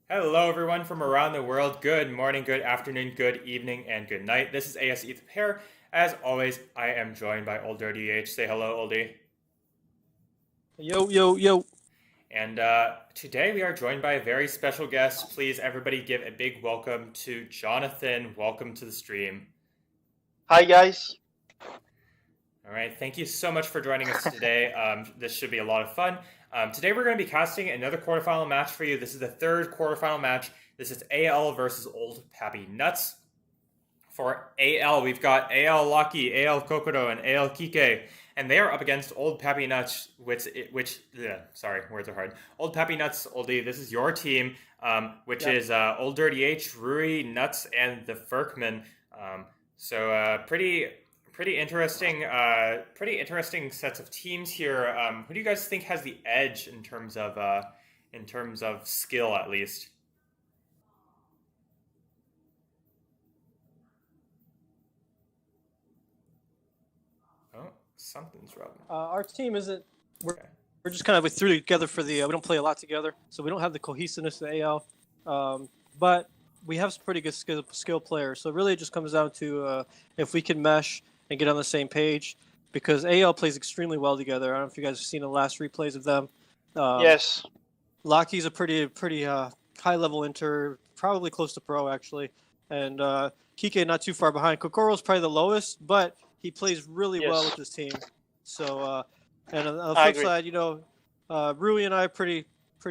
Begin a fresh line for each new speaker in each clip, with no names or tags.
Hello, everyone from around the world. Good morning, good afternoon, good evening, and good night. This is AS Ethan Pair. As always, I am joined by olddirtyh. Say hello, oldie.
Yo, yo, yo.
And today we are joined by a very special guest. Please, everybody, give a big welcome to Jonathan. Welcome to the stream.
Hi, guys.
All right, thank you so much for joining us today. This should be a lot of fun. Today we're going to be casting another quarterfinal match for you. This is the third quarterfinal match. This is AL versus Old Papi Nutz. For AL, we've got AL Lucky, AL Kokoro, and AL Kike. And they are up against Old Papi Nutz, sorry, words are hard. Old Papi Nutz, Oldie, this is your team, which is olddirtyh, Rui, Nutz, and the Ferkman. Pretty interesting sets of teams here. Who do you guys think has the edge in terms of skill, at least? Oh, something's wrong.
Our team isn't. We're just kind of threw together for the. We don't play a lot together, so we don't have the cohesiveness of AL. But we have some pretty good skill players. So really, it just comes down to if we can mesh and get on the same page, because AL plays extremely well together. I don't know if you guys have seen the last replays of them.
Yes.
Lucky's a pretty high level inter, probably close to pro actually, and Kike not too far behind. Kokoro's probably the lowest, but he plays really well with his team. So and on the flip side, Rui and I are pretty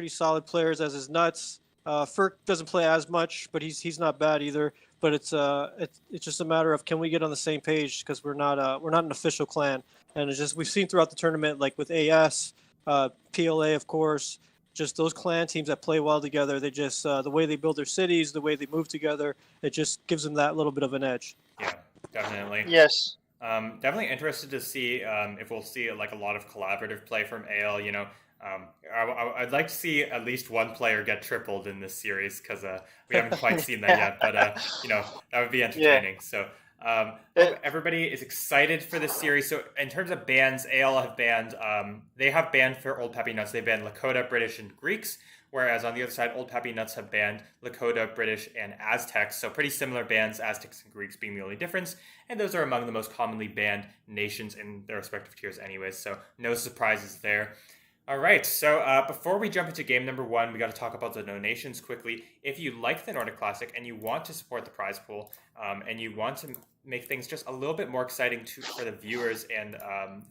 solid players, as is Nutz. Ferk doesn't play as much, but he's not bad either. But it's just a matter of, can we get on the same page, because we're not an official clan, and it's just, we've seen throughout the tournament, like with AS, PLA, of course, just those clan teams that play well together. They just the way they build their cities, the way they move together, it just gives them that little bit of an edge.
Yeah, definitely.
Yes.
Definitely interested to see if we'll see like a lot of collaborative play from AL. I'd like to see at least one player get tripled in this series, because we haven't quite seen that yet. But that would be entertaining. Yeah. So everybody is excited for this series. So in terms of bans, AL have banned. They have banned for Old Papi Nutz. They banned Lakota, British, and Greeks. Whereas on the other side, Old Papi Nutz have banned Lakota, British, and Aztecs. So pretty similar bans, Aztecs and Greeks being the only difference. And those are among the most commonly banned nations in their respective tiers anyways. So no surprises there. All right, so before we jump into game number one, we got to talk about the donations quickly. If you like the Nordic Classic and you want to support the prize pool, and you want to make things just a little bit more exciting for the viewers and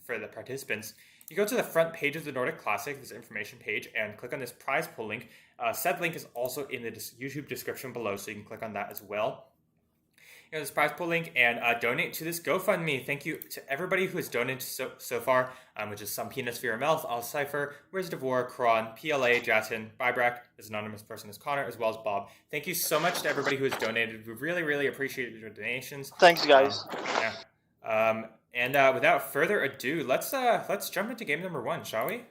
for the participants, you go to the front page of the Nordic Classic, this information page, and click on this prize pool link. Said link is also in the YouTube description below, so you can click on that as well. This prize pool link, and donate to this GoFundMe. Thank you to everybody who has donated so far, which is Some Peanuts for Your Mouth, Al Cypher, Wizard of War, Kron, PLA, Jatin, Bybrak, this anonymous person is Connor, as well as Bob. Thank you so much to everybody who has donated. We really, really appreciate your donations.
Thanks, guys.
Without further ado, let's jump into game number one, shall we?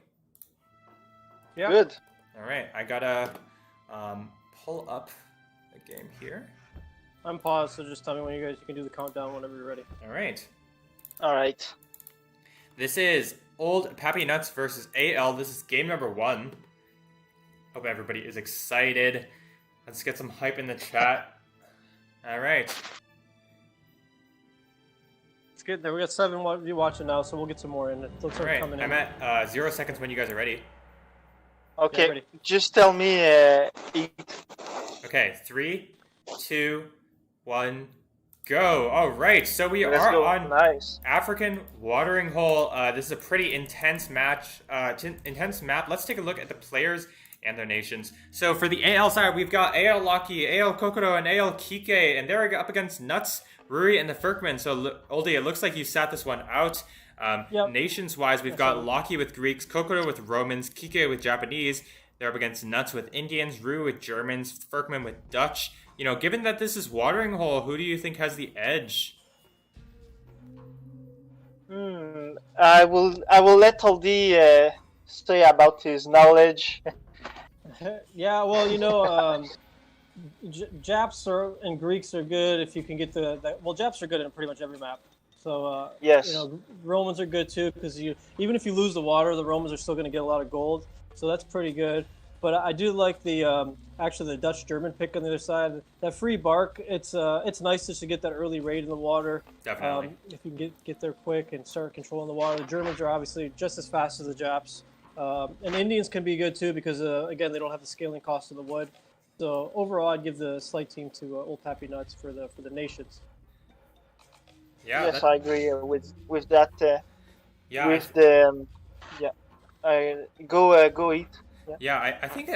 Yeah.
Good.
All right, I gotta pull up the game here.
I'm paused, so just tell me when you can do the countdown whenever you're ready.
All right.
All right.
This is Old Papi Nutz versus AL. This is game number one. Hope everybody is excited. Let's get some hype in the chat. All right.
It's good. There we got 7 of you watching now, so we'll get some more in. It looks like coming in.
I'm at 0 seconds when you guys are ready.
Okay.
Yeah, ready.
Just tell me.
Okay. 3, 2, 1, go. All right, so we
Let's
are
go.
on
Nice.
African Watering Hole. This is a pretty intense match, intense map. Let's take a look at the players and their nations. So for the AL side, we've got AL Lucky, AL Kokoro, and AL Kike, and they're up against Nutz, Rui, and the Ferkman. So Oldie, it looks like you sat this one out.
Yep.
Nations-wise, we've got Lucky with Greeks, Kokoro with Romans, Kike with Japanese. They're up against Nutz with Indians, Rui with Germans, Ferkman with Dutch. Given that this is Watering Hole, who do you think has the edge?
I will let Aldi say about his knowledge.
Yeah, well, Japs and Greeks are good if you can get well, Japs are good in pretty much every map. So
yes,
Romans are good too, because even if you lose the water, the Romans are still going to get a lot of gold. So that's pretty good. But I do like the actually the Dutch German pick on the other side. That free bark, it's nice just to get that early raid in the water.
Definitely.
If you can get there quick and start controlling the water. The Germans are obviously just as fast as the Japs. And Indians can be good too because again they don't have the scaling cost of the wood. So overall, I'd give the slight team to Old Papi Nutz for the nations.
Yeah.
Yes, I agree with that.
Yeah.
With the go eat.
Yeah, I think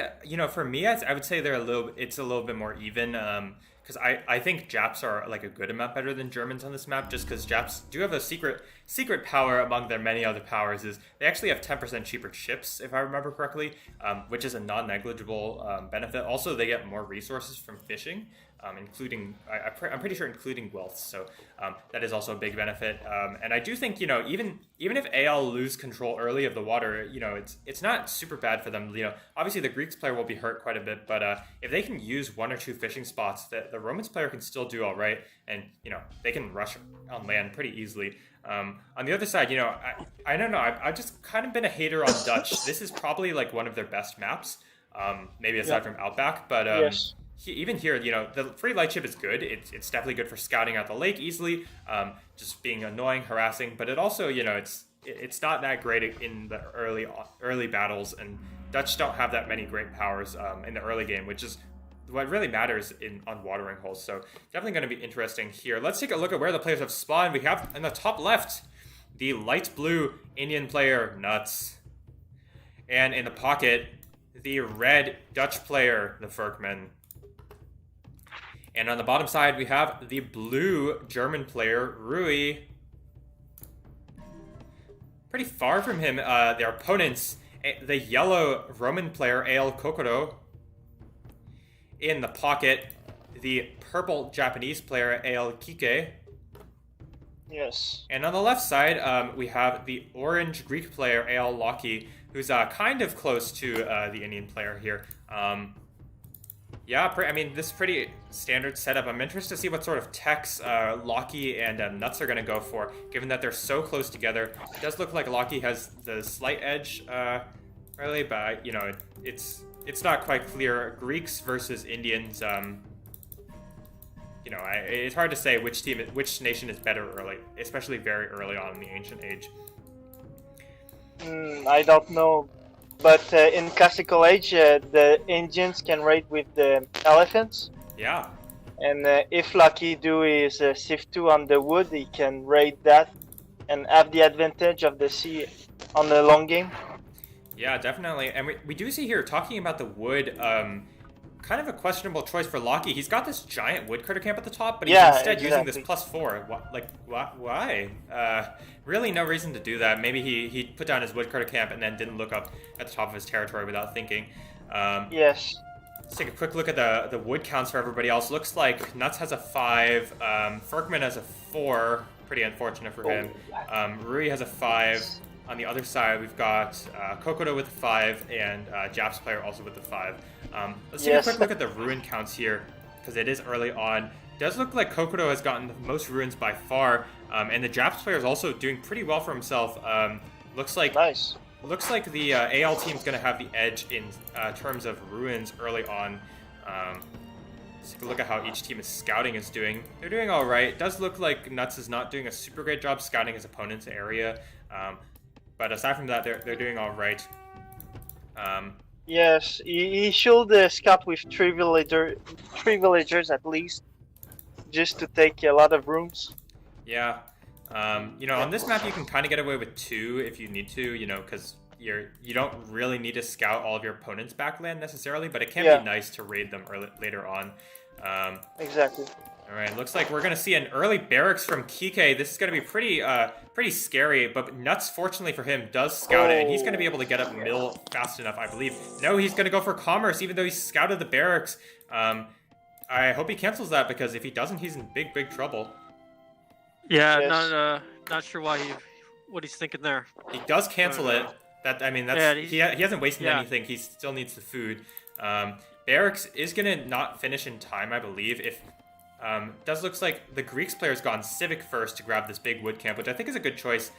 for me, I would say it's a little bit more even. Because I think Japs are like a good amount better than Germans on this map, just because Japs do have a secret power among their many other powers is they actually have 10% cheaper ships, if I remember correctly, which is a non-negligible benefit. Also, they get more resources from fishing, including I'm pretty sure including wealth. So that is also a big benefit. And I do think even if AL lose control early of the water, it's not super bad for them. Obviously the Greeks player will be hurt quite a bit, but if they can use 1 or 2 fishing spots, the Romans player can still do all right, and they can rush on land pretty easily. On the other side, I don't know. I've just kind of been a hater on Dutch. This is probably like one of their best maps, maybe aside from Outback, but
Yes.
even here, the free light ship is good. It's definitely good for scouting out the lake easily, just being annoying, harassing. But it also, it's not that great in the early battles, and Dutch don't have that many great powers in the early game, which is what really matters on watering holes. So definitely going to be interesting here. Let's take a look at where the players have spawned. We have in the top left the light blue Indian player Nutz, and in the pocket the red Dutch player the Ferkman. And on the bottom side, we have the blue German player, Rui. Pretty far from him, their opponents, the yellow Roman player, Ale Kokoro. In the pocket, the purple Japanese player, Ale Kike.
Yes.
And on the left side, we have the orange Greek player, Ale Loki, who's kind of close to the Indian player here. Yeah, this is pretty standard setup. I'm interested to see what sort of techs Loki and Nutz are going to go for, given that they're so close together. It does look like Loki has the slight edge early, but it's not quite clear. Greeks versus Indians. It's hard to say which nation is better early, especially very early on in the ancient age.
I don't know. But in classical age, the Indians can raid with the elephants.
Yeah.
And if Lucky do his Sift 2 on the wood, he can raid that and have the advantage of the sea on the long game.
Yeah, definitely. And we do see here, talking about the wood, kind of a questionable choice for Loki. He's got this giant woodcutter camp at the top, but he's instead using this +4. Why? Really no reason to do that. Maybe he put down his woodcutter camp and then didn't look up at the top of his territory without thinking.
Yes.
Let's take a quick look at the wood counts for everybody else. Looks like Nutz has a 5, Ferkman has a 4. Pretty unfortunate for him. Rui has a 5. On the other side, we've got Kokoro with a 5 and Japs player also with the 5. Let's take a quick look at the ruin counts here, because it is early on. It does look like Kokoro has gotten the most ruins by far, and the Japs player is also doing pretty well for himself. Looks like the AL team's going to have the edge in terms of ruins early on. Let's take a look at how each team is scouting is doing. They're doing all right. It does look like Nutz is not doing a super great job scouting his opponent's area. But aside from that, they're doing all right.
Yes, he should scout with 3 villagers at least, just to take a lot of rooms.
Yeah. On this map, you can kind of get away with 2 if you need to, because you don't really need to scout all of your opponent's backland necessarily, but it can be nice to raid them later on.
Exactly.
All right, looks like we're going to see an early barracks from Kike. This is going to be pretty scary, but Nutz, fortunately for him, does scout it, and he's going to be able to get up mill fast enough, I believe. No, he's going to go for commerce, even though he scouted the barracks. I hope he cancels that, because if he doesn't, he's in big, big trouble.
Yeah, not sure what he's thinking there.
He does cancel it. He hasn't wasted anything. He still needs the food. Barracks is going to not finish in time, I believe. Does looks like the Greeks player's gone Civic first to grab this big wood camp, which I think is a good choice.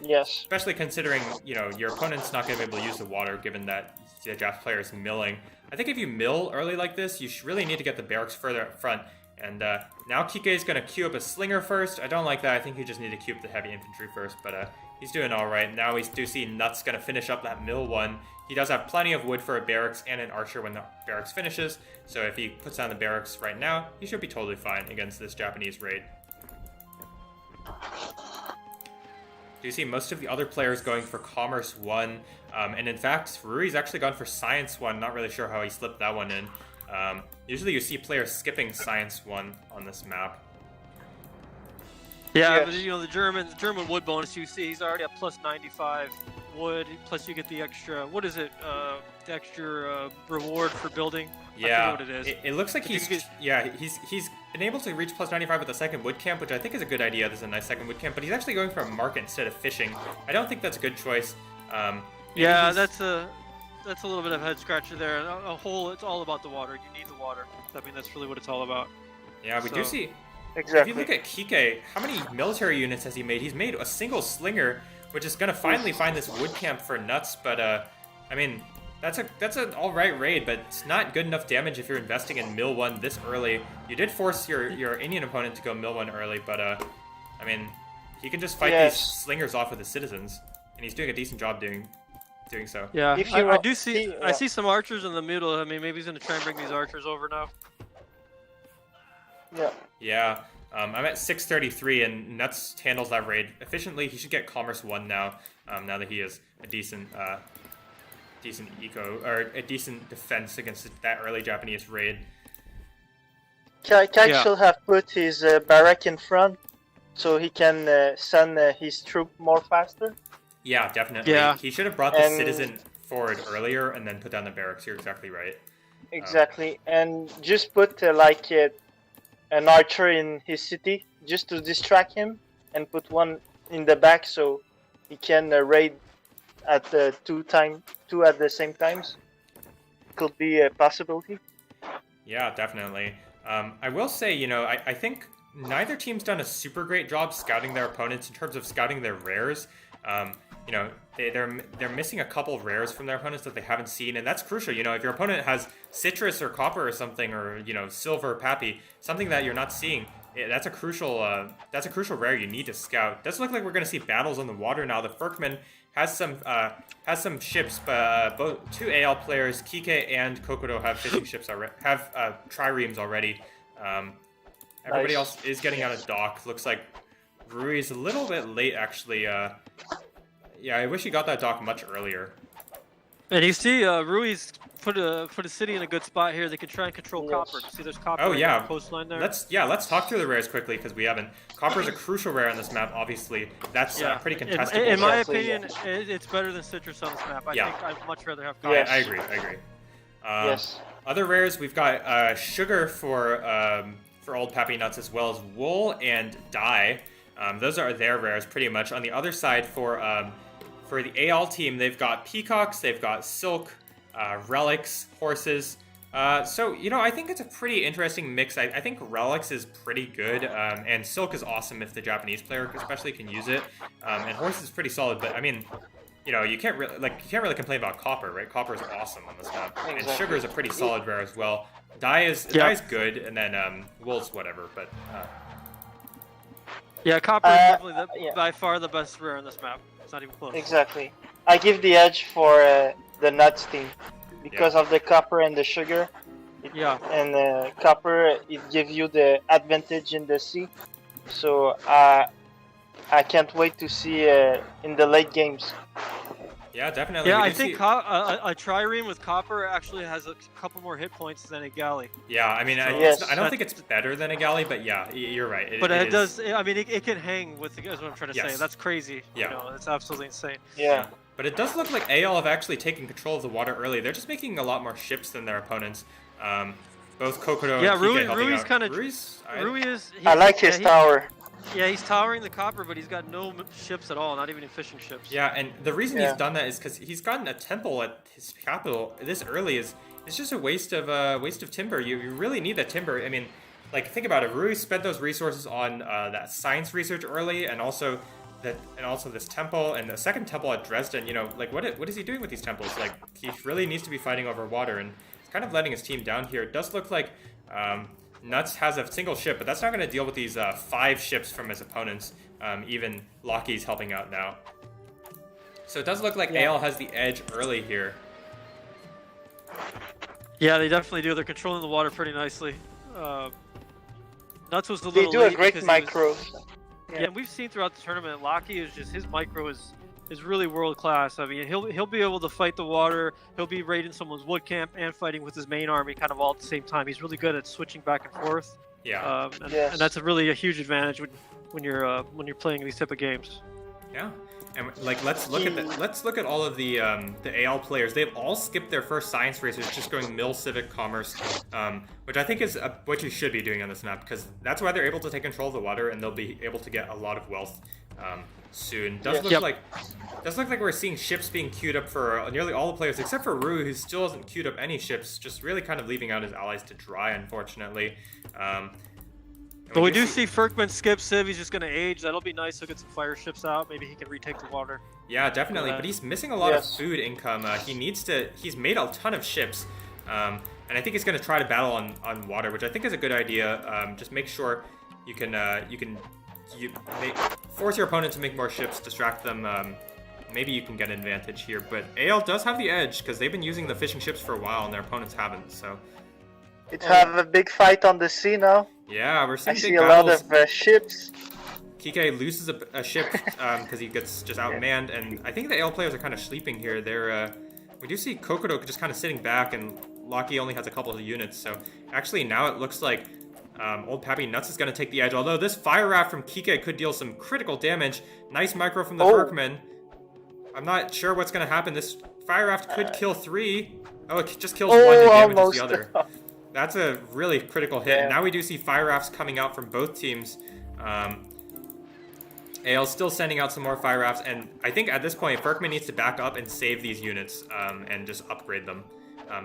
Yes.
Especially considering, your opponent's not going to be able to use the water given that the draft player is milling. I think if you mill early like this, you really need to get the barracks further up front. And now Kike is going to queue up a slinger first. I don't like that. I think you just need to queue up the heavy infantry first, but he's doing all right. Now we do see Nutz going to finish up that mill one. He does have plenty of wood for a barracks and an archer when the barracks finishes. So if he puts down the barracks right now, he should be totally fine against this Japanese raid. Do you see most of the other players going for Commerce 1? And in fact, Rui's actually gone for Science 1. Not really sure how he slipped that one in. Usually you see players skipping Science 1 on this map.
Yeah, but the German wood bonus you see, he's already at plus 95 wood, plus you get the extra, what is it, the extra reward for building?
Yeah,
I forget what it is.
It looks like he's been able to reach plus 95 with the second wood camp, which I think is a good idea. This is a nice second wood camp, but he's actually going for a market instead of fishing. I don't think that's a good choice.
Yeah, that's a little bit of a head scratcher there. A hole, it's all about the water. You need the water. I mean, that's really what it's all about.
Yeah, we do see.
Exactly.
If you look at Kike, how many military units has he made? He's made a single slinger, which is going to finally find this wood camp for Nutz, but I mean, that's an alright raid, but it's not good enough damage if you're investing in mill 1 this early. You did force your Indian opponent to go mill 1 early, but I mean, he can just fight these slingers off with the citizens, and he's doing a decent job doing so.
Yeah, I do see. I see some archers in the middle. I mean, maybe he's gonna try and bring these archers over now.
Yeah.
Yeah. I'm at 633, and Nutz handles that raid efficiently. He should get Commerce 1 now. Now that he has a decent eco or a decent defense against that early Japanese raid.
Kike should have put his barrack in front, so he can send his troop more faster.
Yeah, definitely. Yeah. He should have brought the citizen forward earlier and then put down the barracks. You're exactly right.
Exactly, and just put an archer in his city just to distract him, and put one in the back so he can raid at two at the same times. Could be a possibility.
Yeah, definitely. I will say, I think neither team's done a super great job scouting their opponents in terms of scouting their rares. They're missing a couple of rares from their opponents that they haven't seen, and that's crucial. If your opponent has citrus or copper or something, or silver or Papi, something that you're not seeing, that's a crucial rare you need to scout. It does look like we're going to see battles on the water now. The Furkman has some ships, but both two AL players, Kike and Kokoro, have fishing ships already, have triremes already. Everybody else is getting out of dock. Looks like Rui's a little bit late, actually. Yeah, I wish he got that dock much earlier.
And you see, Rui's put a city in a good spot here. They could try and control copper. See, there's copper on the coastline there.
Let's talk through the rares quickly because we haven't. Copper's a crucial rare on this map. Obviously, that's pretty contestable.
In my opinion, it's better than citrus on this map. I think I'd much rather have copper.
I agree. Other rares, we've got sugar for old Papi Nutz, as well as wool and dye. Those are their rares pretty much. On the other side, for the AL team, they've got peacocks, they've got silk, relics, horses. So, I think it's a pretty interesting mix. I think relics is pretty good, and silk is awesome if the Japanese player especially can use it. And horse is pretty solid, but I mean, you can't really complain about copper, right? Copper is awesome on this map, and sugar is a pretty solid rare as well. Dye is good, and then wool's whatever, but.
Yeah, copper is definitely by far the best rare on this map. It's not even close.
Exactly. I give the edge for the Nutz team because of the copper and the sugar. And copper, it gives you the advantage in the sea. So I can't wait to see in the late games.
Yeah, definitely.
Yeah, I think a trireme with copper actually has a couple more hit points than a galley.
Yeah, I mean, I don't think it's better than a galley, but yeah, you're right.
But it does. I mean, it can hang with. That's what I'm trying to say. That's crazy.
Yeah,
it's absolutely insane.
Yeah.
But it does look like AL have actually taken control of the water early. They're just making a lot more ships than their opponents. Both Kokoro and Kike
Rui's kind of.
Rui
is.
I like his tower.
Yeah, he's towering the copper, but he's got no ships at all, not even fishing ships.
Yeah, and the reason he's done that is because he's gotten a temple at his capital this early. It's just a waste of timber. You really need that timber. I mean, think about it. Rui spent those resources on that science research early, and also and also this temple and the second temple at Dresden. You know, like what is he doing with these temples? Like he really needs to be fighting over water, and he's kind of letting his team down here. It does look like Nutz has a single ship, but that's not going to deal with these 5 ships from his opponents. Even Lockie's helping out now. So it does look like AL has the edge early here.
Yeah, they definitely do. They're controlling the water pretty nicely. Nutz was a
They
little
do
late
a great
because
micro.
Yeah, and we've seen throughout the tournament, Lockie is just his micro is really world class. I mean, he'll be able to fight the water. He'll be raiding someone's wood camp and fighting with his main army kind of all at the same time. He's really good at switching back and forth.
Yeah.
And that's a huge advantage when you're playing these type of games.
Yeah. And like let's look at all of the AL players. They've all skipped their first science races, just going mill civic commerce, which I think is what you should be doing on this map, because that's why they're able to take control of the water and they'll be able to get a lot of wealth soon. Does look like we're seeing ships being queued up for nearly all the players except for Rui, who still hasn't queued up any ships, just really kind of leaving out his allies to dry, unfortunately.
But we do see Ferkman skip Civ. He's just going to age. That'll be nice. He'll get some fire ships out. Maybe he can retake the water.
Yeah, definitely. But he's missing a lot of food income. He's made a ton of ships. And I think he's going to try to battle on water, which I think is a good idea. Just make sure you can force your opponent to make more ships, distract them. Maybe you can get an advantage here. But AL does have the edge because they've been using the fishing ships for a while and their opponents haven't. So
It's have a big fight on the sea now.
Yeah, we're seeing
I
big
see a
battles.
lot of ships.
Kike loses a ship because he gets just outmanned, and I think the AL players are kind of sleeping here. We do see Kokodo just kind of sitting back, and Lockie only has a couple of units. So actually now it looks like old Papi Nutz is going to take the edge. Although this fire raft from Kike could deal some critical damage. Nice micro from the Berkman. I'm not sure what's going to happen. This fire raft could kill 3. Oh, it just kills 1 and damages the other. That's a really critical hit. And now we do see fire rafts coming out from both teams. AL's still sending out some more fire rafts, and I think at this point, Ferkman needs to back up and save these units and just upgrade them.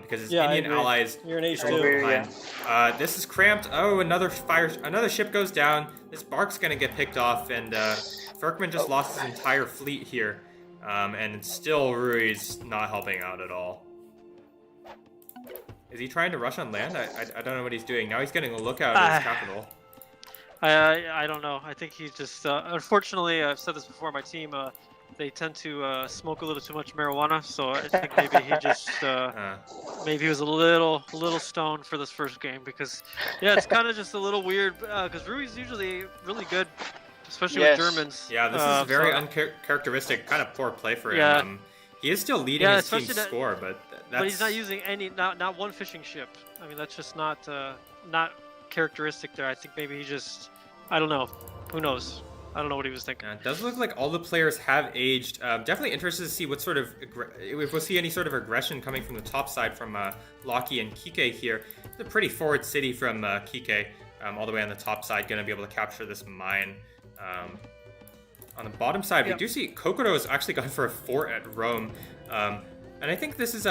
Because his Indian allies
You're an
are behind. This is cramped. Oh, another ship goes down. This bark's gonna get picked off, and Ferkman just lost his entire fleet here. And still Rui's not helping out at all. Is he trying to rush on land? I don't know what he's doing. Now he's getting a lookout at his capital.
I don't know. I think he's just... unfortunately, I've said this before, my team, they tend to smoke a little too much marijuana, so I think maybe he just... maybe he was a little stoned for this first game, because, yeah, it's kind of just a little weird, because Rui's usually really good, especially with Germans.
Yeah, this is very uncharacteristic, kind of poor play for him. He is still leading his team's score, but that's...
But he's not using not one fishing ship. I mean, that's just not characteristic there. I think maybe he just... I don't know. Who knows? I don't know what he was thinking.
It does look like all the players have aged. Definitely interested to see what sort of... if we'll see any sort of aggression coming from the top side from Lockie and Kike here. It's a pretty forward city from Kike. All the way on the top side, going to be able to capture this mine. On the bottom side, we do see Kokodo has actually gone for a fort at Rome. And I think this is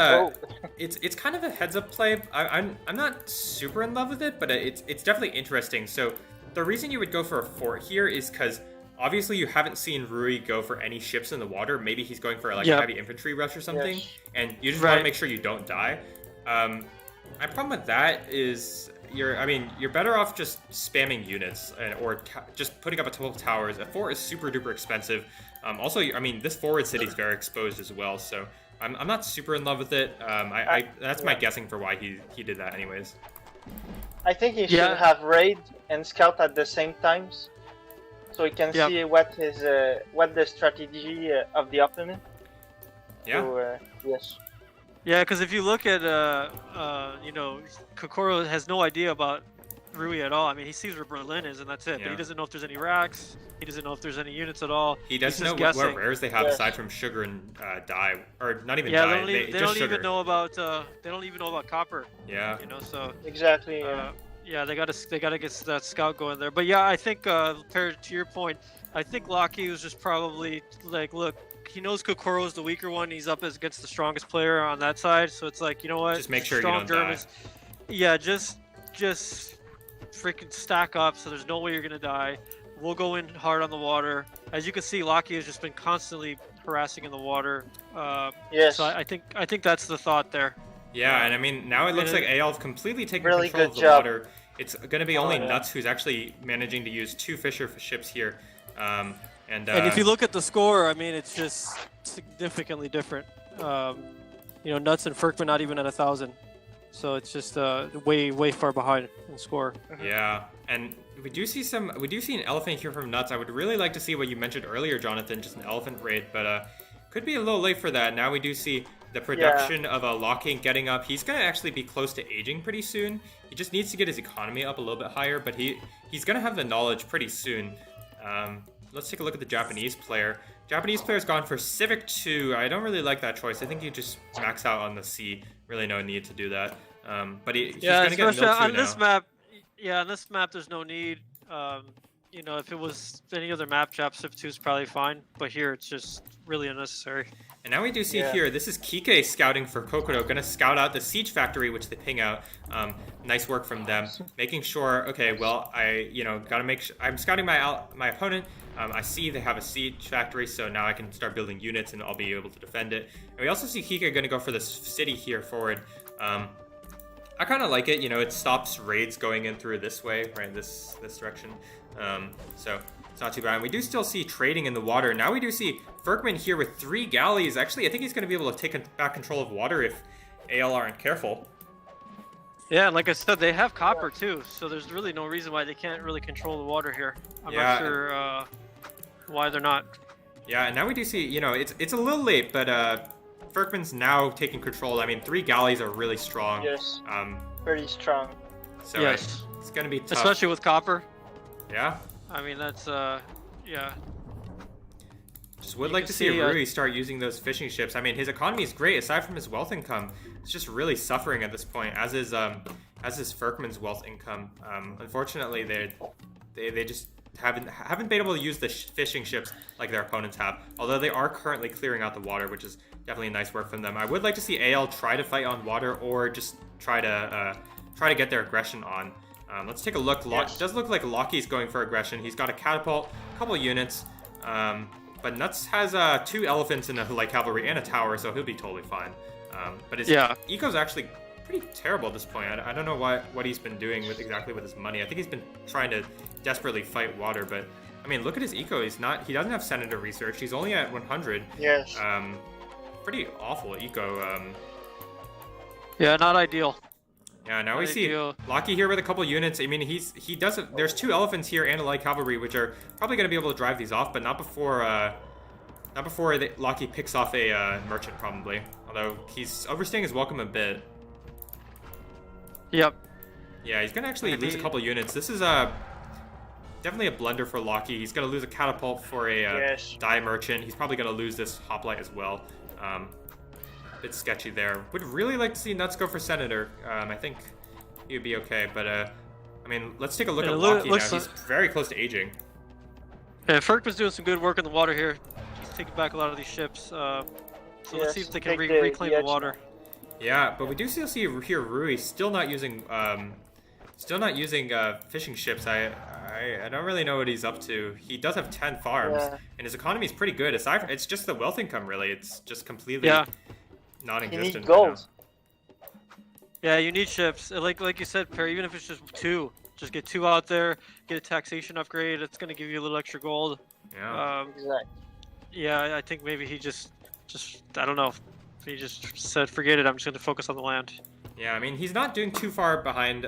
it's kind of a heads-up play. I'm not super in love with it, but it's definitely interesting. So the reason you would go for a fort here is because obviously you haven't seen Rui go for any ships in the water. Maybe he's going for like a heavy infantry rush or something, and you just want to make sure you don't die. My problem with that is you're better off just spamming units or just putting up a couple of towers. A fort is super duper expensive. Also, this forward city is very exposed as well, so I'm not super in love with it. That's my guessing for why he did that anyways.
I think he should have raid and scout at the same times, so he can see what the strategy of the opponent.
Yeah.
So, yes.
Yeah, because if you look at Kokoro has no idea about Rui at all. I mean, he sees where Berlin is, and that's it. But he doesn't know if there's any racks. He doesn't know if there's any units at all.
He doesn't know what rares they have aside from sugar and dye, or not even
dye.
They
don't even know about copper.
Yeah.
So
exactly.
They gotta get that scout going there. But yeah, I think compared to your point, I think Lockie was just probably like, look, he knows Kokoro's the weaker one. He's up against the strongest player on that side, so it's like, you know what?
Just make sure you don't die.
Yeah, just freaking stack up, so there's no way you're gonna die. We'll go in hard on the water. As you can see, Locky has just been constantly harassing in the water.
Yes.
So I think that's the thought there.
Yeah, and I mean, now it looks like AL have completely taken
Really
control
good
of the
job.
water. It's going to be only
yeah.
Nutz who's actually managing to use 2 Fisher ships here. And
if you look at the score, I mean, it's just significantly different. Nutz and Ferkman not even at 1,000. So it's just way far behind in score.
Yeah, and we do see an elephant here from Nutz. I would really like to see what you mentioned earlier, Jonathan, just an elephant raid, but could be a little late for that. Now we do see the production of a Locky getting up. He's gonna actually be close to aging pretty soon. He just needs to get his economy up a little bit higher, but he's gonna have the knowledge pretty soon. Let's take a look at the Japanese player. Japanese player's gone for Civic 2. I don't really like that choice. I think you just max out on the C. Really no need to do that. But he's going to get Mill 2
on
now.
this map. Yeah, on this map, there's no need. If it was any other map, Civ 2 is probably fine. But here, it's just really unnecessary.
And now we do see here, this is Kike scouting for Kokoro, going to scout out the siege factory, which they ping out. Nice work from them, making sure. Okay, well, gotta make sure I'm scouting my opponent. I see they have a siege factory, so now I can start building units and I'll be able to defend it. And we also see Kike going to go for this city here forward. I kind of like it. It stops raids going in through this way, right? This direction. So it's not too bad. And we do still see trading in the water. Now we do see Ferkman here with 3 galleys. Actually, I think he's going to be able to take back control of water if AL aren't careful.
Yeah, and like I said, they have copper too, so there's really no reason why they can't really control the water here. I'm not sure why they're not.
Yeah, and now we do see, it's a little late, but Ferkman's now taking control. I mean, 3 galleys are really strong.
Yes. Pretty strong.
So
yes.
It's going to be tough.
Especially with copper.
Yeah.
I mean, that's, yeah.
Just would like to see Rui start using those fishing ships. I mean, his economy is great. Aside from his wealth income, it's just really suffering at this point, as is Ferkman's wealth income. Unfortunately, they just haven't been able to use the fishing ships like their opponents have. Although they are currently clearing out the water, which is definitely nice work from them. I would like to see AL try to fight on water or just try to get their aggression on. Let's take a look. It does look like Locky's going for aggression. He's got a catapult, a couple units, but Nutz has 2 elephants and a light cavalry and a tower, so he'll be totally fine. But his eco's actually pretty terrible at this point. I don't know what he's been doing with his money. I think he's been trying to desperately fight water, but I mean, look at his eco. He doesn't have senator research. He's only at 100.
Yes.
Pretty awful eco.
Yeah, not ideal.
Yeah, now we see Locky here with a couple units. I mean, there's 2 elephants here and a light cavalry, which are probably going to be able to drive these off, but not before Locky picks off a merchant, probably. Although he's overstaying his welcome a bit.
Yep.
Yeah, he's going to actually lose a couple units. This is definitely a blunder for Locky. He's going to lose a catapult for a dye merchant. He's probably going to lose this hoplite as well. Bit sketchy there. Would really like to see Nutz go for senator. I think he would be okay, but I mean, let's take a look at Locky now. He's very close to aging.
Yeah, Ferkman's doing some good work in the water here. He's taking back a lot of these ships. So let's see if they can reclaim the water.
Yeah, but we do still see here Rui still not using fishing ships. I don't really know what he's up to. He does have 10 farms, and his economy is pretty good. Aside from, it's just the wealth income, really. It's just completely non-existent.
You need gold.
Yeah, you need ships. Like you said, Perry, even if it's just 2. Just get 2 out there, get a taxation upgrade. It's going to give you a little extra gold.
Yeah.
Exactly.
Yeah, I think maybe he just I don't know. He just said, forget it, I'm just going to focus on the land.
Yeah, I mean, he's not doing too far behind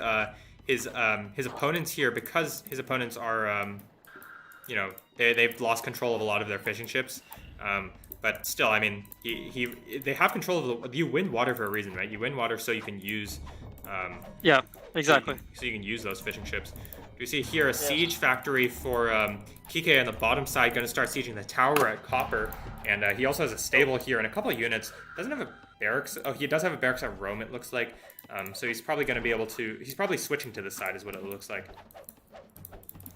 his opponents here, because his opponents are, they've lost control of a lot of their fishing ships. But still, I mean, they have control of you win water for a reason, right? You win water so you can use...
yeah, exactly.
So you can use those fishing ships. You see here a siege factory for Kike on the bottom side, going to start sieging the tower at Copper. And he also has a stable here and a couple of units. Doesn't have a barracks. Oh, he does have a barracks at Rome, it looks like. So he's probably going to be able to... He's probably switching to this side is what it looks like.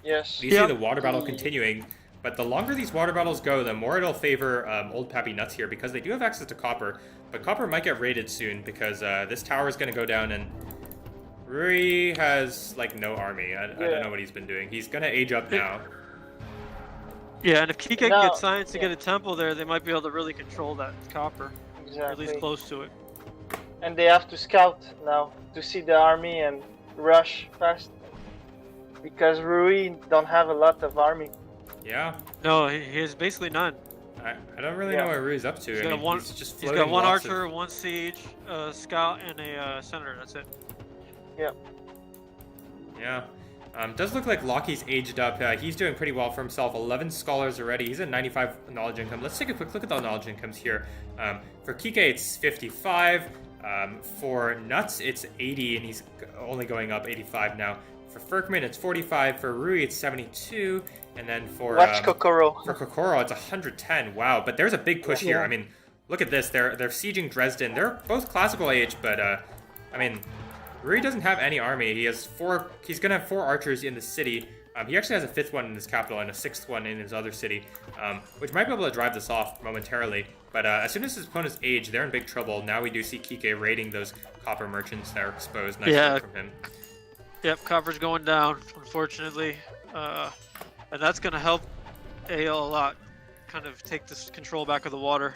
Yes.
You see the water battle continuing. But the longer these water battles go, the more it'll favor old Papi Nutz here, because they do have access to copper. But copper might get raided soon, because this tower is going to go down, and Rui has, like, no army. I don't know what he's been doing. He's going to age up now.
Yeah, and if Kike can
Now-
get science to
yeah.
get a temple there, they might be able to really control that copper, or at
Exactly.
least close to it.
And they have to scout now to see the army and rush fast. Because Rui don't have a lot of army.
Yeah.
No, he has basically none.
I don't really know what Rui's up to.
He's
I
got
mean,
one.
he's just
He's
floating
got one
lots of-
archer, one siege, scout, and a senator. That's it.
Yeah. Does look like Lockie's aged up. He's doing pretty well for himself. 11 scholars already. He's at 95 knowledge income. Let's take a quick look at the knowledge incomes here. For Kike, it's 55. For Nutz, it's 80, and he's only going up 85 now. For Ferkman, it's 45. For Rui, it's 72. And then for
Watch Kokoro.
For Kokoro, it's 110. Wow, but there's a big push here. I mean, look at this. They're sieging Dresden. They're both classical age, but I mean, Rui doesn't have any army. He has four. He's gonna have 4 archers in the city. He actually has a 5th one in his capital and a 6th one in his other city, which might be able to drive this off momentarily. But as soon as his opponents age, they're in big trouble. Now we do see Kike raiding those copper merchants that are exposed. Nice work from him.
Yep, copper's going down, unfortunately. And that's going to help AL a lot. Kind of take this control back of the water.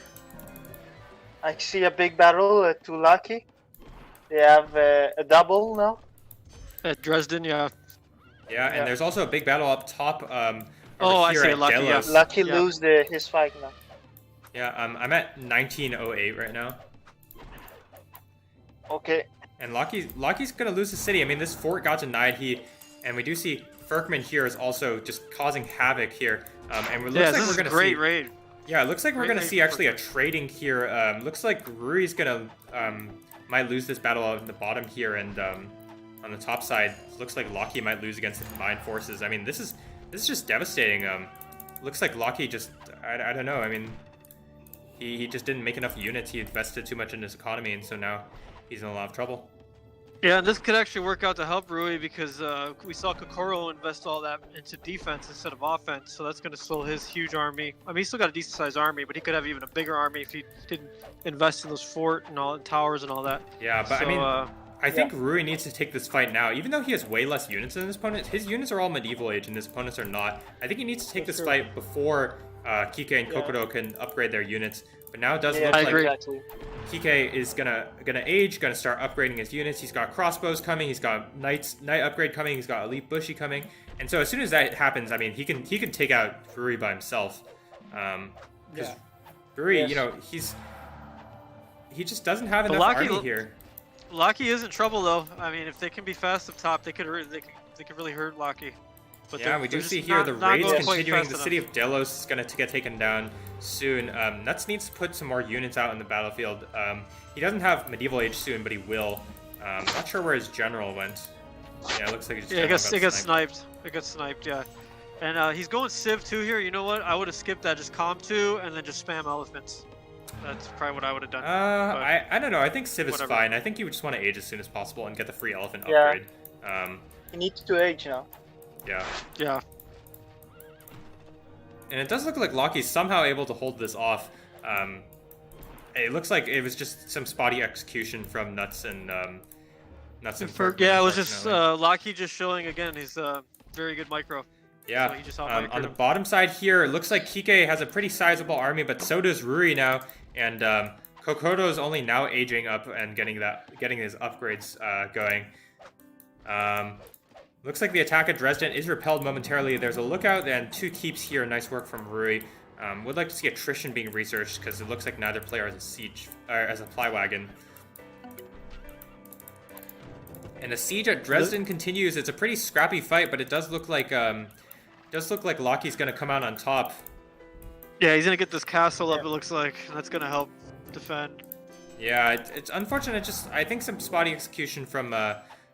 I see a big battle to Lucky. They have a double now.
At Dresden, yeah.
Yeah, and there's also a big battle up top.
Oh, I
here
see,
at
Lucky, yeah.
Delos.
Lucky lose his fight now.
Yeah, I'm at 1908 right now.
Okay.
And Lucky's gonna lose the city. I mean, this fort got denied. And we do see Ferkman here is also just causing havoc here. And it looks like we're gonna
great
see.
raid.
Yeah, it looks like we're
Great
gonna
raid
see actually a trading here. Looks like Rui's gonna might lose this battle on the bottom here, and on the top side, looks like Locky might lose against the combined forces. I mean, this is just devastating. Looks like Locky just I don't know. I mean, he just didn't make enough units. He invested too much in his economy, and so now he's in a lot of trouble.
Yeah, and this could actually work out to help Rui because we saw Kokoro invest all that into defense instead of offense, so that's going to slow his huge army. I mean, he's still got a decent-sized army, but he could have even a bigger army if he didn't invest in those fort and all towers and all that.
Yeah, but
so,
I mean, I think Rui needs to take this fight now. Even though he has way less units than his opponent, his units are all medieval age and his opponents are not. I think he needs to take this fight before Kike and Kokoro can upgrade their units. But now it does look like
exactly.
Kike is gonna age, gonna start upgrading his units. He's got crossbows coming, he's got knight upgrade coming, he's got elite bushy coming, and so as soon as that happens, I mean, he can take out Rui by himself. Because Rui, you know, he just doesn't have enough army here.
Locky is in trouble though. I mean, if they can be fast up top, they could really hurt Locky. But
yeah, we do see here the raids continuing. The city of Delos is going to get taken down soon. Nutz needs to put some more units out in the battlefield. He doesn't have medieval age soon, but he will. Not sure where his general went. Yeah, it looks like his general
got sniped. It got sniped, yeah. And he's going Civ 2 here. You know what? I would have skipped that. Just Com 2 and then just spam elephants. That's probably what I would have done.
I don't know. I think Civ is fine. I think you just want to age as soon as possible and get the free elephant upgrade.
He needs to age now.
Yeah.
And it does look like Locky's somehow able to hold this off. It looks like it was just some spotty execution from Nutz and Ferg.
Yeah, it was just Locky just showing again his very good micro.
Yeah.
So he just
on the bottom side here, it looks like Kike has a pretty sizable army, but so does Rui now, and Kokoro is only now aging up and getting his upgrades going. Looks like the attack at Dresden is repelled momentarily. There's a lookout and 2 keeps here. Nice work from Rui. Would like to see attrition being researched because it looks like neither player has a siege as a fly wagon. And the siege at Dresden continues. It's a pretty scrappy fight, but it does look like Locky's going to come out on top.
Yeah, he's going to get this castle up. It looks like that's going to help defend.
Yeah, it's unfortunate. I think some spotty execution from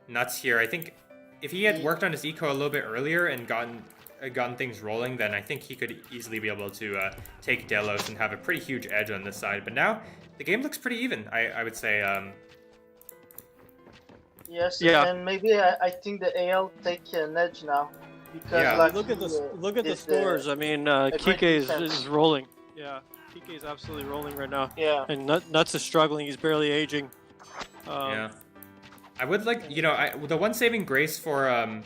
Nutz here. I think if he had worked on his eco a little bit earlier and gotten things rolling, then I think he could easily be able to take Delos and have a pretty huge edge on this side. But now the game looks pretty even. I would say.
Yes. Yeah. And maybe I think the AL take an edge now because
look at the scores. I mean, Kike is rolling. Yeah, Kike is absolutely rolling right now.
Yeah.
And Nutz is struggling. He's barely aging.
Yeah. I would like, the one saving grace for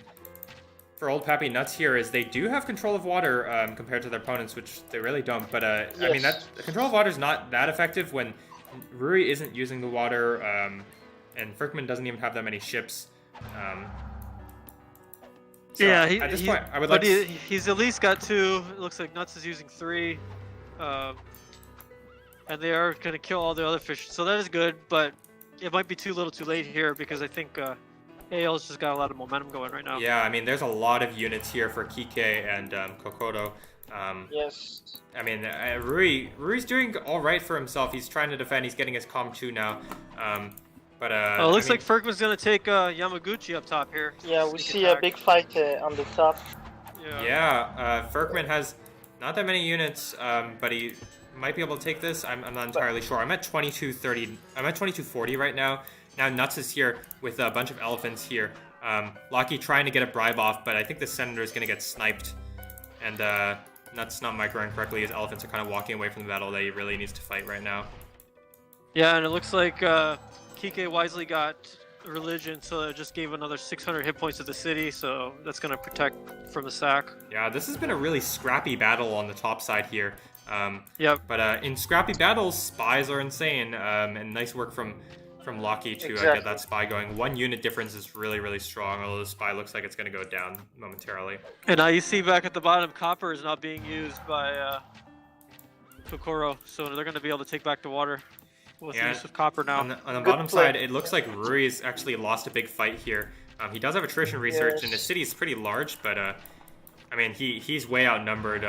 for Old Papi Nutz here is they do have control of water compared to their opponents, which they really don't. But I mean, that control of water is not that effective when Ruri isn't using the water, and Frykman doesn't even have that many ships. So
yeah,
at this point, I would like.
He's at least got 2. It looks like Nutz is using 3, and they are going to kill all the other fish. So that is good, but it might be too little, too late here because I think AL's just got a lot of momentum going right now.
Yeah, I mean, there's a lot of units here for Kike and Kokoto.
Yes.
I mean, Ruri's doing all right for himself. He's trying to defend. He's getting his Com 2 now. But
it looks like Frykman's gonna take Yamaguchi up top here.
Yeah, we see a big fight on the top.
Yeah, Frykman has not that many units, but he might be able to take this. I'm not entirely sure. I'm at 2230. I'm at 2240 right now. Now Nutz is here with a bunch of elephants here. Locky trying to get a bribe off, but I think the senator is gonna get sniped, and Nutz not microing correctly. His elephants are kind of walking away from the battle that he really needs to fight right now.
Yeah, and it looks like Kike wisely got religion, so it just gave another 600 hit points to the city, so that's going to protect from the sack.
Yeah, this has been a really scrappy battle on the top side here.
Yep.
But in scrappy battles, spies are insane, and nice work from Locky to get that spy going. 1 unit difference is really, really strong, although the spy looks like it's going to go down momentarily.
And now you see back at the bottom, copper is not being used by Kokoro, so they're going to be able to take back the water. With the use of copper now.
On the bottom side, it looks like Ruri's actually lost a big fight here. He does have attrition research, and his city is pretty large, but I mean, he's way outnumbered.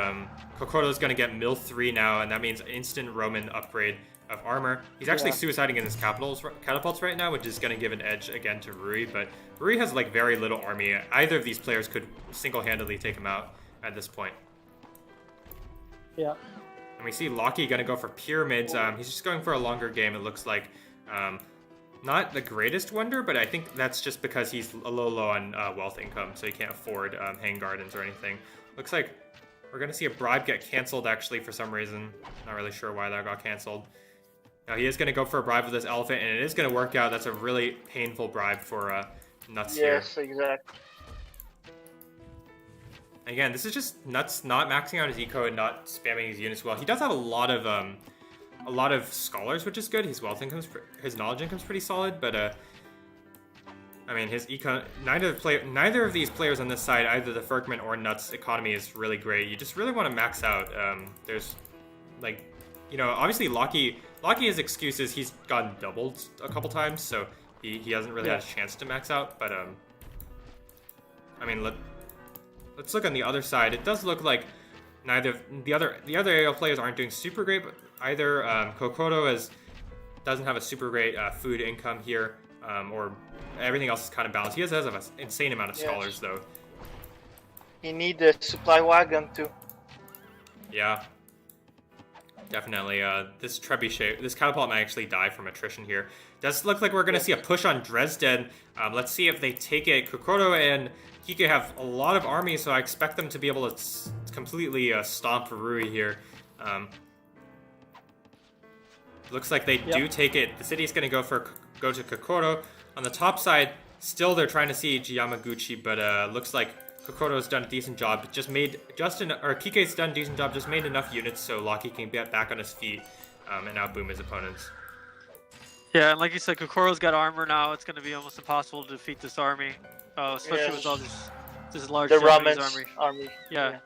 Kokoro's going to get Mill 3 now, and that means instant Roman upgrade of armor. He's actually suiciding in his catapults right now, which is going to give an edge again to Ruri, but Ruri has like very little army. Either of these players could single-handedly take him out at this point.
Yeah.
And we see Locky going to go for pyramids. He's just going for a longer game, it looks like. Not the greatest wonder, but I think that's just because he's a little low on wealth income, so he can't afford hang gardens or anything. Looks like we're going to see a bribe get canceled, actually, for some reason. Not really sure why that got canceled. Now, he is going to go for a bribe with this elephant, and it is going to work out. That's a really painful bribe for Nutz here.
Yes, exactly.
Again, this is just Nutz not maxing out his eco and not spamming his units well. He does have a lot of scholars, which is good. His wealth income's, his knowledge income's pretty solid, but I mean, his eco. Neither of these players on this side, either the Frykman or Nutz economy is really great. You just really want to max out. There's, like, you know, obviously Locky has excuses. He's gotten doubled a couple times, so he hasn't really had a chance to max out. But I mean, let's look on the other side. It does look like neither the other AL players aren't doing super great, but either Kokoto doesn't have a super great food income here, or everything else is kind of balanced. He has an insane amount of scholars though.
He need a supply wagon too.
Yeah, definitely. This trebuchet, this catapult might actually die from attrition here. Does look like we're going to see a push on Dresden. Let's see if they take it. Kokoto and Kike have a lot of armies, so I expect them to be able to completely stomp Ruri here. Looks like they do take it. The city is going to go to Kokoro. On the top side, still they're trying to siege Yamaguchi, but looks like Kokoro's done a decent job. Kike's done a decent job. Just made enough units so Locky can get back on his feet and outboom his opponents.
Yeah, and like you said, Kokoro's got armor now. It's going to be almost impossible to defeat this army, especially with all this large Japanese army. Yeah,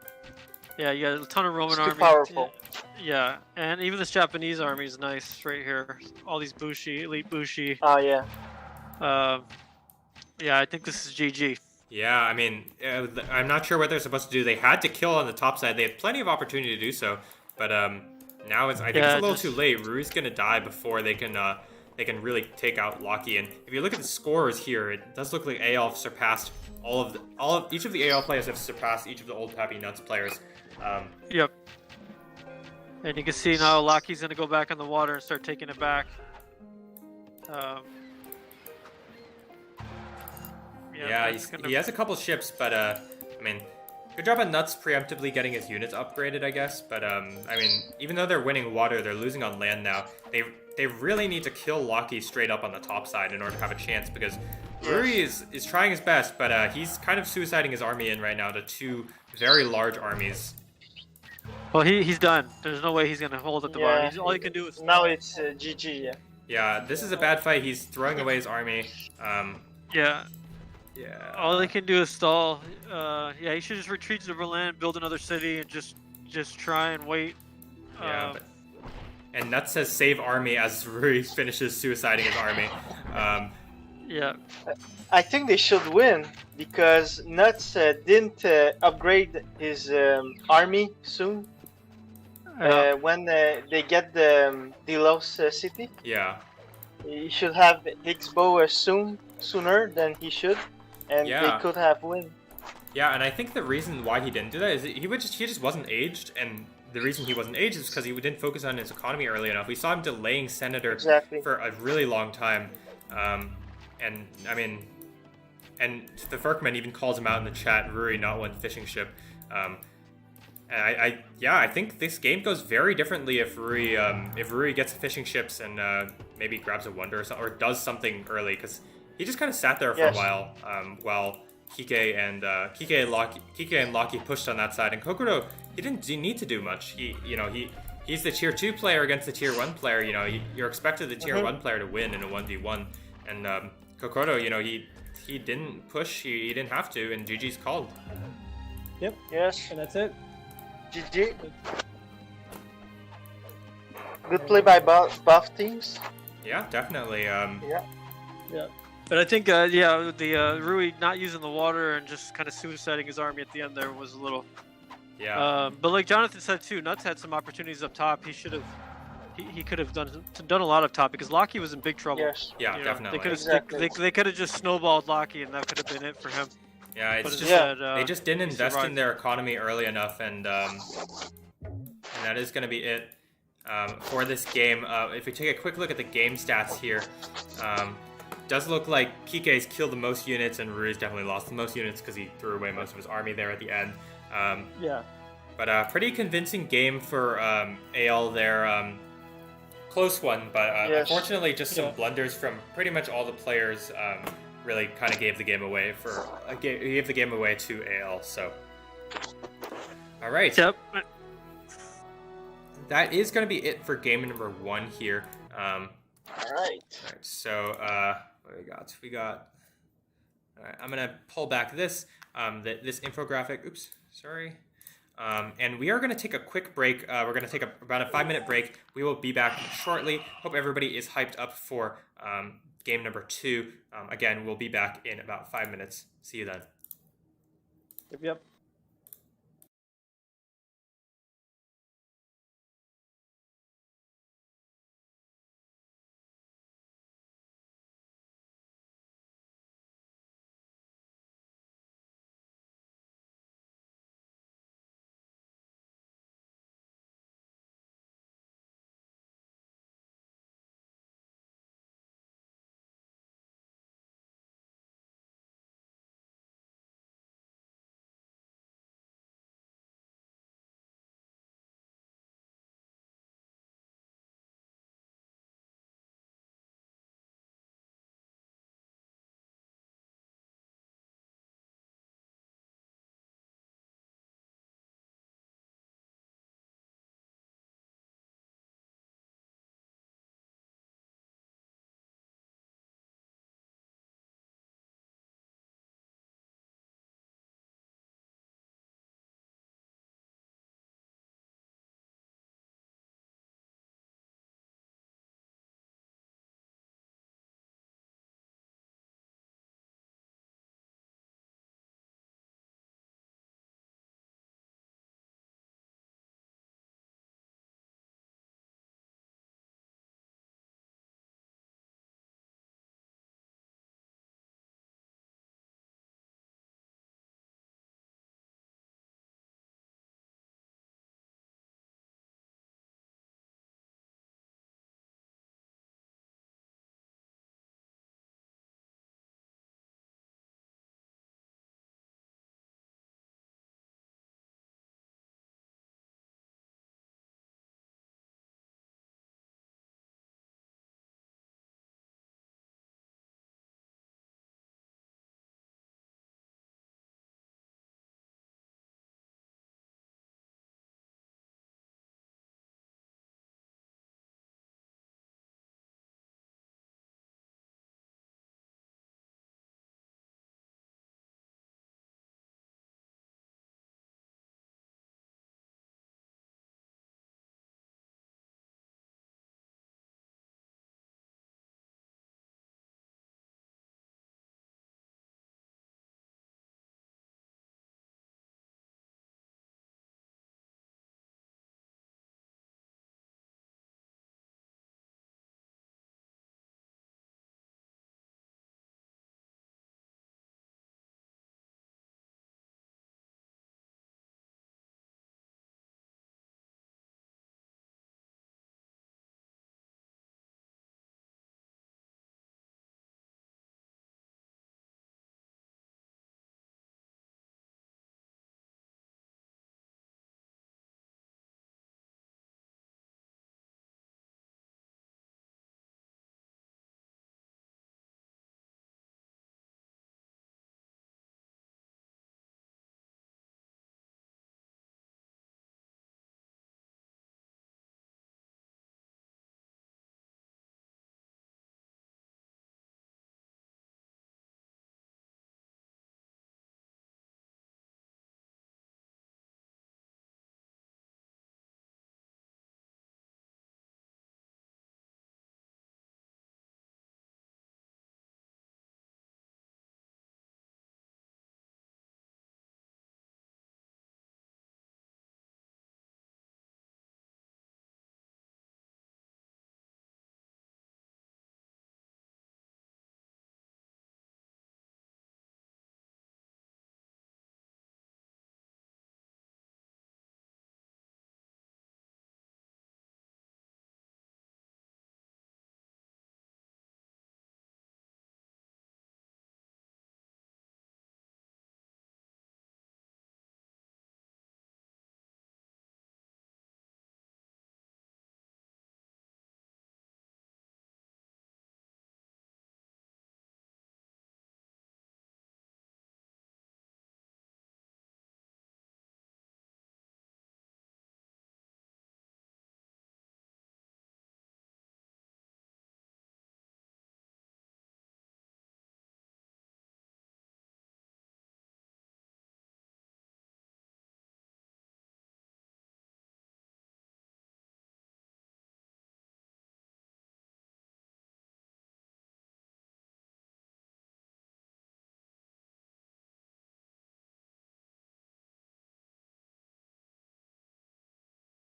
you got a ton of Roman army.
Too powerful.
Yeah, and even this Japanese army is nice right here. All these Bushi, elite Bushi.
Oh yeah.
Yeah, I think this is GG.
Yeah, I mean, I'm not sure what they're supposed to do. They had to kill on the top side. They had plenty of opportunity to do so, but now I think it's a little too late. Ruri's gonna die before they can really take out Locky. And if you look at the scores here, it does look like AL have surpassed each of the AL players have surpassed each of the Old Papi Nutz players.
Yep. And you can see now Locky's gonna go back in the water and start taking it back.
He has a couple ships, but I mean, good job on Nutz preemptively getting his units upgraded, I guess. But I mean, even though they're winning water, they're losing on land now. They really need to kill Locky straight up on the top side in order to have a chance, because Rui is trying his best, but he's kind of suiciding his army in right now to 2 very large armies.
Well, he's done. There's no way he's gonna hold at the bar. All he can do is
now it's GG. Yeah.
Yeah, this is a bad fight. He's throwing away his army.
Yeah.
Yeah.
All they can do is stall. Yeah, he should just retreat to Berlin, build another city, and just try and wait.
Yeah. And Nutz says save army as Rui finishes suiciding his army.
Yeah.
I think they should win because Nutz didn't upgrade his army soon. When they get the Delos city.
Yeah.
He should have Higgsbow sooner than he should, and they could have win.
Yeah, and I think the reason why he didn't do that is he just wasn't aged, and the reason he wasn't aged is because he didn't focus on his economy early enough. We saw him delaying Senator for a really long time, and I mean, and the Ferkman even calls him out in the chat. Rui not one fishing ship. And I think this game goes very differently if Rui gets fishing ships and maybe grabs a wonder or does something early, because he just kind of sat there for a while Kike and Loki pushed on that side, and Kokoro, he didn't need to do much. He's the tier 2 player against the tier 1 player. You're expected the tier 1 player to win in a 1v1, and Kokoro, he didn't push, he didn't have to, and GG's called.
Yep.
Yes.
And that's it.
GG. Good play by both teams.
Yeah, definitely.
Yeah.
But I think, the Rui not using the water and just kind of suiciding his army at the end there was a little.
Yeah.
But like Jonathan said too, Nutz had some opportunities up top. He should have. He could have done a lot up top because Locky was in big trouble.
Yes.
Yeah, definitely.
They could have just snowballed Locky, and that could have been it for him.
Yeah, it's just they just didn't invest in their economy early enough, and that is going to be it for this game. If we take a quick look at the game stats here, does look like Kike's killed the most units, and Rui's definitely lost the most units because he threw away most of his army there at the end. But pretty convincing game for AL there. Close one, but unfortunately just some blunders from pretty much all the players. Really kind of gave the game away to AL. So, all right.
Yep.
That is going to be it for game number 1 here.
All right.
All right. So, what do we got? All right. I'm gonna pull back this this infographic. Oops, sorry. And we are going to take a quick break. We're going to take about a 5-minute break. We will be back shortly. Hope everybody is hyped up for game number 2. Again, we'll be back in about 5 minutes. See you then.
Yep.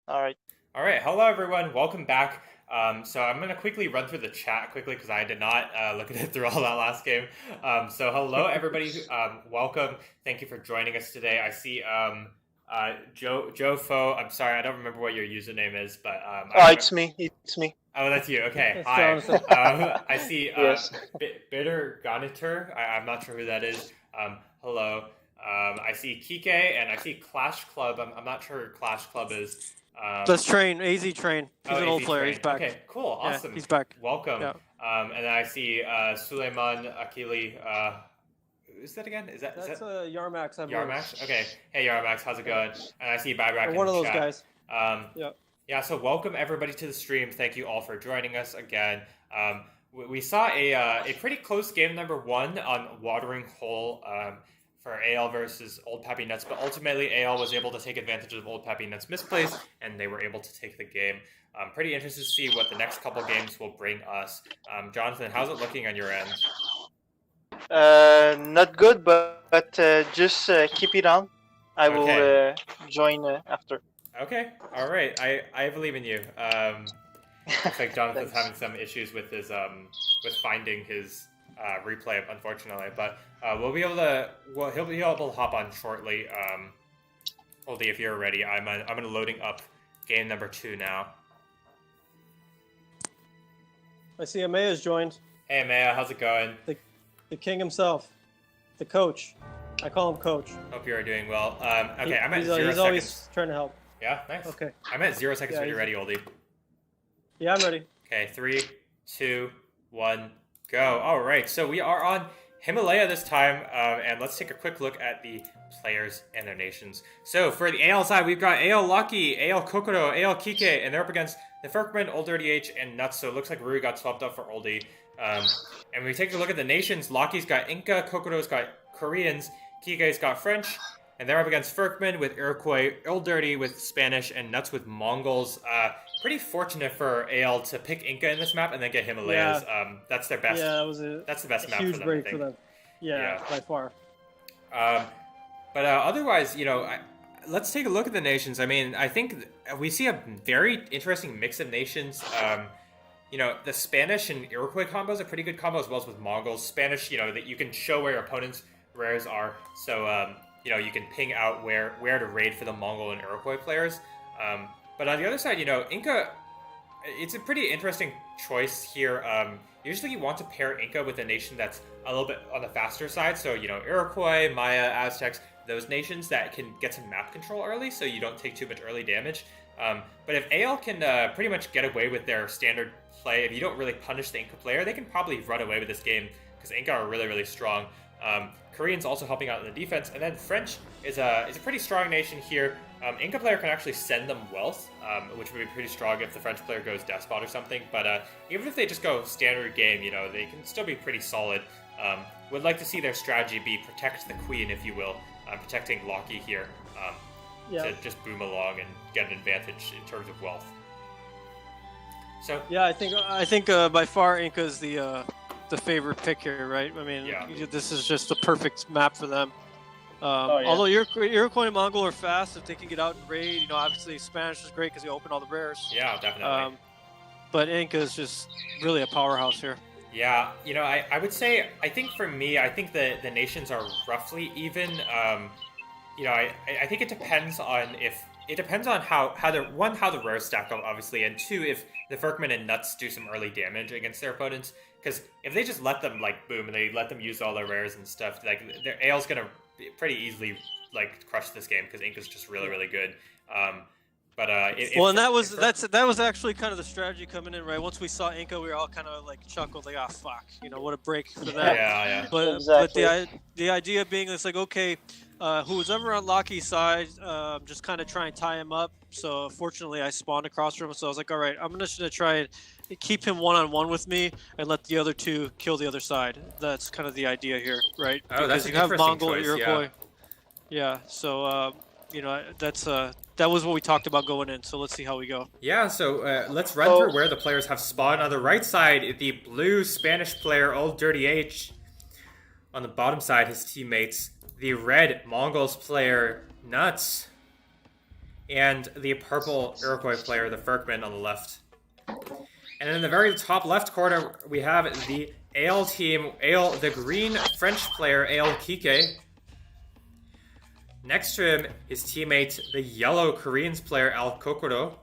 All right.
All right, hello everyone, welcome back. So I'm going to quickly run through the chat quickly because I did not look at it through all that last game. So hello everybody, welcome. Thank you for joining us today. I see Joe Fo. I'm sorry, I don't remember what your username is, but
It's me. It's me.
Oh, that's you. Okay,
It's
hi.
Jonathan.
I see
Yes.
Bitter Ganitor. I'm not sure who that is. Hello. I see Kike and I see Clash Club. I'm not sure who Clash Club is.
Let's train. AZ train. He's an old
AZ
player.
Train.
He's back.
Okay, cool, awesome.
Yeah, he's back.
Welcome.
Yeah.
And then I see Suleiman Akili. Who's that again? Is that
Yarmax, I believe.
Yarmax? Okay. Hey Yarmax, how's it going? And I see Babrak in
One of
the
those
chat.
guys. Yeah.
Yeah, so welcome everybody to the stream. Thank you all for joining us again. We saw a pretty close game number 1 on Watering Hole for AL versus Old Papi Nutz, but ultimately AL was able to take advantage of Old Papi Nutz' misplays, and they were able to take the game. Pretty interested to see what the next couple games will bring us. Jonathan, how's it looking on your end?
Not good, but just keep it on. I will join after.
Okay, all right. I believe in you. Looks like Jonathan's having some issues with his with finding his replay, unfortunately. But we'll be able to. Well, he'll be able to hop on shortly. Oldie, if you're ready, I'm gonna loading up game number 2 now.
I see Amea's joined.
Hey, Amaya, how's it going?
The king himself, the coach. I call him coach.
Hope you are doing well. Okay, I'm at 0
he's
seconds.
always trying to help.
Yeah, nice.
Okay.
I'm at 0 seconds when you're ready, Oldie.
Yeah, I'm ready.
Okay, 3, 2, 1, go. All right, so we are on Himalaya this time, and let's take a quick look at the players and their nations. So for the AL side, we've got AL Lucky, AL Kokoro, AL Kike, and they're up against the Ferkman, olddirtyh, and Nutz. So it looks like Rui got swapped up for Oldie. And when we take a look at the nations, Lucky's got Inca, Kokoro's got Koreans, Kike's got French, and they're up against Ferkman with Iroquois, olddirtyh with Spanish, and Nutz with Mongols. Pretty fortunate for AL to pick Inca in this map and then get Himalayas.
Yeah.
That's their best.
Yeah, that was
that's the best map
huge
for them.
break for them. Yeah, by far.
But otherwise, let's take a look at the nations. I mean, I think we see a very interesting mix of nations. The Spanish and Iroquois combo is a pretty good combo, as well as with Mongols. Spanish, that you can show where your opponent's rares are, so you can ping out where to raid for the Mongol and Iroquois players. But on the other side, Inca, it's a pretty interesting choice here. Usually you want to pair Inca with a nation that's a little bit on the faster side. So, Iroquois, Maya, Aztecs, those nations that can get some map control early so you don't take too much early damage. But if AL can pretty much get away with their standard play, if you don't really punish the Inca player, they can probably run away with this game because Inca are really, really strong. Koreans also helping out in the defense, and then French is a pretty strong nation here. Inca player can actually send them wealth, which would be pretty strong if the French player goes despot or something. But even if they just go standard game, they can still be pretty solid. Would like to see their strategy be protect the queen, if you will, protecting Locky here to just boom along and get an advantage in terms of wealth. So
yeah, I think by far Inca's the favorite pick here, right? I mean, this is just the perfect map for them. Although Iroquois and Mongol are fast, if they can get out and raid, obviously Spanish is great because you open all the rares.
Yeah, definitely.
But Inca is just really a powerhouse here.
Yeah, I would say, I think for me, I think the nations are roughly even. I think it depends on how the rares stack up, obviously, and 2, if the Ferkman and Nutz do some early damage against their opponents. Because if they just let them boom and they let them use all their rares and stuff, their AL's gonna pretty easily crush this game because Inca's just really, really good.
That was actually kind of the strategy coming in, right? Once we saw Inca, we were all kind of chuckled, fuck, what a break for that.
Yeah.
But
exactly.
But the idea being, it's okay, who's ever on Locky's side, just kind of try and tie him up. So fortunately, I spawned across from him, so I was like, all right, I'm just gonna try and keep him one-on-one with me and let the other 2 kill the other side. That's kind of the idea here, right?
Oh, that's an
you have
interesting
Mongol
choice,
Iroquois. Yeah. So that was what we talked about going in. So let's see how we go.
Yeah. So let's run through where the players have spawned. On the right side, the blue Spanish player olddirtyh. On the bottom side, his teammates. The red Mongols player Nutz. and the purple Iroquois player, the Ferkman, on the left. And then in the very top left corner, we have the AL team, the green French player, AL Kike. Next to him, his teammate, the yellow Koreans player, Al Kokoro.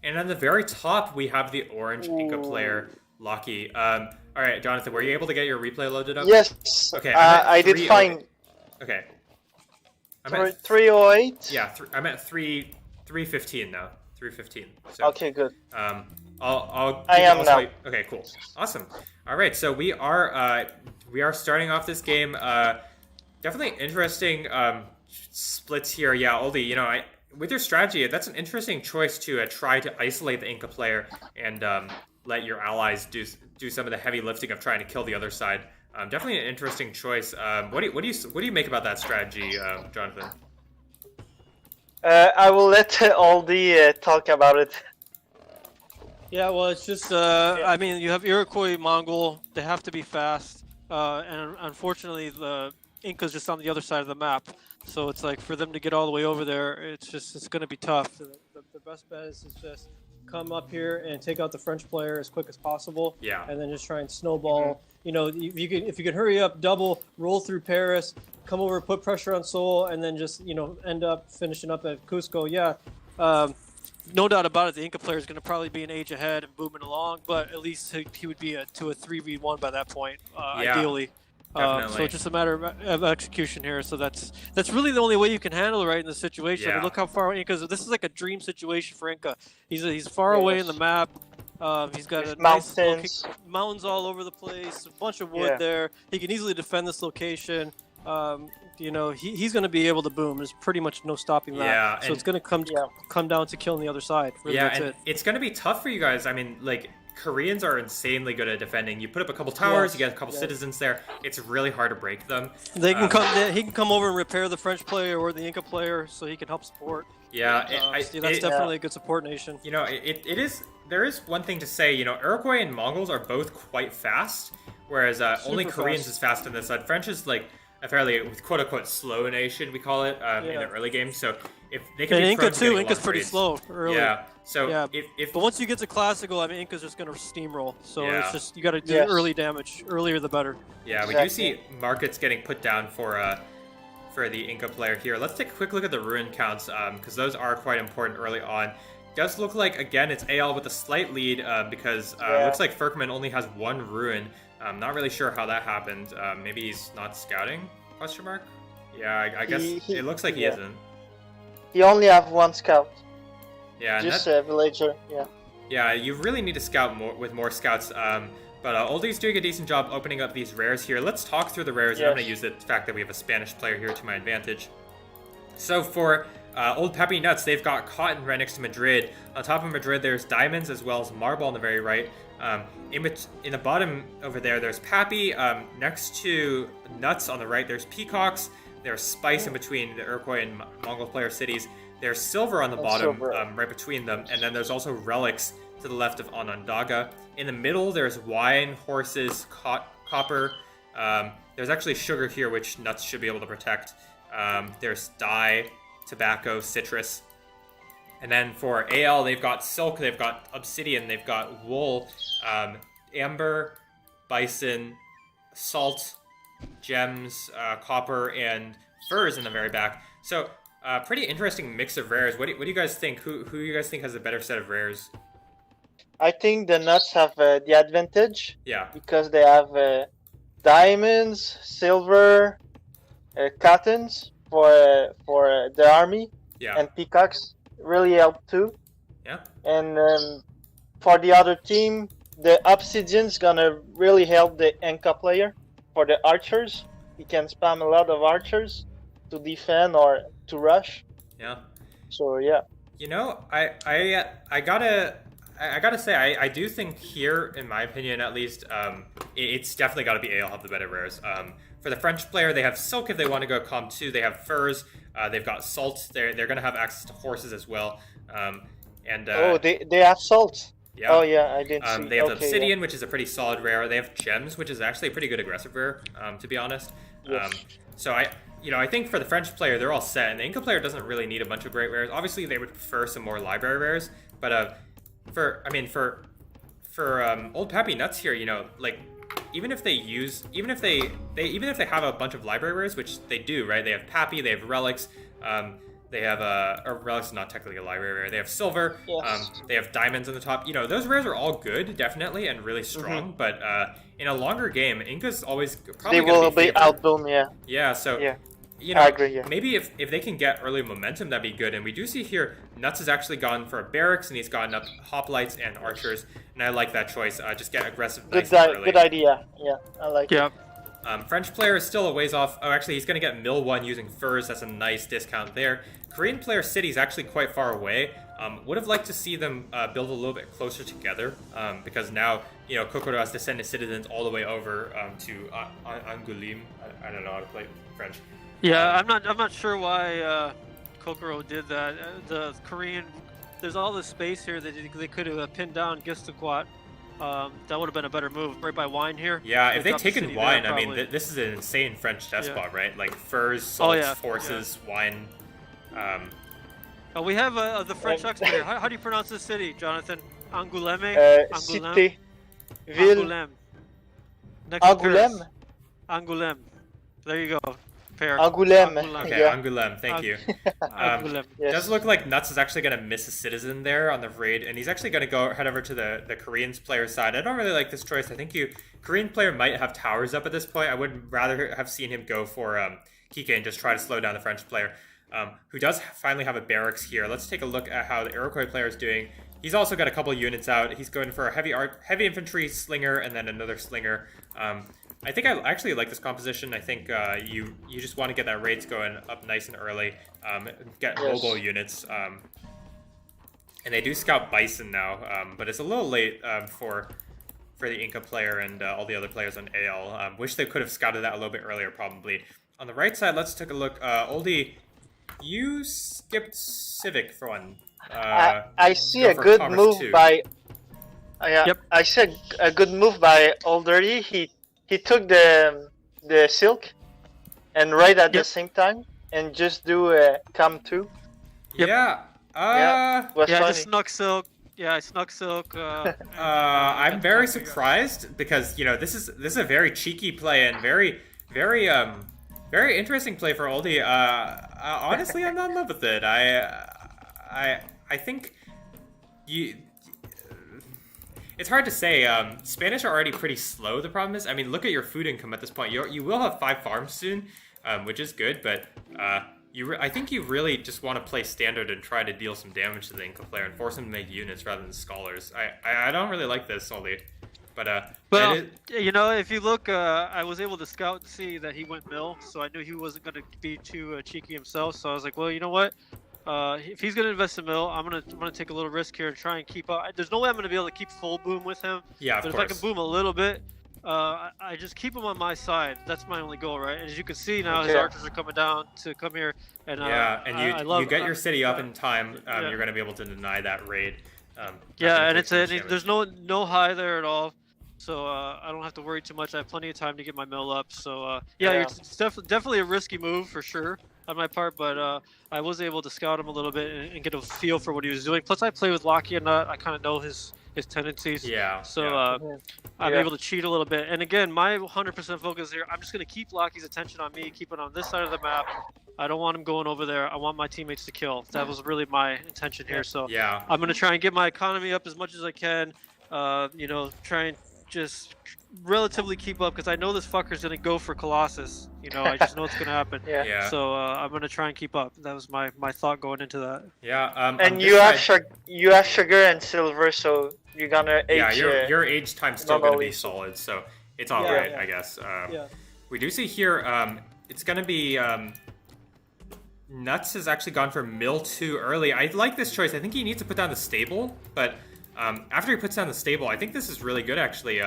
And on the very top, we have the orange Inca player, Lucky. All right, Jonathan, were you able to get your replay loaded up?
Yes.
Okay.
I did find.
Okay.
I'm at 308.
Yeah, I'm at 315 now. 315. So,
okay, good.
I
am now.
Okay, cool. Awesome. All right, so we are starting off this game. Definitely interesting splits here. Yeah, olddirtyh, with your strategy, that's an interesting choice to try to isolate the Inca player and let your allies do some of the heavy lifting of trying to kill the other side. Definitely an interesting choice. What do you make about that strategy, Jonathan?
I will let olddirtyh talk about it.
Yeah, well, it's just I mean, you have Iroquois, Mongol. They have to be fast, and unfortunately, the Inca's just on the other side of the map. So it's like for them to get all the way over there, it's going to be tough. The best bet is just come up here and take out the French player as quick as possible.
Yeah.
And then just try and snowball. If you can hurry up, double, roll through Paris, come over, put pressure on Seoul, and then just end up finishing up at Cusco. Yeah. No doubt about it, the Inca player is going to probably be an age ahead and booming along, but at least he would be to a 3v1 by that point, ideally. So it's just a matter of execution here. So that's really the only way you can handle it right in this situation.
Yeah.
I mean, look how far Inca's. This is like a dream situation for Inca. He's far away in the map. He's got a nice mountains all over the place, a bunch of wood there. He can easily defend this location. He's going to be able to boom. There's pretty much no stopping that.
Yeah,
so it's going to come down to killing the other side. Really,
yeah, it's going to be tough for you guys. I mean, Koreans are insanely good at defending. You put up a couple towers, you get a couple citizens there. It's really hard to break them.
They can come. He can come over and repair the French player or the Inca player, so he can help support.
Yeah,
that's definitely a good support nation.
It is. There is one thing to say. Iroquois and Mongols are both quite fast, whereas only Koreans is fast on this side. French is like a fairly quote-unquote slow nation, we call it, in the early game. So if they can be
Inca too, Inca's pretty slow early.
Yeah. So
but once you get to classical, I mean, Inca's just going to steamroll. So it's just you got to do early damage. Earlier the better.
Yeah, we do see markets getting put down for the Inca player here. Let's take a quick look at the ruin counts because those are quite important early on. Does look like again it's AL with a slight lead because it looks like Ferkman only has one ruin. I'm not really sure how that happened. Maybe he's not scouting? Question mark? Yeah, I guess it looks like he isn't.
He only have one scout.
Yeah,
just a villager. Yeah.
Yeah, you really need to scout with more scouts. But olddirtyh's doing a decent job opening up these rares here. Let's talk through the rares, and I'm going to use the fact that we have a Spanish player here to my advantage. So for old Papi Nutz, they've got cotton right next to Madrid. On top of Madrid, there's diamonds as well as marble on the very right. In the bottom over there, there's Papi. Next to Nutz on the right, there's peacocks. There's spice in between the Iroquois and Mongol player cities. There's silver on the bottom, right between them. And then there's also relics to the left of Onondaga. In the middle, there's wine, horses, copper. There's actually sugar here, which Nutz should be able to protect. There's dye, tobacco, citrus. And then for AL, they've got silk, they've got obsidian, they've got wool, amber, bison, salt, gems, copper, and furs in the very back. So, pretty interesting mix of rares. What do you guys think? Who do you guys think has a better set of rares?
I think the Nutz have the advantage.
Yeah.
Because they have diamonds, silver, cottons for the army.
Yeah.
And peacocks really help too.
Yeah.
And for the other team, the obsidian's gonna really help the Inca player. For the archers, he can spam a lot of archers to defend or to rush.
Yeah.
So yeah.
I gotta say I do think here, in my opinion at least, it's definitely got to be AL have the better rares. For the French player, they have silk if they want to go com 2. They have furs. They've got salt. They're going to have access to horses as well.
They have salt.
Yeah.
Oh yeah, I didn't see.
They have obsidian, which is a pretty solid rare. They have gems, which is actually a pretty good aggressive rare, to be honest.
Yes.
So I think for the French player, they're all set, and the Inca player doesn't really need a bunch of great rares. Obviously, they would prefer some more library rares, but for old Papi Nutz here, like even if they have a bunch of library rares, which they do, right? They have Papi, they have relics. They have relics is not technically a library rare. They have silver.
Yes.
They have diamonds on the top. Those rares are all good, definitely, and really strong. But in a longer game, Inca's always probably
They will be
favored.
outboom, yeah.
Yeah. So
Yeah. I agree, yeah.
Maybe if they can get early momentum, that'd be good. And we do see here, Nutz has actually gone for barracks, and he's gotten up hoplites and archers, and I like that choice. Just get aggressive nice and early.
Good idea. Yeah, I like it.
French player is still a ways off. Oh, actually, he's going to get mill 1 using furs. That's a nice discount there. Korean player city is actually quite far away. Would have liked to see them build a little bit closer together because now, Kokoro has to send his citizens all the way over to Angoulême. I don't know how to play French.
Yeah, I'm not sure why Kokoro did that. The Korean, there's all this space here that they could have pinned down Gistaquat. That would have been a better move right by Wine here.
Yeah, if they'd taken Wine, I mean, this is an insane French despot, right? Like furs, salts, forces, Wine.
We have the French expert. How do you pronounce this city, Jonathan? Angoulême?
Cité. Ville.
Angoulême.
Angoulême.
Angoulême. There you go.
Angoulême.
Okay,
yeah.
Angoulême, thank you.
Angoulême.
Yes. Does look like Nutz is actually going to miss a citizen there on the raid, and he's actually going to head over to the Koreans player side. I don't really like this choice. I think Korean player might have towers up at this point. I would rather have seen him go for Kike and just try to slow down the French player, who does finally have a barracks here. Let's take a look at how the Iroquois player is doing. He's also got a couple units out. He's going for a heavy infantry slinger and then another slinger. I think I actually like this composition. I think you just want to get that raids going up nice and early, get mobile units, and they do scout Bison now, but it's a little late for the Inca player and all the other players on AL. Wish they could have scouted that a little bit earlier, probably. On the right side, let's take a look. Oldie, you skipped Civic for one.
I see a good move by. I see a good move by olddirtyh. He took the silk, and right at the same time, and just do a cam 2.
Yeah.
Just snuck silk. Yeah, I snuck silk.
I'm very surprised because this is a very cheeky play and very interesting play for Oldie. Honestly, I'm not in love with it. I think it's hard to say. Spanish are already pretty slow. The problem is, I mean, look at your food income at this point. You will have 5 farms soon, which is good, but I think you really just want to play standard and try to deal some damage to the Inca player and force him to make units rather than scholars. I don't really like this, Oldie. But
if you look, I was able to scout and see that he went mill, so I knew he wasn't going to be too cheeky himself. So I was like, well, you know what? If he's gonna invest in mill, I'm gonna take a little risk here and try and keep up. There's no way I'm gonna be able to keep full boom with him.
Yeah,
but if I can boom a little bit, I just keep him on my side. That's my only goal, right? And as you can see now, his archers are coming down to come here. And
you get your city up in time. You're gonna be able to deny that raid.
And there's no high there at all. So I don't have to worry too much. I have plenty of time to get my mill up. So it's definitely a risky move for sure on my part, but I was able to scout him a little bit and get a feel for what he was doing. Plus, I play with Locky and Nut. I kind of know his tendencies.
Yeah.
So I'm able to cheat a little bit. And again, my 100% focus here, I'm just going to keep Locky's attention on me, keep it on this side of the map. I don't want him going over there. I want my teammates to kill. That was really my intention here. So I'm going to try and get my economy up as much as I can. Try and just relatively keep up because I know this fucker's gonna go for Colossus. I just know it's gonna happen. So I'm gonna try and keep up. That was my thought going into that.
Yeah.
And you have sugar and silver, so you're gonna age.
Yeah, your age time's still gonna be solid, so it's all right, I guess. We do see here, it's gonna be Nutz has actually gone for mill 2 early. I like this choice. I think he needs to put down the stable, but after he puts down the stable, I think this is really good actually.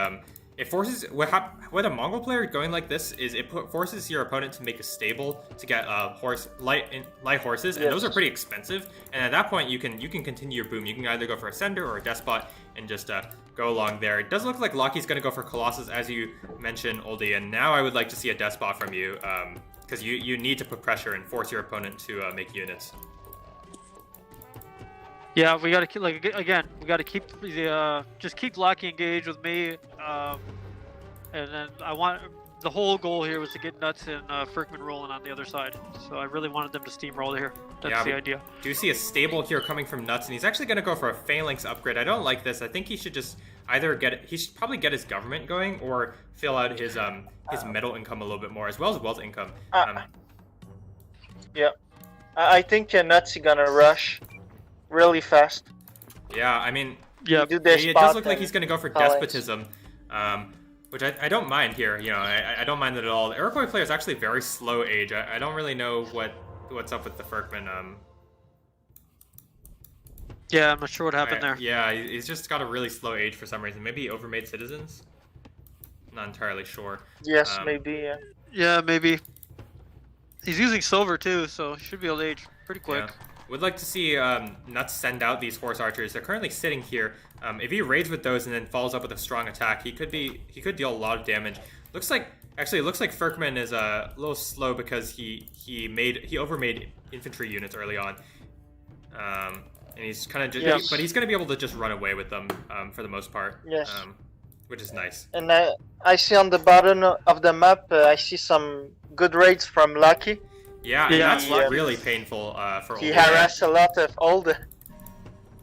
It forces what a Mongol player going like this is forces your opponent to make a stable to get light horses, and those are pretty expensive. And at that point, you can continue your boom. You can either go for a sender or a despot and just go along there. It does look like Lucky's going to go for Colossus, as you mentioned, olddirtyh, and now I would like to see a Despot from you, because you need to put pressure and force your opponent to make units.
Yeah, we gotta keep, like, again, we gotta keep the just keep Lucky engaged with me, and then the whole goal here was to get Nutz and Ferkman rolling on the other side. So I really wanted them to steamroll here. That's the idea.
Do you see a stable here coming from Nutz, and he's actually going to go for a Phalanx upgrade. I don't like this. I think he should just either he should probably get his government going or fill out his metal income a little bit more, as well as wealth income.
Yeah, I think Nutz is gonna rush really fast.
Yeah, I mean,
yeah,
it does look like he's going to go for Despotism, which I don't mind here. You know, I don't mind that at all. The Iroquois player is actually very slow age. I don't really know what's up with the Ferkman.
Yeah, I'm not sure what happened there.
Yeah, he's just got a really slow age for some reason. Maybe he overmade citizens? Not entirely sure.
Yes, maybe, yeah.
Yeah, maybe. He's using silver too, so he should be able to age pretty quick.
Yeah. Would like to see Nutz send out these horse archers. They're currently sitting here. If he raids with those and then follows up with a strong attack, he could deal a lot of damage. It looks like Ferkman is a little slow because he overmade infantry units early on, and he's kind of just but he's going to be able to just run away with them for the most part.
Yes.
Which is nice.
And I see on the bottom of the map, I see some good raids from Lucky.
Yeah, and that's really painful for olddirtyh.
He harassed a lot of olddirtyh.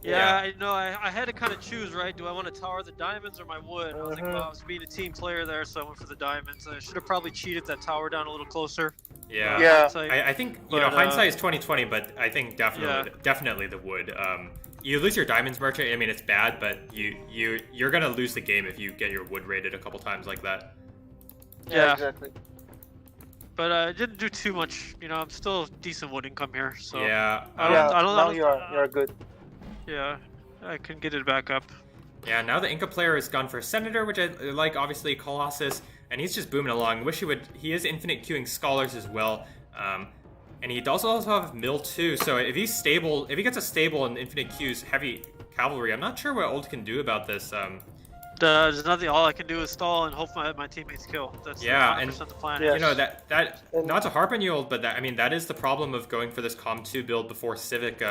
Yeah, I know. I had to kind of choose, right? Do I want to tower the diamonds or my wood? I was like, well, I was being a team player there, so I went for the diamonds. I should have probably cheated that tower down a little closer.
Yeah. I think hindsight is 20/20, but I think definitely the wood. You lose your diamonds merchant. I mean, it's bad, but you're gonna lose the game if you get your wood raided a couple times like that.
Yeah, exactly.
But I didn't do too much. You know, I'm still decent wood income here. So
yeah,
now you're good.
Yeah, I can get it back up.
Yeah, now the Inca player has gone for Senator, which I like, obviously Colossus, and he's just booming along. Wish he is infinite queuing Scholars as well, and he does also have Mill too. So if he gets a stable and infinite queues heavy cavalry, I'm not sure what Old can do about this.
There's nothing. All I can do is stall and hope my teammates kill. That's 100% the plan.
You know that not to harp on you, Old, but that is the problem of going for this Com 2 build before Civic.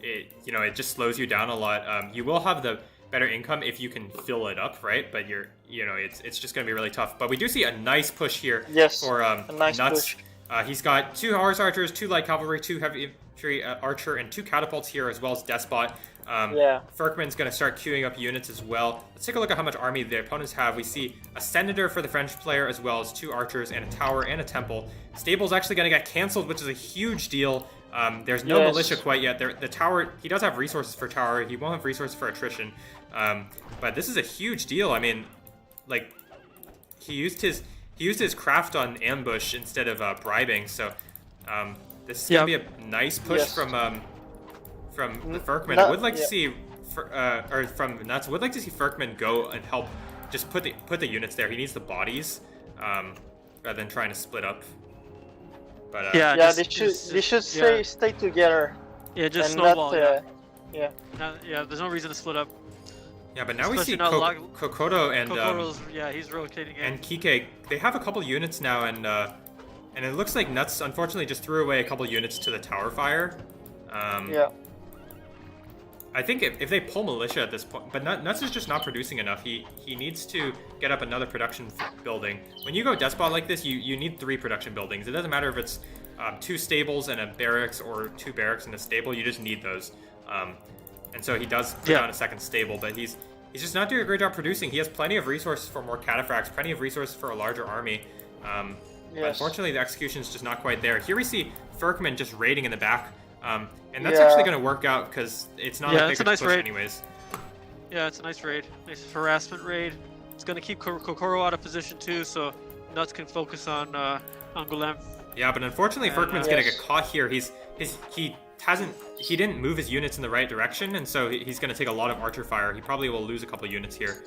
It just slows you down a lot. You will have the better income if you can fill it up, right? But it's just going to be really tough. But we do see a nice push here for
a nice
Nutz.
push.
He's got 2 horse archers, 2 light cavalry, 2 heavy infantry archer, and 2 catapults here, as well as Despot. Ferkman's going to start queuing up units as well. Let's take a look at how much army the opponents have. We see a Senator for the French player, as well as 2 archers and a tower and a temple. Stable's actually going to get cancelled, which is a huge deal. There's no militia quite yet. The tower, he does have resources for tower. He won't have resources for attrition. But this is a huge deal. I mean, like, he used his craft on ambush instead of bribing. So this is gonna be a nice push from the Ferkman. I would like to see, or from Nutz. Would like to see Ferkman go and help, just put the units there. He needs the bodies rather than trying to split up. But,
they should stay together.
Yeah, just
and
snowball.
There's
no reason to split up.
Yeah, but now we see Kokoto and
he's rotating in.
And Kike. They have a couple units now, and it looks like Nutz unfortunately just threw away a couple units to the tower fire. I think if they pull militia at this point, but Nutz is just not producing enough. He needs to get up another production building. When you go Despot like this, you need 3 production buildings. It doesn't matter if it's 2 stables and a barracks or 2 barracks and a stable. You just need those. And so he does put down a second stable, but he's just not doing a great job producing. He has plenty of resources for more cataphracts, plenty of resources for a larger army. But unfortunately, the execution is just not quite there. Here we see Ferkman just raiding in the back. And that's actually going to work out because it's not a big push
raid.
anyways.
Yeah, it's a nice raid. Nice harassment raid. It's going to keep Kokoro out of position too, so Nutz can focus on Angoulême.
Yeah, but unfortunately, Ferkman's going to get caught here. He didn't move his units in the right direction, and so he's going to take a lot of archer fire. He probably will lose a couple units here.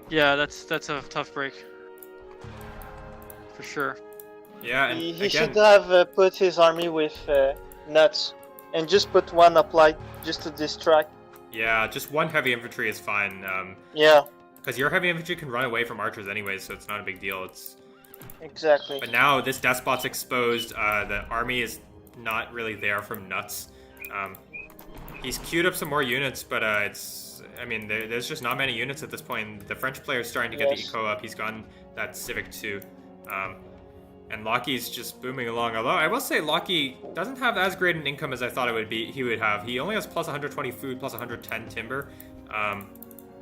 Yeah, that's a tough break for sure.
Yeah, and
he should have put his army with Nutz and just put one uplight just to distract.
Yeah, just one heavy infantry is fine.
Yeah,
Because your heavy infantry can run away from archers anyways, so it's not a big deal.
exactly.
But now this despot's exposed. The army is not really there from Nutz. He's queued up some more units, but I mean, there's just not many units at this point. The French player is starting to get the eco up. He's gotten that Civic too. And Lockie's just booming along. Although I will say Lockie doesn't have as great an income as I thought he would have. He only has plus 120 food, plus 110 timber.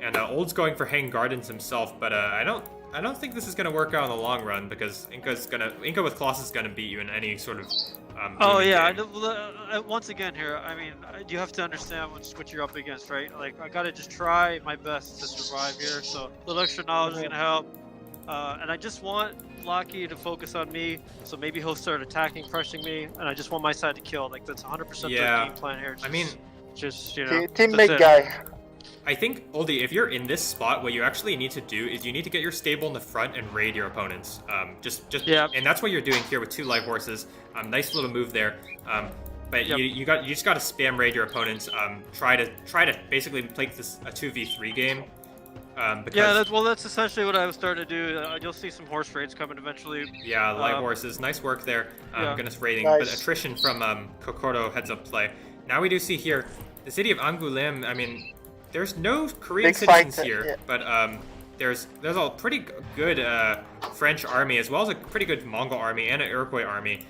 And Old's going for hanging gardens himself, but I don't think this is going to work out in the long run because Inca with Colossus is going to beat you in any sort of.
Oh yeah,
game.
once again here, I mean, you have to understand what you're up against, right? Like, I gotta just try my best to survive here. So a little extra knowledge is gonna help, and I just want Lockie to focus on me. So maybe he'll start attacking, pressuring me, and I just want my side to kill. Like, that's 100% the game plan here. Just you know,
teammate guy.
I think, olddirtyh, if you're in this spot, what you actually need to do is you need to get your stable in the front and raid your opponents. And that's what you're doing here with 2 light horses. Nice little move there. But you just got to spam raid your opponents. Try to basically make this a 2v3 game.
That's essentially what I was starting to do. You'll see some horse raids coming eventually.
Yeah, light horses. Nice work there. Gonna raiding,
nice.
But attrition from Kokoro heads up play. Now we do see here the city of Angoulême. I mean, there's no Korean citizens here, but there's a pretty good French army as well as a pretty good Mongol army and an Iroquois army.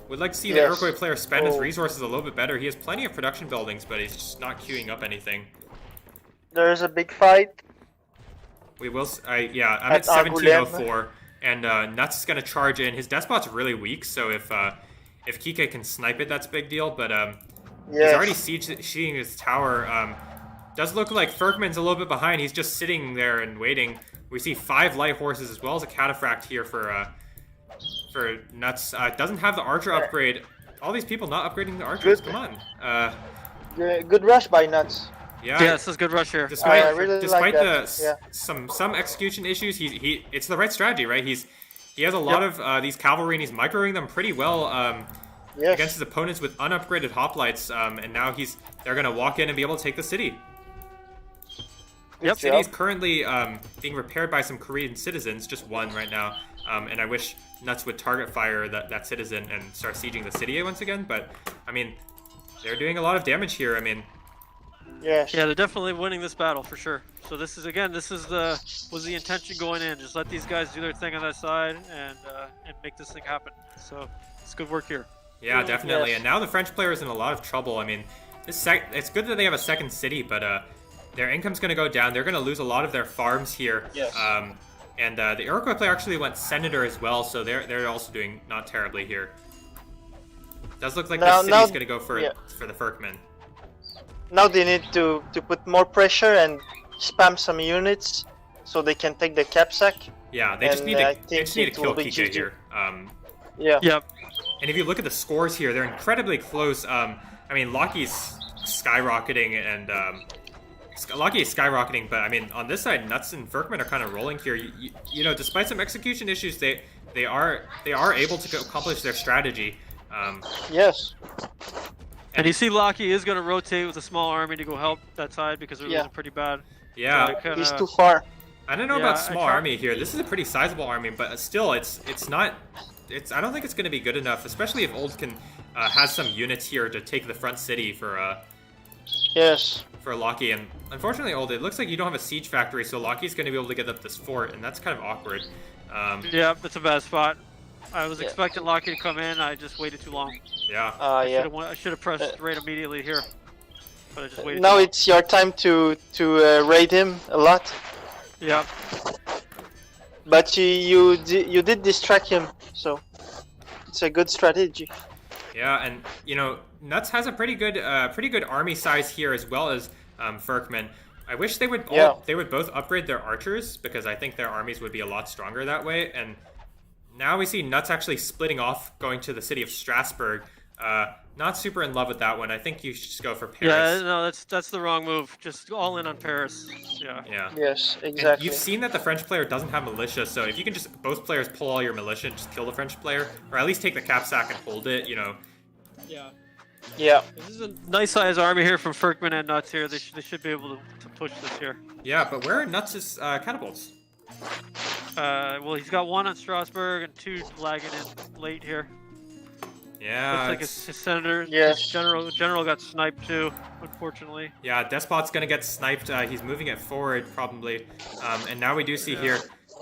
Would like to see the Iroquois player spend his resources a little bit better. He has plenty of production buildings, but he's just not queuing up anything.
There's a big fight.
We will. I'm at 1704, and Nutz is gonna charge in. His despot's really weak, so if Kike can snipe it, that's a big deal. But he's already sieging his tower. Does look like Ferkman's a little bit behind. He's just sitting there and waiting. We see 5 light horses as well as a cataphract here for Nutz. Doesn't have the archer upgrade. All these people not upgrading the archers. Come on.
Good rush by Nutz.
Yeah,
this is good rush here.
Despite
like
some execution issues, it's the right strategy, right? He has a lot of these cavalry and he's microing them pretty well against his opponents with unupgraded hoplites. And now they're gonna walk in and be able to take the city. The city is currently being repaired by some Korean citizens, just one right now. And I wish Nutz would target fire that citizen and start sieging the city once again. But I mean, they're doing a lot of damage here. I mean.
Yes.
Yeah, they're definitely winning this battle for sure. So this is was the intention going in. Just let these guys do their thing on that side and make this thing happen. So it's good work here.
Yeah, definitely. And now the French player is in a lot of trouble. I mean, it's good that they have a second city, but their income's going to go down. They're going to lose a lot of their farms here.
Yes.
And the Iroquois player actually went senator as well, so they're also doing not terribly here. It does look like the city's going to go for the Ferkman.
Now they need to put more pressure and spam some units so they can take the capsack.
Yeah, they just need to kill Kike here.
Yep.
And if you look at the scores here, they're incredibly close. I mean, Lockie's skyrocketing, and Lockie is skyrocketing, but I mean, on this side, Nutz and Ferkman are kind of rolling here. You know, despite some execution issues, they are able to accomplish their strategy.
Yes.
And you see Lockie is going to rotate with a small army to go help that side because they're losing pretty bad.
Yeah.
So
he's too far.
I don't know about small army here. This is a pretty sizable army, but still, it's not. I don't think it's going to be good enough, especially if Old can has some units here to take the front city for Lockie. And unfortunately, Old, it looks like you don't have a siege factory, so Lockie's going to be able to get up this fort, and that's kind of awkward.
Yeah, that's a bad spot. I was expecting Lockie to come in. I just waited too long.
Yeah.
I should have pressed right immediately here, but I just waited.
Now it's your time to raid him a lot.
Yeah.
But you did distract him, so it's a good strategy.
Yeah, and you know, Nutz has a pretty good army size here as well as Ferkman. I wish they would both upgrade their archers because I think their armies would be a lot stronger that way. And now we see Nutz actually splitting off, going to the city of Strasbourg. Not super in love with that one. I think you should just go for Paris.
Yeah, no, that's the wrong move. Just all in on Paris. Yeah.
Yeah.
Yes, exactly.
And you've seen that the French player doesn't have militia, so if you can just both players pull all your militia and just kill the French player, or at least take the capsack and hold it, you know.
Yeah.
Yeah.
This is a nice sized army here from Ferkman and Nutz here. They should be able to push this here.
Yeah, but where are Nutz's catapults?
Well, he's got one on Strasbourg and 2 lagging in late here.
Yeah.
Looks like his senator,
Yes.
his general got sniped too, unfortunately.
Yeah, Despot's gonna get sniped. He's moving it forward probably, and now we do see here.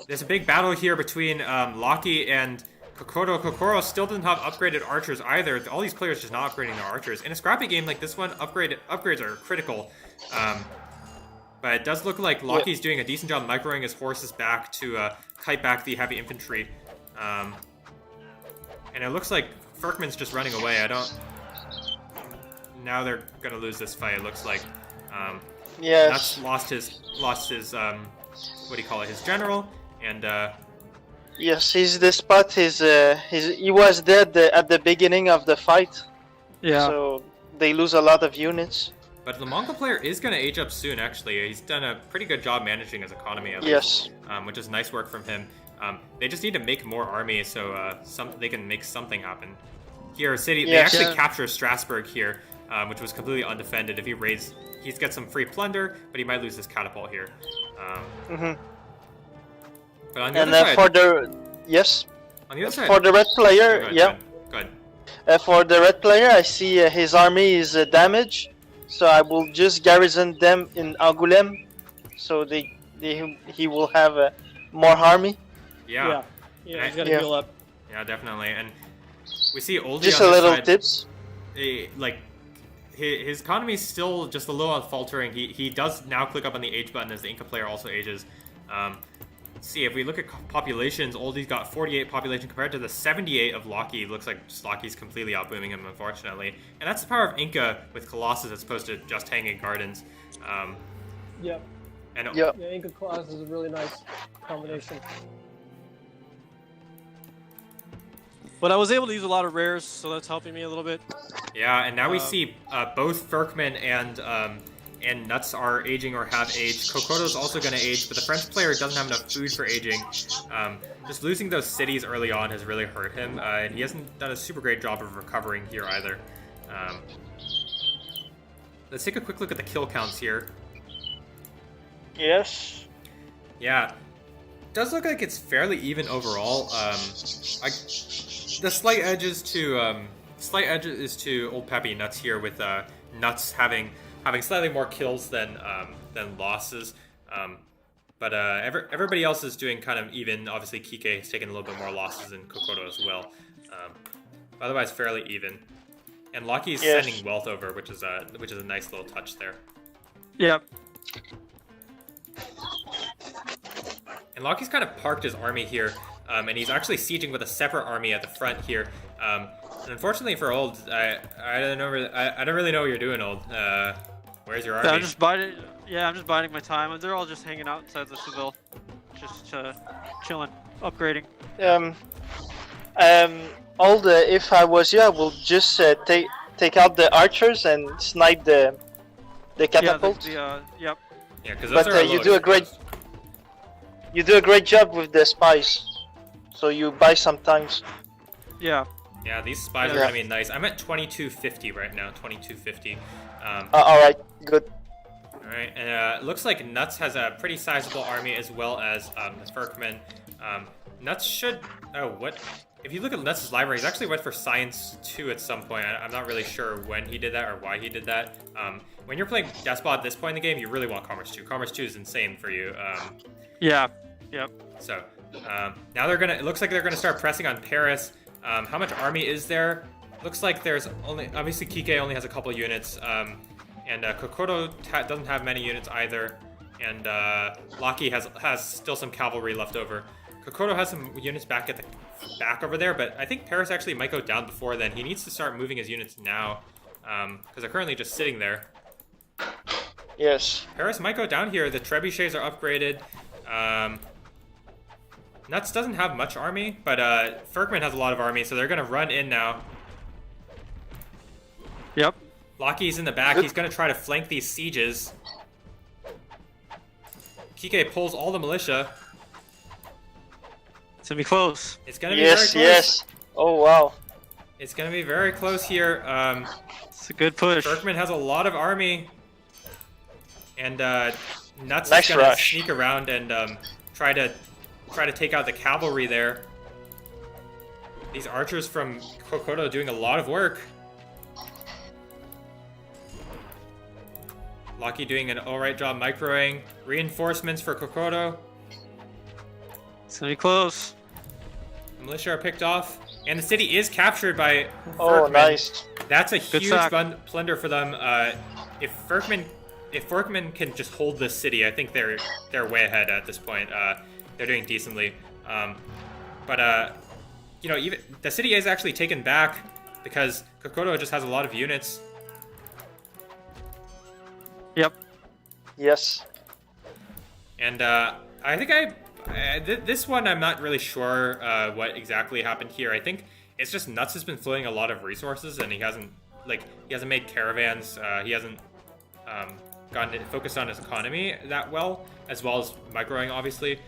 There's a big battle here between Locky and Kokoro. Kokoro still doesn't have upgraded archers either. All these players just not upgrading their archers. In a scrappy game like this one, upgrades are critical. But it does look like Locky's doing a decent job microing his horses back to kite back the heavy infantry. And it looks like Ferkman's just running away. Now they're gonna lose this fight. It looks like.
Yes.
Nuts lost his what do you call it? His general, and
Yes, his despot. He was dead at the beginning of the fight.
Yeah.
So they lose a lot of units.
but the Mongol player is gonna age up soon. Actually, he's done a pretty good job managing his economy. At least, which is nice work from him. They just need to make more armies so they can make something happen. Here, city they actually capture Strasbourg here, which was completely undefended. If he raids, he's got some free plunder, but he might lose his catapult here. But on the other side,
for the
on the other side,
for the red player,
go ahead.
For the red player, I see his army is damaged, so I will just garrison them in Angoulême, so he will have more army.
Yeah,
he's got to heal up.
Yeah, definitely. And we see olddirtyh
Just
on
a
this
little
side,
tips.
like his economy is still just a little faltering. He does now click up on the age button as the Inca player also ages. Let's see, if we look at populations, olddirtyh's got 48 population compared to the 78 of Locky. Looks like Locky's completely outbooming him, unfortunately. And that's the power of Inca with Colossus as opposed to just hanging gardens.
Yep.
And
Yeah, Inca Colossus is a really nice combination. But I was able to use a lot of rares, so that's helping me a little bit.
yeah, and now we see both Ferkman and Nutz are aging or have aged. Kokoro's also going to age, but the French player doesn't have enough food for aging. Just losing those cities early on has really hurt him, and he hasn't done a super great job of recovering here either. Let's take a quick look at the kill counts here.
Yes.
Yeah, does look like it's fairly even overall. The slight edge is to old Papi Nutz here, with Nutz having slightly more kills than losses. But everybody else is doing kind of even. Obviously, Kike has taken a little bit more losses than Kokoro as well. Otherwise, fairly even. And Locky is sending wealth over, which is a nice little touch there.
Yep.
And Locky's kind of parked his army here, and he's actually sieging with a separate army at the front here. And unfortunately for Old, I don't really know what you're doing, Old. Where's your army?
I'm just biding my time. They're all just hanging out inside the Seville, just chilling, upgrading.
Old, if I was you, I will just take out the archers and snipe the catapult.
Yep.
Yeah, because those
But
are
you do a great job with the spies. So you buy sometimes.
Yeah.
Yeah, these spies are gonna be nice. I'm at 2250 right now. 2250.
All right, good.
All right, and it looks like Nutz has a pretty sizable army as well as the Ferkman. Nutz should. Oh, what? If you look at Nutz's library, he's actually went for Science 2 at some point. I'm not really sure when he did that or why he did that. When you're playing Despot at this point in the game, you really want Commerce 2. Commerce 2 is insane for you.
Yeah. Yep.
So now it looks like they're gonna start pressing on Paris. How much army is there? Looks like there's obviously Kike only has a couple units, and Kokoro doesn't have many units either, and Locky has still some cavalry left over. Kokoro has some units back at the back over there, but I think Paris actually might go down before then. He needs to start moving his units now, because they're currently just sitting there.
Yes.
Paris might go down here. The trebuchets are upgraded. Nutz doesn't have much army, but Ferkman has a lot of army, so they're going to run in now.
Yep.
Locky's in the back. He's going to try to flank these sieges. Kike pulls all the militia.
It's going to be close.
It's going to be very close.
Yes. Oh, wow.
It's gonna be very close here.
It's a good push.
Berkman has a lot of army, and Nutz
Nice
is gonna
rush.
sneak around and try to take out the cavalry there. These archers from Kokoto doing a lot of work. Lucky doing an alright job microing. Reinforcements for Kokoto.
It's gonna be close.
The militia are picked off. And the city is captured by
Oh,
Berkman.
nice.
That's a
Good
huge
sack.
plunder for them. If Berkman can just hold this city, I think they're way ahead at this point. They're doing decently. You know, even the city is actually taken back because Kokoto just has a lot of units.
Yep.
Yes.
And I think this one I'm not really sure what exactly happened here. I think it's just Nutz has been flowing a lot of resources, and he hasn't made caravans. He hasn't gotten focused on his economy that well as microing, obviously.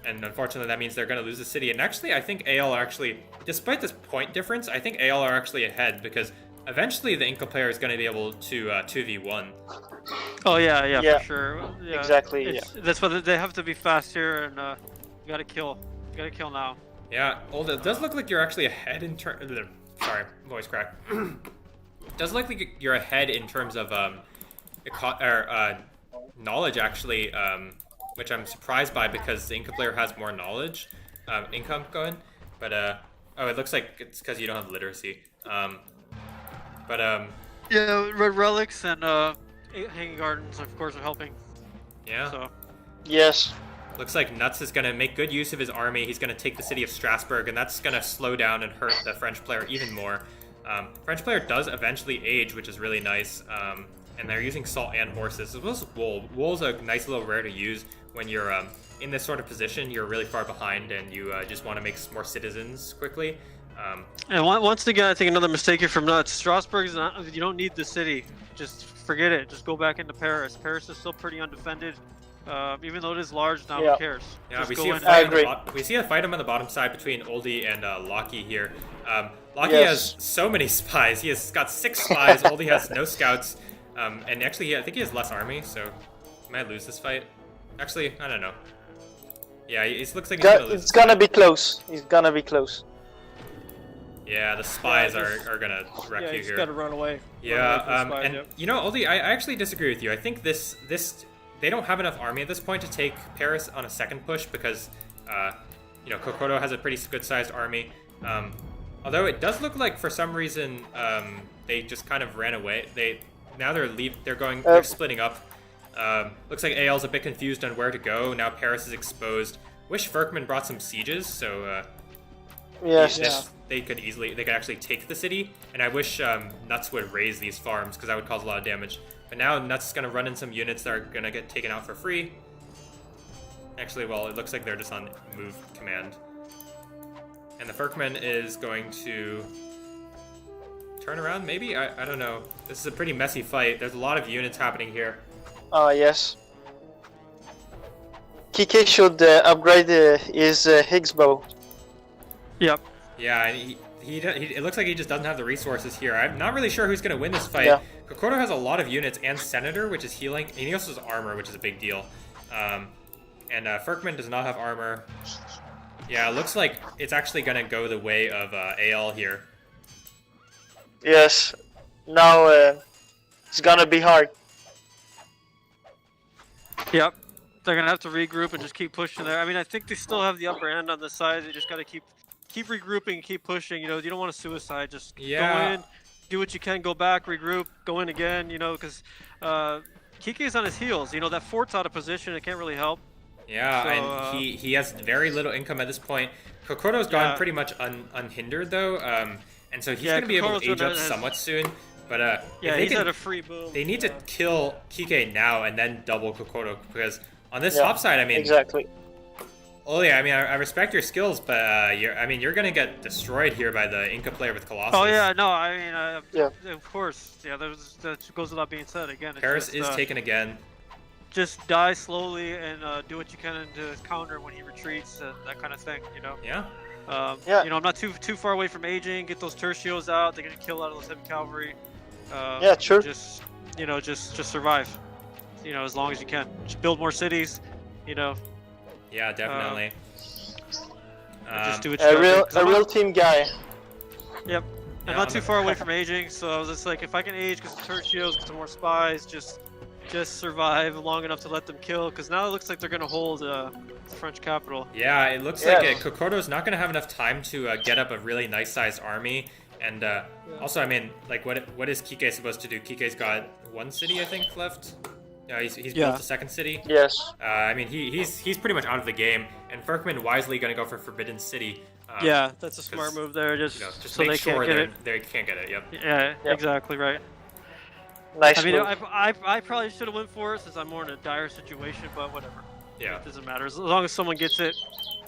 And unfortunately, that means they're going to lose the city. And actually, I think AL are actually, despite this point difference, I think AL are actually ahead because eventually the Inca player is going to be able to 2v1.
Oh yeah,
Yeah.
for sure. Yeah.
Exactly,
That's why they have to be fast here, and you gotta kill. You gotta kill now.
Yeah, Old, it does look like you're actually ahead in terms. Sorry, voice crack. It does look like you're ahead in terms of knowledge, actually, which I'm surprised by because the Inca player has more knowledge, income going. But oh, it looks like it's because you don't have literacy.
Yeah, red relics and hanging gardens, of course, are helping.
Yeah.
So
Yes.
Looks like Nutz is going to make good use of his army. He's going to take the city of Strasbourg, and that's going to slow down and hurt the French player even more. French player does eventually age, which is really nice. And they're using salt and horses, as well as wool. Wool's a nice little rare to use when you're in this sort of position. You're really far behind, and you just want to make more citizens quickly.
and once again, I think another mistake here from Nutz. Strasbourg is not. You don't need the city. Just forget it. Just go back into Paris. Paris is still pretty undefended. Even though it is large now,
Yeah.
who cares?
Yeah,
Just
we
go
see,
in.
we see a fight on the bottom side between Oldie and Lockie here. Lockie
Yes.
has so many spies. He has got 6 spies. Oldie has no scouts. And actually, I think he has less army, so he might lose this fight. Actually, I don't know. Yeah, it looks like he's gonna lose.
It's gonna be close. It's gonna be close.
Yeah, the spies
Yeah,
are gonna wreck
Yeah,
you
you just
here.
gotta run away.
Yeah,
Run away from the
and
yep.
you know, Oldie, I actually disagree with you. I think this they don't have enough army at this point to take Paris on a second push because you know, Kokoto has a pretty good-sized army. Although it does look like for some reason they just kind of ran away. They're splitting up. Looks like AL's a bit confused on where to go. Now Paris is exposed. Wish Verkman brought some sieges, so
Yes.
Yeah.
they could actually take the city. And I wish Nutz would raise these farms because that would cause a lot of damage. But now Nutz is gonna run in some units that are gonna get taken out for free. Actually, well, it looks like they're just on move command. And the Verkman is going to turn around, maybe? I don't know. This is a pretty messy fight. There's a lot of units happening here.
Yes. Kike should upgrade his Higgs bow.
Yep.
Yeah, and it looks like he just doesn't have the resources here. I'm not really sure who's going to win this fight.
Yeah.
Kokoto has a lot of units and Senator, which is healing, and he also has armor, which is a big deal. And Verkman does not have armor. Yeah, it looks like it's actually going to go the way of AL here.
Yes. Now it's gonna be hard.
Yep. They're gonna have to regroup and just keep pushing there. I mean, I think they still have the upper hand on this side. They just gotta keep regrouping and keep pushing. You know, you don't want to suicide. Just go in, do what you can, go back, regroup, go in again. You know, because Kike's on his heels. You know, that fort's out of position. It can't really help.
Yeah,
So,
and he has very little income at this point. Kokoto's gone pretty much unhindered though, and so he's going to be able to age up somewhat soon. But
yeah, he's at a free boom.
They need to kill Kike now and then double Kokoto because on this top side, I mean,
exactly.
Oh yeah, I mean, I respect your skills, but you're going to get destroyed here by the Inca player with Colossus.
Oh yeah, no, I mean,
Yeah.
of course, yeah, that goes without being said. Again, it's
Paris
just,
is taken again.
Just die slowly and do what you can to counter when he retreats and that kind of thing. You know.
Yeah.
Yeah.
You know, I'm not too far away from aging. Get those tertios out. They're gonna kill out of those heavy cavalry.
Yeah, sure.
Just survive. You know, as long as you can. Just build more cities. You know.
Yeah, definitely.
Just do what you gotta do.
A real team guy.
Yep.
Yeah,
I'm not too far away from aging, so I was just like, if I can age, get some tertios, get some more spies, just survive long enough to let them kill. Because now it looks like they're gonna hold the French capital.
Yeah, it looks like Kokoto's not going to have enough time to get up a really nice-sized army. And also, I mean, like, what is Kike supposed to do? Kike's got one city, I think, left. He's built a second city.
Yes.
I mean, he's pretty much out of the game. And Ferkman wisely going to go for Forbidden City.
Yeah, that's a smart move there. Just so
make
they
sure
can't get it.
they can't get it. Yep.
Yeah, exactly right.
Nice
I mean,
move.
I probably should have went for it since I'm more in a dire situation, but whatever.
Yeah.
It doesn't matter as long as someone gets it.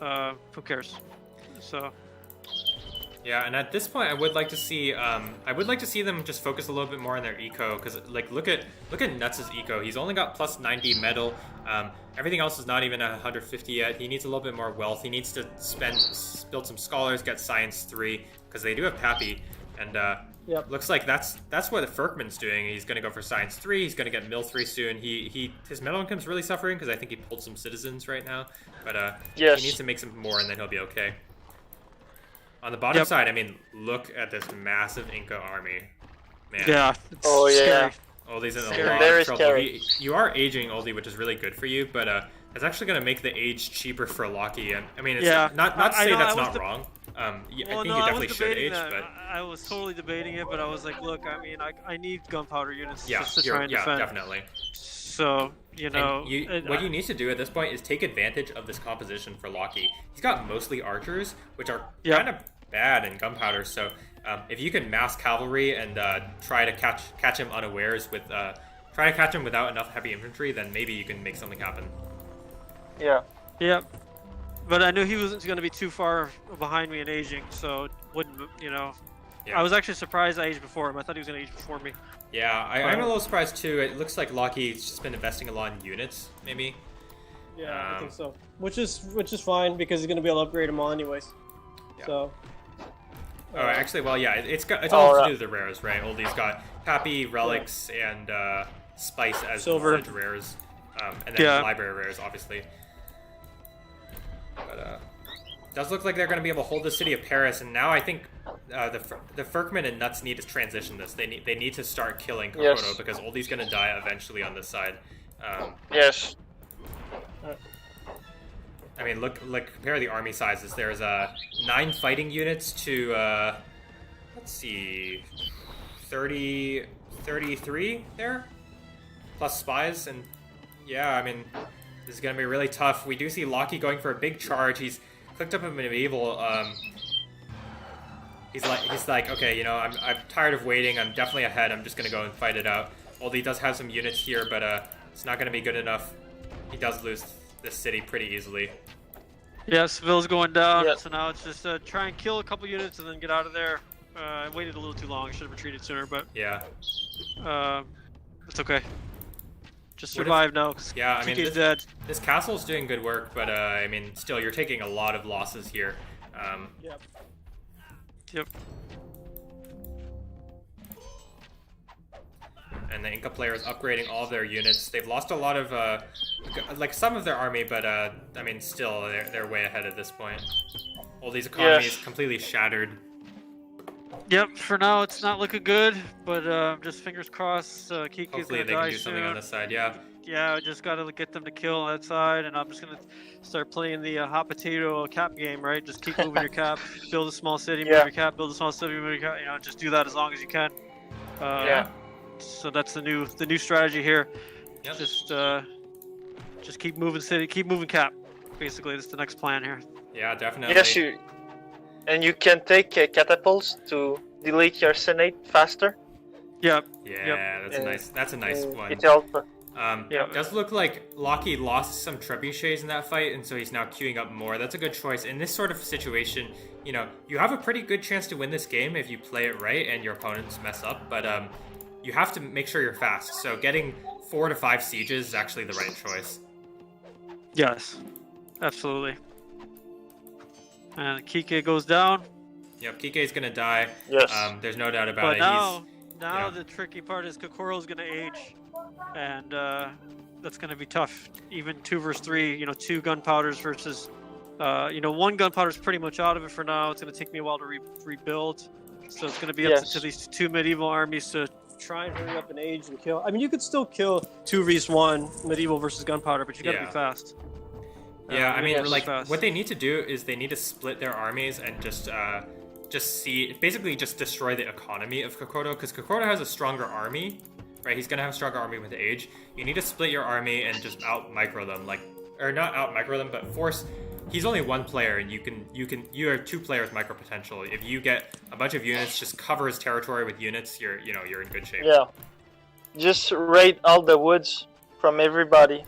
Who cares? So.
Yeah, and at this point, I would like to see them just focus a little bit more on their eco, because like look at Nutz's eco. He's only got plus 90 metal. Everything else is not even at 150 yet. He needs a little bit more wealth. He needs to build some scholars, get science 3, because they do have Papi, and looks like that's what Ferkman's doing. He's going to go for science 3. He's going to get mill 3 soon. His metal income's really suffering because I think he pulled some citizens right now, but he needs to make some more, and then he'll be okay. On the bottom side, I mean, look at this massive Inca army, man.
Yeah. Scary.
Oldie's in a
Scary.
lot
Very
of trouble.
scary.
You are aging Oldie, which is really good for you, but it's actually going to make the age cheaper for Locky. And I mean, it's not to say that's not wrong. I think you definitely should age, but
I was totally debating it, but I was like, look, I mean, I need gunpowder units just to
yeah,
try and defend.
definitely.
So, you know,
what you need to do at this point is take advantage of this composition for Locky. He's got mostly archers, which are kind of bad in gunpowder. So if you can mass cavalry and try to catch him unawares with try to catch him without enough heavy infantry, then maybe you can make something happen.
Yeah.
Yep. But I knew he wasn't going to be too far behind me in aging, so wouldn't, you know.
Yeah.
I was actually surprised I aged before him. I thought he was going to age before me.
Yeah, I'm a little surprised too. It looks like Locky's just been investing a lot in units, maybe.
Yeah, I think so. Which is fine because he's going to be able to upgrade them all anyways.
Yeah.
So.
Oh, actually, well, yeah, it's all to do with the rares, right? Oldie's got Papi, relics, and spice as
Silver
rares, and then library rares, obviously. But it does look like they're going to be able to hold the city of Paris, and now I think the Ferkman and Nutz need to transition this. They need to start killing Kokoto because Oldie's going to die eventually on this side.
Yes.
I mean, compare the army sizes. There's 9 fighting units to let's see, 33 there, plus spies, and yeah, I mean, this is gonna be really tough. We do see Locky going for a big charge. He's clicked up a medieval. He's like, okay, you know, I'm tired of waiting. I'm definitely ahead. I'm just gonna go and fight it out. Oldie does have some units here, but it's not gonna be good enough. He does lose this city pretty easily.
Yeah, Seville's going down, so now it's just try and kill a couple units and then get out of there. I waited a little too long. I should have retreated sooner, but
yeah,
it's okay. Just survive now.
Yeah, I mean,
dead.
This castle's doing good work, but I mean, still, you're taking a lot of losses here.
Yep.
And the Inca players upgrading all of their units. They've lost a lot of, like some of their army, but I mean, still, they're way ahead at this point. Oldie's economy is completely shattered.
Yep, for now it's not looking good, but just fingers crossed. Kiki's
Hopefully they can do something on this side. Yeah.
Yeah, I just gotta get them to kill that side, and I'm just gonna start playing the hot potato cap game, right? Just keep moving your cap, build a small city, move your cap, build a small city, move your cap. You know, just do that as long as you can. So that's the new strategy here.
Yep.
Just keep moving city, keep moving cap. Basically, that's the next plan here.
Yeah, definitely.
Yes, and you can take catapults to delete your senate faster.
Yep.
Yeah, that's a nice one.
It helps.
It does look like Locky lost some trebuchets in that fight, and so he's now queuing up more. That's a good choice. In this sort of situation, you know, you have a pretty good chance to win this game if you play it right and your opponents mess up, but you have to make sure you're fast. So getting 4 to 5 sieges is actually the right choice.
Yes, absolutely. And Kike goes down.
Yep, Kike's gonna die.
Yes.
There's no doubt about
But
it.
now
yeah.
the tricky part is Kokoro's gonna age, and that's gonna be tough. Even 2 versus 3, you know, 2 gunpowders versus, you know, 1 gunpowder is pretty much out of it for now. It's gonna take me a while to rebuild, so it's gonna be up to these 2 medieval armies to try and hurry up and age and kill. I mean, you could still kill 2 vs 1 medieval versus gunpowder, but you gotta be fast.
Yeah, I mean, like
fast.
what they need to do is they need to split their armies and just basically just destroy the economy of Kokoro, because Kokoro has a stronger army, right? He's gonna have a stronger army with age. You need to split your army and just out micro them, like, or not out micro them, but force. He's only 1 player, and you are 2 players micro potential. If you get a bunch of units, just cover his territory with units. You're in good shape.
Yeah, just raid all the woods from everybody.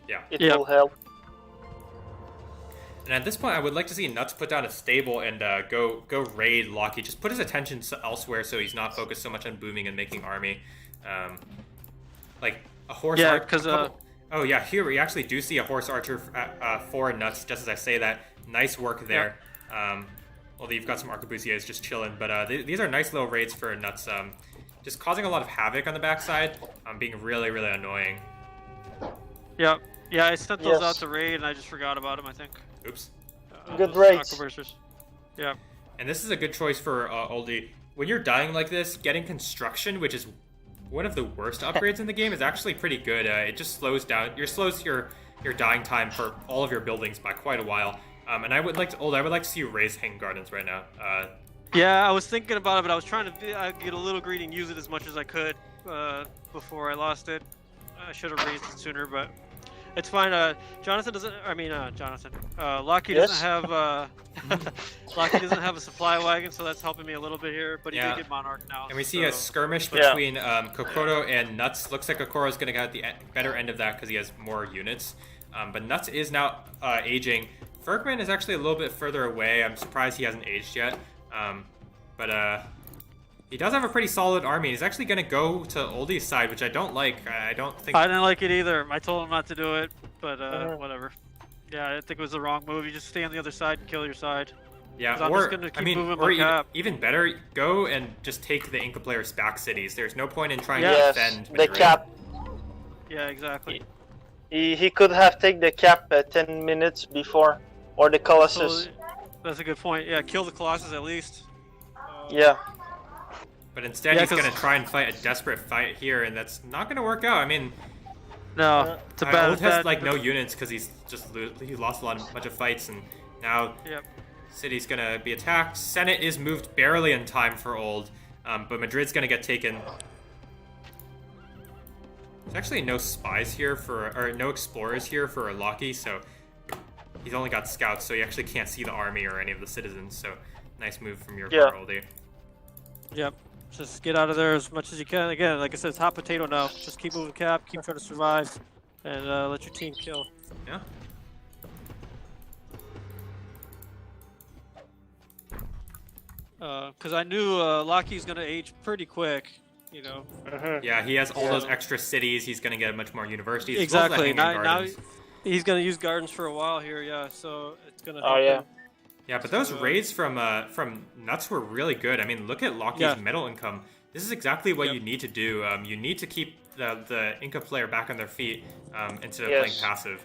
Yeah,
it will help.
And at this point, I would like to see Nutz put down a stable and go raid Locky. Just put his attention elsewhere so he's not focused so much on booming and making army. Like a horse.
Yeah, because
oh yeah, here we actually do see a horse archer for Nutz. Just as I say that, nice work there. Yeah. Although you've got some arquebusiers just chilling, but these are nice little raids for Nutz. Just causing a lot of havoc on the backside. Being really annoying.
Yeah, I sent those out to raid and I just forgot about them. I think.
Oops.
Good raids.
Yeah.
And this is a good choice for olddirtyh. When you're dying like this, getting construction, which is one of the worst upgrades in the game, is actually pretty good. It just slows down. Slows your dying time for all of your buildings by quite a while. And I would like to see you raise hanging gardens right now.
Yeah, I was thinking about it, but I was trying to get a little greedy and use it as much as I could before I lost it. I should have raised it sooner, but it's fine. Jonathan doesn't. I mean, Jonathan. Locky doesn't have. Locky doesn't have a supply wagon, so that's helping me a little bit here. But he did get Monarch now.
And we see a skirmish between Kokoro and Nutz. Looks like Kokoro is going to get the better end of that because he has more units. But Nutz is now aging. Fergman is actually a little bit further away. I'm surprised he hasn't aged yet. But he does have a pretty solid army. He's actually going to go to olddirtyh's side, which I don't like. I didn't
like it either. I told him not to do it, but whatever. Yeah, I think it was the wrong move. You just stay on the other side and kill your side.
Yeah,
I'm just gonna keep moving my cap.
Even better, go and just take the Inca players' back cities. There's no point in trying to defend
the cap.
Yeah, exactly.
He could have taken the cap 10 minutes before, or the Colossus.
That's a good point. Yeah, kill the Colossus at least.
Yeah.
But instead, he's going to try and fight a desperate fight here, and that's not going to work out. I mean,
no, it's a bad.
Has like no units because he lost a bunch of fights, and now city's going to be attacked. Senate is moved barely in time for old, but Madrid's going to get taken. There's actually no spies here or no explorers here for Locky, so he's only got scouts, so he actually can't see the army or any of the citizens. So nice move from your part, olddirtyh.
Yep. Just get out of there as much as you can. Again, like I said, it's hot potato now. Just keep moving cap, keep trying to survive, and let your team kill.
Yeah.
Because I knew Locky's going to age pretty quick, you know.
Yeah, he has all those extra cities. He's going to get much more universities.
Exactly. Now he's going to use gardens for a while here, so it's going to help him.
Yeah, but those raids from Nutz were really good. I mean, look at Locky's metal income. This is exactly what you need to do. You need to keep the Inca player back on their feet instead of playing passive.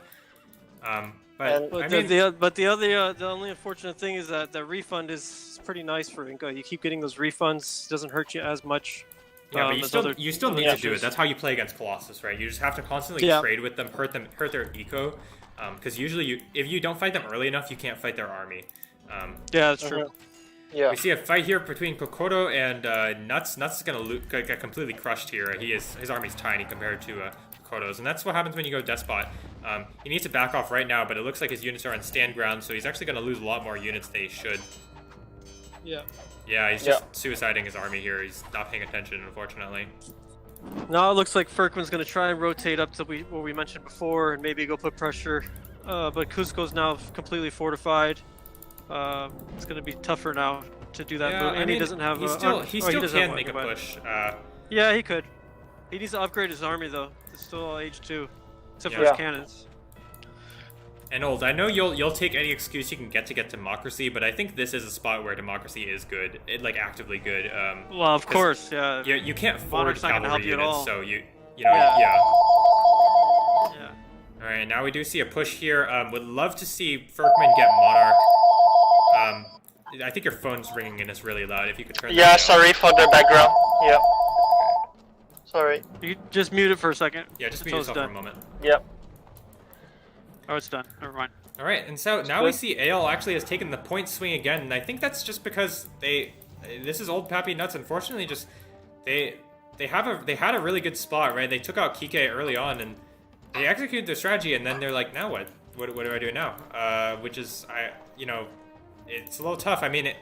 But
the only unfortunate thing is that the refund is pretty nice for Inca. You keep getting those refunds. It doesn't hurt you as much.
Yeah, but you still need to do it. That's how you play against Colossus, right? You just have to constantly trade with them, hurt their eco. Because usually, if you don't fight them early enough, you can't fight their army.
Yeah, that's true.
Yeah.
We see a fight here between Kokoro and Nutz. Nutz is gonna get completely crushed here. His army's tiny compared to Kokoro's, and that's what happens when you go Despot. He needs to back off right now, but it looks like his units are on stand ground, so he's actually gonna lose a lot more units than he should.
Yeah.
Yeah, he's just suiciding his army here. He's not paying attention, unfortunately.
Now it looks like Ferkman's going to try and rotate up to what we mentioned before and maybe go put pressure. But Cusco's now completely fortified. It's going to be tougher now to do that move. And he doesn't have
he still can make a push.
Yeah, he could. He needs to upgrade his army, though. It's still age 2, except for his cannons.
And Old, I know you'll take any excuse you can get to democracy, but I think this is a spot where democracy is good, like actively good.
Well, of course, yeah.
You can't forward
Monarch's not gonna help
cavalry
you at
units,
all.
so you know
Yeah.
yeah.
Yeah.
All right, now we do see a push here. Would love to see Ferkman get Monarch. I think your phone's ringing and it's really loud. If you could turn that
Yeah,
down.
sorry for the background. Yeah. Sorry.
You just mute it for a second.
Yeah, just mute
until it's
yourself for a
done.
moment.
Yep.
Oh, it's done. Never mind.
All right, and so now we see AL actually has taken the point swing again, and I think that's just because this is old Papi Nutz. Unfortunately, just they had a really good spot, right? They took out Kike early on, and they executed their strategy, and then they're like, now what? What do I do now? Which is it's a little tough. I mean,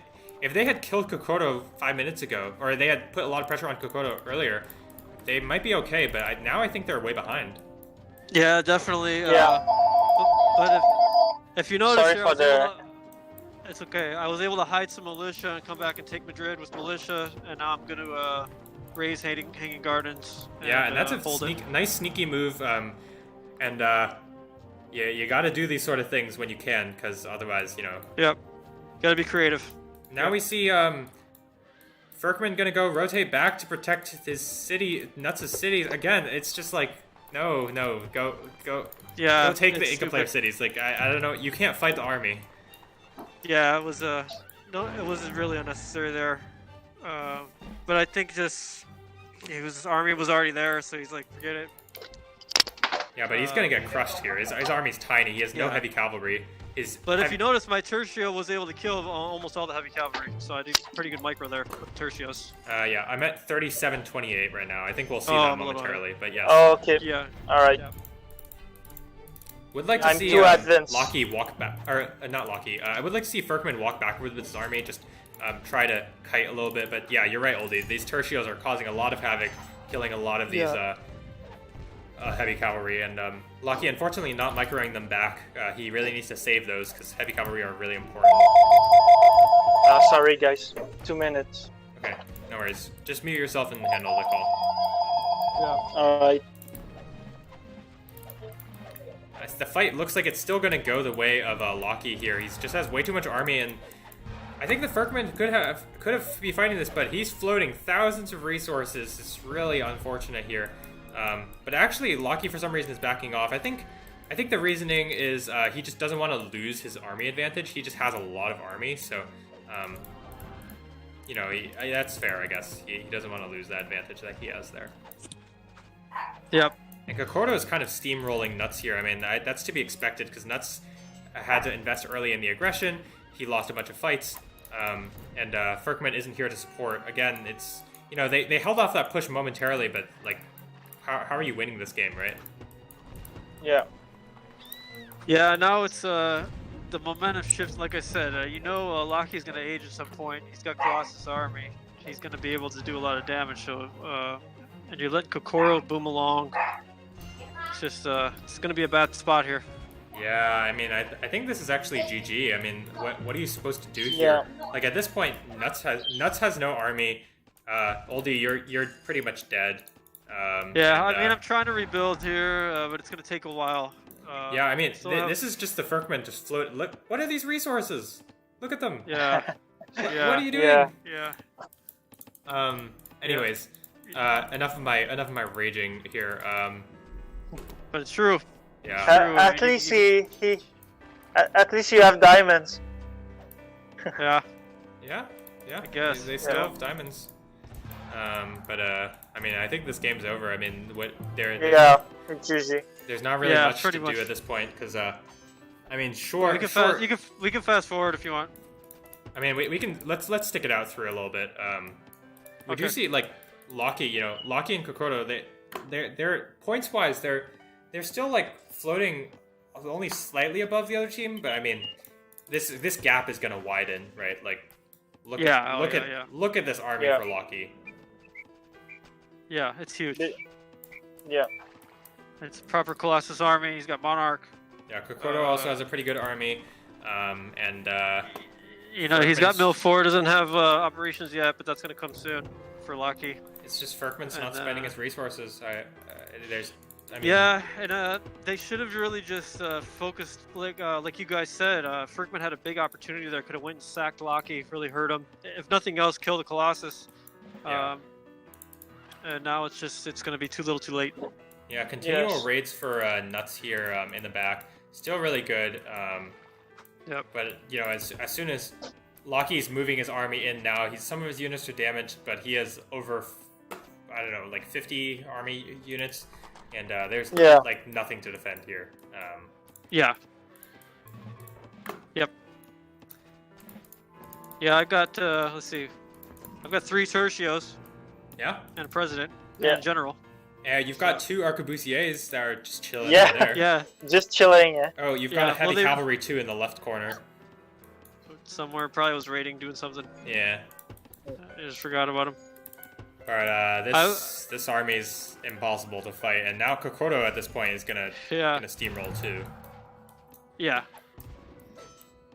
if they had killed Kokoro 5 minutes ago, or they had put a lot of pressure on Kokoro earlier, they might be okay. But now I think they're way behind.
Yeah, definitely.
Yeah.
But if you notice,
Sorry
here,
for the.
it's okay. I was able to hide some militia and come back and take Madrid with militia, and now I'm going to raise Hanging Gardens.
Yeah, and that's a
hold it.
nice sneaky move. Yeah, you got to do these sort of things when you can, because otherwise,
Yep. Got to be creative.
Now we see Ferkman gonna go rotate back to protect his city, Nutz' city again. It's just like no, go.
Yeah.
Go take the
it's
Inca player
stupid.
cities. Like I don't know, you can't fight the army.
Yeah, it was no, it wasn't really unnecessary there. But I think just his army was already there, so he's like, forget it.
Yeah, but he's gonna get crushed here. His army's tiny. He has no
Yeah.
heavy cavalry.
But if you notice, my Tertio was able to kill almost all the heavy cavalry, so I did pretty good micro there with Tertios.
Yeah, I'm at 37-28 right now. I think we'll see
Oh,
that
I'm a little
momentarily. But yes.
Oh, okay.
Yeah.
Alright.
Yeah.
Would like to
I'm
see
too advanced.
Locky walk back, or not Locky. I would like to see Ferkman walk backward with his army, just try to kite a little bit. But yeah, you're right, Oldie. These Tertios are causing a lot of havoc, killing a lot of these heavy cavalry. And Locky, unfortunately, not microing them back. He really needs to save those because heavy cavalry are really important.
Sorry, guys. 2 minutes.
Okay, no worries. Just mute yourself and handle the call.
Yeah.
Alright.
The fight looks like it's still going to go the way of Locky here. He just has way too much army, and I think the Ferkman could have be fighting this, but he's floating thousands of resources. It's really unfortunate here. But actually, Locky for some reason is backing off. I think the reasoning is he just doesn't want to lose his army advantage. He just has a lot of army, so that's fair, I guess. He doesn't want to lose that advantage that he has there.
Yep.
And Kokoro is kind of steamrolling Nutz here. I mean, that's to be expected because Nutz had to invest early in the aggression. He lost a bunch of fights, and Ferkman isn't here to support. Again, it's they held off that push momentarily, but like, how are you winning this game, right?
Yeah.
Yeah. Now it's the momentum shifts. Like I said, Locky's gonna age at some point. He's got Colossus army. He's gonna be able to do a lot of damage. So, and you let Kokoro boom along. It's just it's gonna be a bad spot here.
Yeah, I mean, I think this is actually GG. I mean, what are you supposed to do here?
Yeah.
Like at this point, Nutz has no army. Oldie, you're pretty much dead.
Yeah, I mean, I'm trying to rebuild here, but it's gonna take a while.
Yeah, I mean, this is just the Ferkman just float. Look, what are these resources? Look at them.
Yeah. Yeah.
What are you doing?
Yeah.
Yeah.
Anyways, enough of my raging here.
But it's true.
Yeah.
True,
At least at least you have diamonds.
Yeah.
Yeah.
I guess.
They still have diamonds. But I mean, I think this game's over. I mean,
Yeah, it's easy.
there's not really
Yeah,
much to
pretty much.
do at this point because I mean, sure.
We can fast forward if you want.
I mean, we can let's stick it out through a little bit. We do
Okay.
see like Locky, Locky and Kokoro. They're points wise, they're still like floating only slightly above the other team. But I mean, this gap is gonna widen, right? Like, look at this army
Yeah.
for Locky.
Yeah, it's huge.
Yeah.
It's proper Colossus army. He's got Monarch.
Yeah, Kokoro also has a pretty good army, and
He's got Milford. Doesn't have operations yet, but that's gonna come soon for Locky.
it's just Ferkman's not
And,
spending his resources. I mean,
Yeah, and they should have really just focused, like you guys said. Frickman had a big opportunity there. Could have went and sacked Locky, really hurt him. If nothing else, kill the Colossus.
Yeah.
And now it's going to be too little, too late.
Yeah, continual raids for Nutz here in the back. Still really good.
Yep.
But, you know, as soon as Locky's moving his army in now, some of his units are damaged, but he has over, I don't know, like 50 army units. And there's like nothing to defend here.
Yeah. Yep. Yeah, I got, let's see. I've got 3 tertios.
Yeah.
And a president. Yeah. And a general.
Yeah, you've got 2 arquebusiers that are just chilling
Yeah.
over there.
Yeah.
Just chilling, yeah.
Oh, you've got a heavy cavalry too in the left corner.
Somewhere, probably was raiding, doing something.
Yeah.
I just forgot about him.
Alright, this army's impossible to fight, and now Kokoro at this point is gonna steamroll too.
Yeah.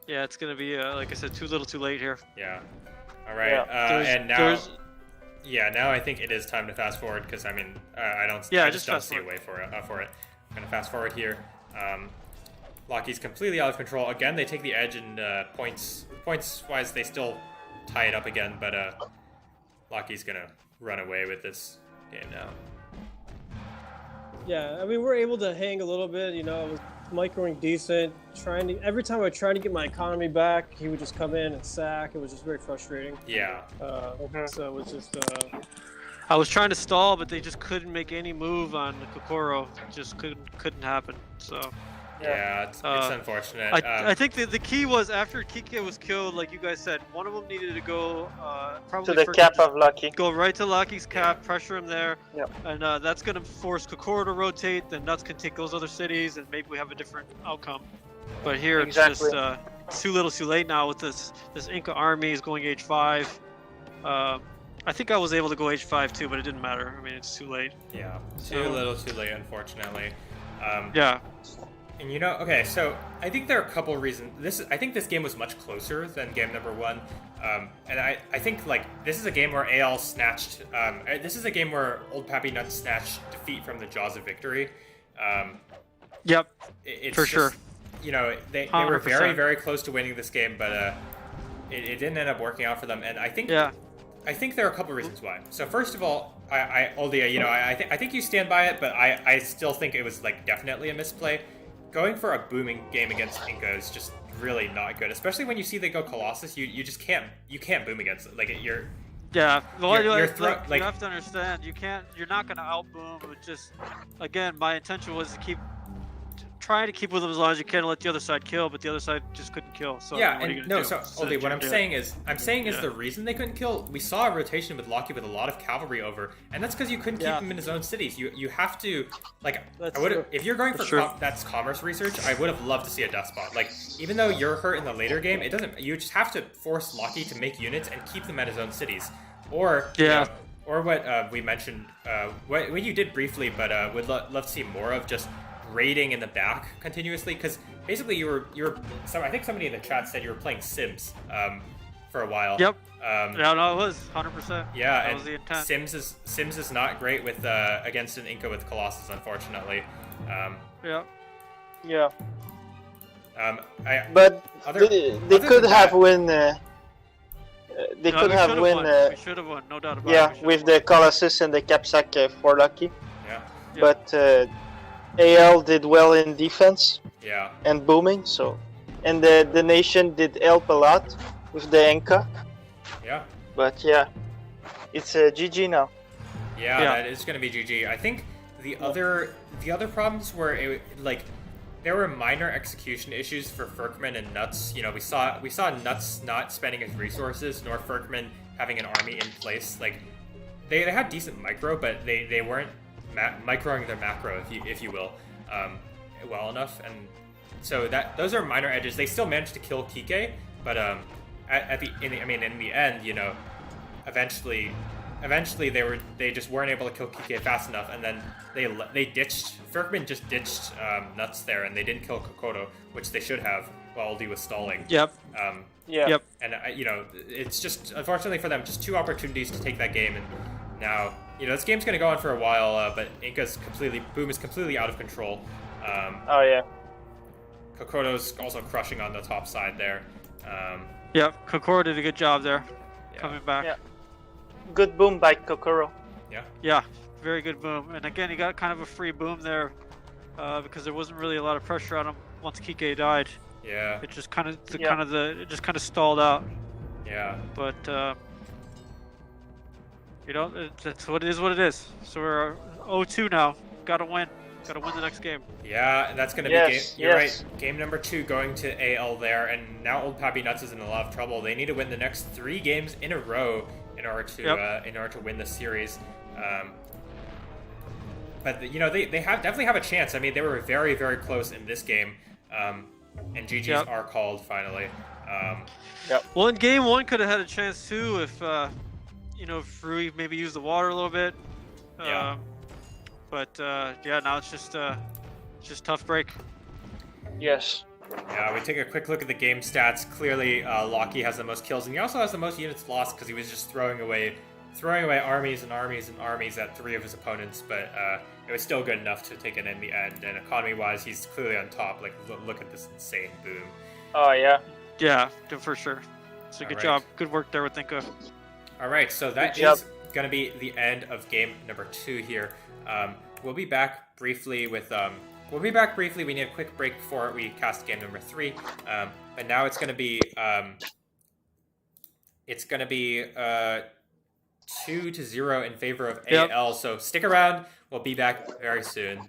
Yeah, it's gonna be like I said, too little, too late here.
Yeah. Alright, and now now I think it is time to fast forward because I mean I just don't see a way for it. I'm gonna fast forward here. Locky's completely out of control. Again, they take the edge, and points wise they still tie it up again, but Locky's gonna run away with this game now.
Yeah, I mean, we're able to hang a little bit, you know, with microing decent, every time I tried to get my economy back, he would just come in and sack. It was just very frustrating.
Yeah.
So it was just, I was trying to stall, but they just couldn't make any move on Kokoro. Just couldn't happen, so.
Yeah, it's unfortunate.
I think the key was after Kike was killed, like you guys said, one of them needed to go probably
to the cap of Lucky.
Go right to Lucky's cap, pressure him there,
yep.
And that's going to force Kokoro to rotate. Then Nutz can take those other cities, and maybe we have a different outcome. But here it's just too little, too late now with this Inca army is going H5. I think I was able to go H5 too, but it didn't matter. I mean, it's too late.
Yeah, too little, too late, unfortunately.
Yeah.
And you know, okay, so I think there are a couple of reasons. I think this game was much closer than game number 1, and I think like this is a game where AL snatched. This is a game where Old Papi Nutz snatched defeat from the jaws of victory.
Yep,
it's
for sure.
You know, they were very, very close to winning this game, but it didn't end up working out for them. And I think there are a couple of reasons why. So first of all, olddirtyh, you know, I think you stand by it, but I still think it was like definitely a misplay. Going for a booming game against Inca is just really not good, especially when you see they go Colossus. You just can't boom against it. Like you have
to understand you're not gonna outboom. It just, again, my intention was to try to keep with them as long as you can and let the other side kill, but the other side just couldn't kill. So
yeah, what I'm saying is the reason they couldn't kill. We saw a rotation with Locky with a lot of cavalry over, and that's because you couldn't keep him in his own cities. You have to if you're going for that's commerce research, I would have loved to see a death spot. Like even though you're hurt in the later game, it doesn't. You just have to force Locky to make units and keep them at his own cities, or or what we mentioned, what you did briefly, but would love to see more of, just raiding in the back continuously, because basically you were I think somebody in the chat said you were playing Sims for a while.
Yep. No, it was 100%.
Yeah,
that was the intent.
Sims is not great with against an Inca with Colossus, unfortunately.
Yeah. But they could have win. They could have win.
We should have won, no doubt about it.
Yeah, with the Colossus and the Capsac for Lucky.
Yeah.
But AL did well in defense.
Yeah.
And booming, so. And the nation did help a lot with the Inca.
Yeah.
But yeah, it's GG now.
Yeah, that is going to be GG. I think the other problems were there were minor execution issues for Ferkman and Nutz. You know, we saw Nutz not spending his resources, nor Ferkman having an army in place. Like they had decent micro, but they weren't microing their macro, if you will, well enough, and so those are minor edges. They still managed to kill Kike, but in the end, you know, eventually they just weren't able to kill Kike fast enough, and then they ditched. Ferkman just ditched Nutz there, and they didn't kill Kokoro, which they should have while olddirtyh was stalling.
Yep.
And you know, it's just unfortunately for them, just 2 opportunities to take that game, and now this game's going to go on for a while, but Boom is completely out of control.
Oh yeah.
Kokoto's also crushing on the top side there.
Yep, Kokoro did a good job there,
Yeah.
coming back.
Yeah. Good boom by Kokoro.
Yeah.
Yeah, very good boom. And again, he got kind of a free boom there because there wasn't really a lot of pressure on him once Kike died.
Yeah.
It just kind of it just kind of stalled out.
Yeah.
But that's what it is. What it is. So we're 0-2 now. Got to win. Got to win the next game.
Yeah, that's going to be game. You're right. Game number 2 going to AL there, and now Old Papi Nutz is in a lot of trouble. They need to win the next 3 games in a row in order to win the series. But they definitely have a chance. I mean, they were very, very close in this game, and GGs are called finally.
Well, in game 1 could have had a chance too if if Rui maybe used the water a little bit. But now it's just tough break.
Yes.
Yeah, we take a quick look at the game stats. Clearly, Lockie has the most kills, and he also has the most units lost because he was just throwing away armies and armies and armies at 3 of his opponents. But it was still good enough to take it in the end. And economy-wise, he's clearly on top. Like, look at this insane boom.
Oh yeah.
Yeah, for sure. So good job. Good work there with Thinka.
All right, so that is going to be the end of game number 2 here. We'll be back briefly with. We need a quick break before we cast game number 3. But now it's going to be. It's going to be 2-0 in favor of AL. So stick around. We'll be back very soon.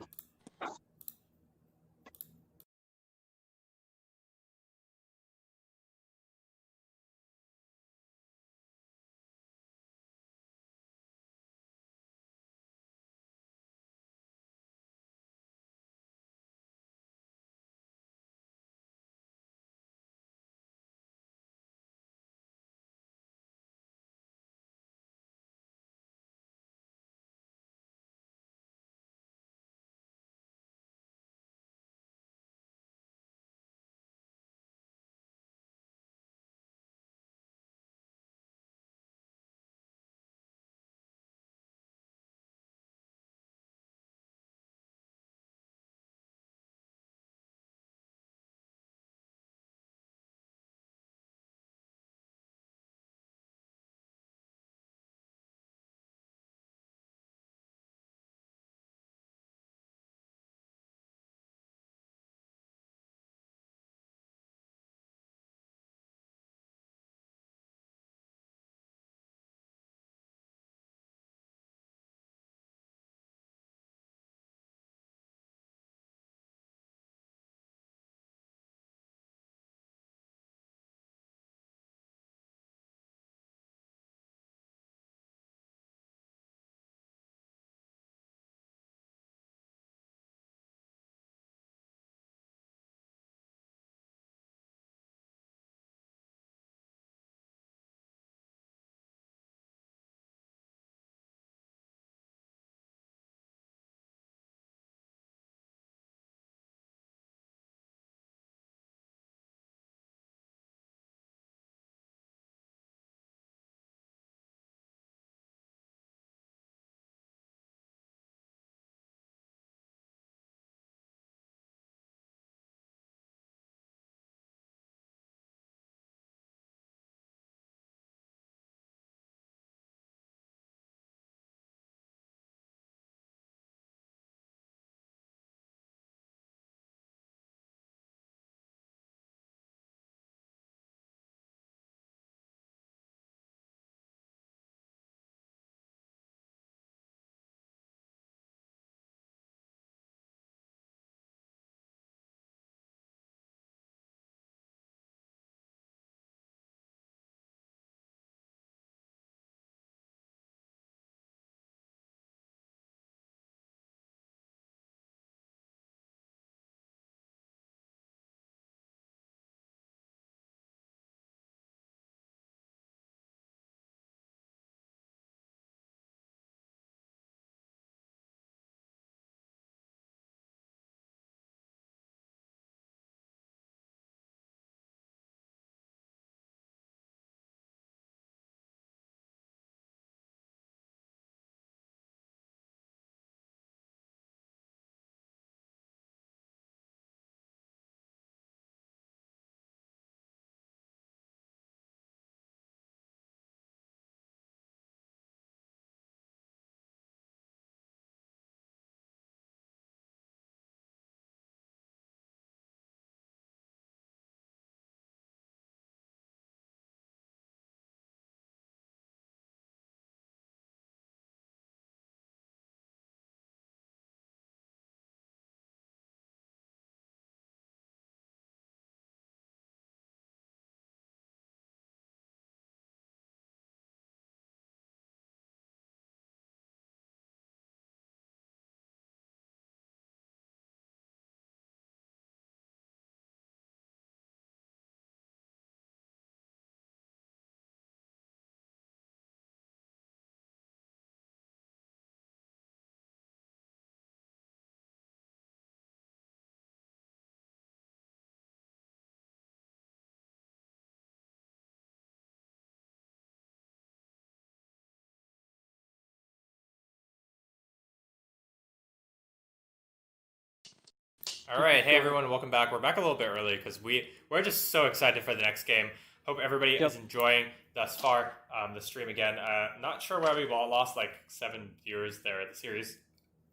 All right, hey everyone, welcome back. We're back a little bit early because we're just so excited for the next game. Hope everybody is enjoying thus far the stream again. Not sure why we lost like 7 viewers there. The series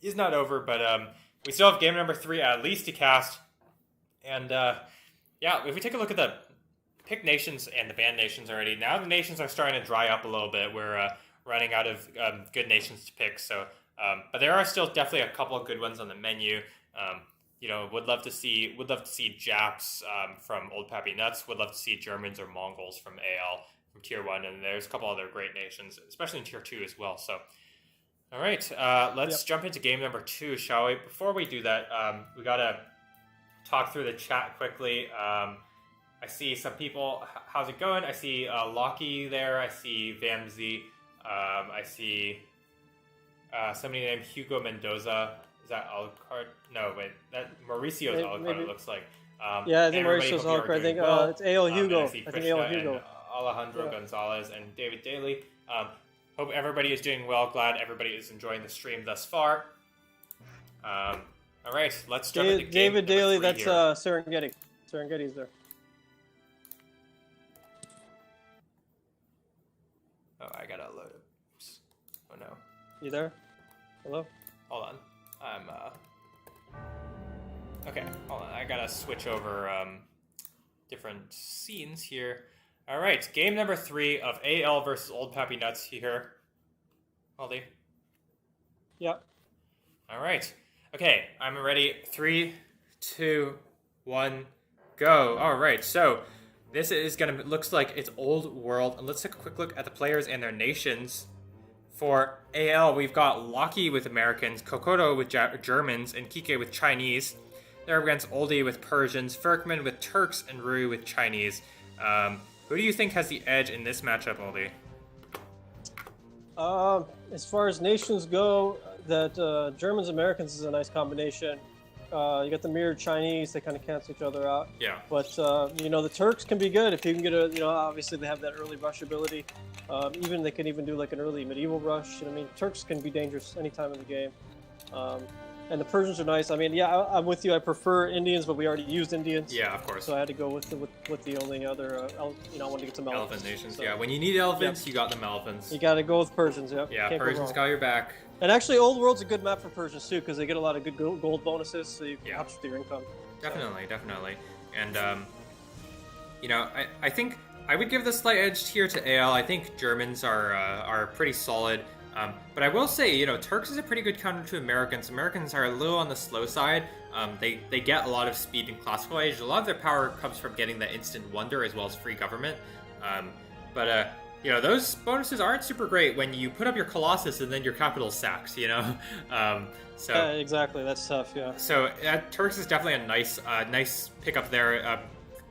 is not over, but we still have game number 3 at least to cast. And yeah, if we take a look at the pick nations and the banned nations already, now the nations are starting to dry up a little bit. We're running out of good nations to pick. So, but there are still definitely a couple of good ones on the menu. Would love to see Japs from Old Papi Nutz. Would love to see Germans or Mongols from AL from Tier 1. And there's a couple other great nations, especially in Tier 2 as well. So, all right, let's jump into game number 2, shall we? Before we do that, we got to talk through the chat quickly. I see some people. How's it going? I see Lockie there. I see Vamsy. I see somebody named Hugo Mendoza. Is that Alucard? No, wait. That Mauricio's Alucard, it looks like.
Yeah, I think Mauricio's Alucard. I think it's AL Hugo.
I think AL Hugo. Alejandro Gonzalez and David Daly. Hope everybody is doing well. Glad everybody is enjoying the stream thus far. All right, let's jump into game
David Daly, that's
here.
Serengeti. Serengeti's there.
Oh, I gotta load. Oops. Oh no.
You there? Hello?
Hold on. Okay, hold on. I gotta switch over different scenes here. All right, game number 3 of AL versus Old Papi Nutz here. Aldi.
Yep.
All right. Okay, I'm ready. 3, 2, 1, go. All right, so this is gonna looks like it's Old World, and let's take a quick look at the players and their nations. For AL, we've got Lockie with Americans, Kokoto with Germans, and Kike with Chinese. They're against Oldie with Persians, Ferkman with Turks, and Rui with Chinese. Who do you think has the edge in this matchup, Oldie?
As far as nations go, that Germans Americans is a nice combination. You got the mirrored Chinese; they kind of cancel each other out.
Yeah.
But the Turks can be good if you can get a. Obviously they have that early rush ability. They can even do like an early medieval rush. I mean, Turks can be dangerous any time in the game. And the Persians are nice. I mean, yeah, I'm with you. I prefer Indians, but we already used Indians.
Yeah, of course.
So I had to go with the only other. I wanted to get some
elephant nations. So. Yeah, when you need elephants, you got them elephants.
You got to go with Persians. Yep.
Yeah, Persians got your back.
And actually, Old World's a good map for Persians too, because they get a lot of good gold bonuses, so you can help with your income.
Definitely. And I think I would give the slight edge here to AL. I think Germans are pretty solid. But I will say, Turks is a pretty good counter to Americans. Americans are a little on the slow side. They get a lot of speed in classical age. A lot of their power comes from getting the instant wonder as well as free government. Those bonuses aren't super great when you put up your Colossus and then your capital sacks,
Yeah, exactly. That's tough, yeah.
So Turks is definitely a nice pickup there.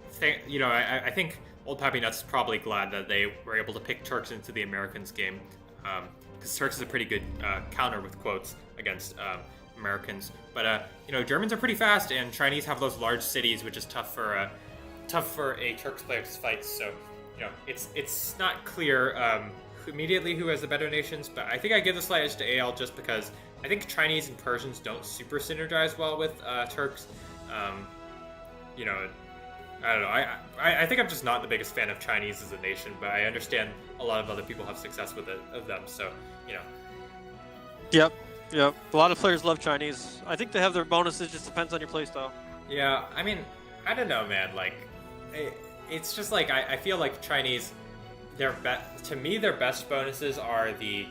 I think Old Papi Nutz is probably glad that they were able to pick Turks into the Americans game. Because Turks is a pretty good counter with quotes against Americans. But Germans are pretty fast, and Chinese have those large cities, which is tough for a Turks player to fight. So it's not clear immediately who has the better nations. But I think I give the slight edge to AL just because I think Chinese and Persians don't super synergize well with Turks. I don't know. I think I'm just not the biggest fan of Chinese as a nation, but I understand a lot of other people have success with them. So,
Yep. A lot of players love Chinese. I think they have their bonuses. Just depends on your playstyle.
Yeah. I mean, I don't know, man. Like, it's just like I feel like Chinese. To me, their best bonuses are they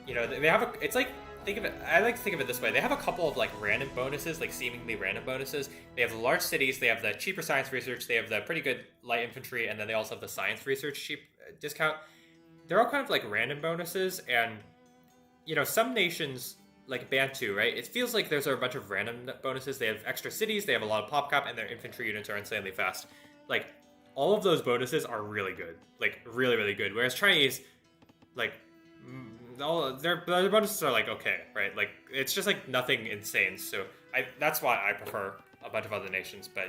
have it's like. I like to think of it this way. They have a couple of like random bonuses, like seemingly random bonuses. They have the large cities, they have the cheaper science research, they have the pretty good light infantry, and then they also have the science research cheap discount. They're all kind of like random bonuses, and some nations like Bantu, right? It feels like there's a bunch of random bonuses. They have extra cities, they have a lot of pop cap, and their infantry units are insanely fast. Like all of those bonuses are really good, like really really good. Whereas Chinese, like. All their bonuses are like okay, right? Like it's just like nothing insane. So that's why I prefer a bunch of other nations. But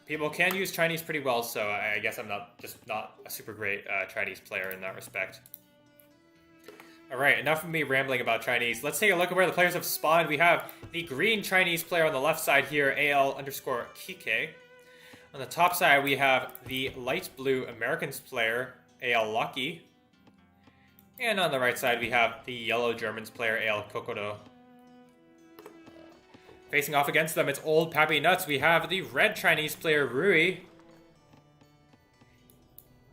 people can use Chinese pretty well. So I guess I'm not a super great Chinese player in that respect. All right, enough of me rambling about Chinese. Let's take a look at where the players have spawned. We have the green Chinese player on the left side here, AL_Kike. On the top side, we have the light blue Americans player, AL Lucky. And on the right side, we have the yellow Germans player, AL Kokoro. Facing off against them, it's old Papi Nutz. We have the red Chinese player, Rui.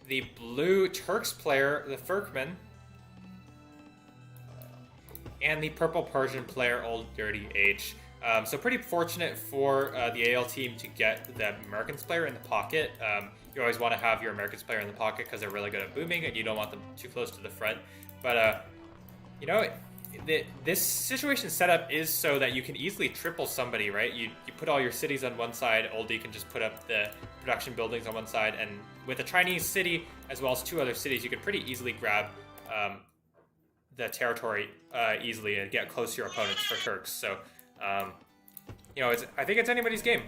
The blue Turks player, the Furkman. And the purple Persian player, olddirtyh. So pretty fortunate for the AL team to get the Americans player in the pocket. You always want to have your Americans player in the pocket because they're really good at booming and you don't want them too close to the front. But, you know, this situation setup is so that you can easily triple somebody, right? You put all your cities on one side, olddirtyh can just put up the production buildings on one side, and with a Chinese city as well as 2 other cities, you can pretty easily grab the territory easily and get close to your opponents for Turks. So, you know, I think it's anybody's game.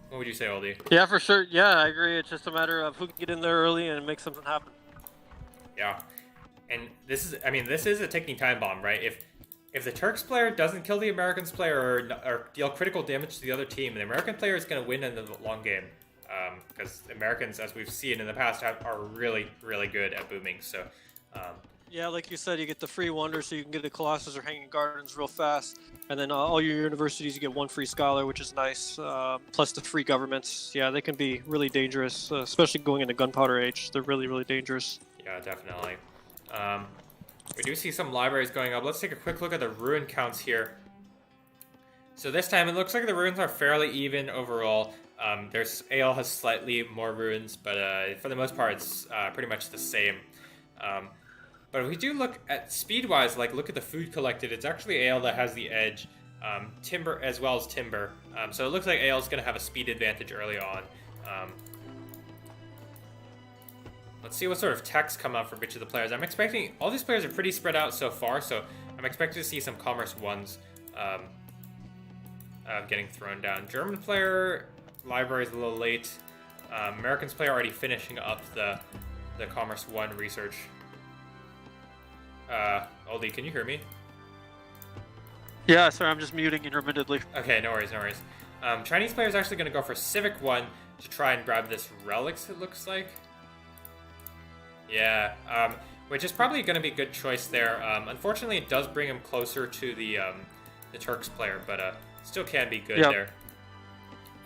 What would you say, olddirtyh?
Yeah, for sure. Yeah, I agree. It's just a matter of who can get in there early and make something happen.
Yeah, and this is a ticking time bomb, right? If the Turks player doesn't kill the Americans player or deal critical damage to the other team, the American player is going to win in the long game. Because Americans, as we've seen in the past, are really, really good at booming. So.
Yeah, like you said, you get the free wonder, so you can get the Colossus or Hanging Gardens real fast. And then all your universities, you get 1 free scholar, which is nice. Plus the free governments. Yeah, they can be really dangerous, especially going into Gunpowder Age. They're really, really dangerous.
Yeah, definitely. We do see some libraries going up. Let's take a quick look at the ruin counts here. So this time, it looks like the ruins are fairly even overall. AL has slightly more ruins, but for the most part, it's pretty much the same. But if we do look at speed-wise, like look at the food collected, it's actually AL that has the edge, timber as well as timber. So it looks like AL is going to have a speed advantage early on. Let's see what sort of techs come out for each of the players. I'm expecting all these players are pretty spread out so far, so I'm expecting to see some Commerce 1s getting thrown down. German player, library is a little late. Americans player already finishing up the Commerce 1 research. olddirtyh, can you hear me?
Yeah, sorry, I'm just muting intermittently.
Okay, no worries. Chinese player is actually going to go for Civic 1 to try and grab this Relics, it looks like. Yeah, which is probably going to be a good choice there. Unfortunately, it does bring him closer to the Turks player, but still can be good there.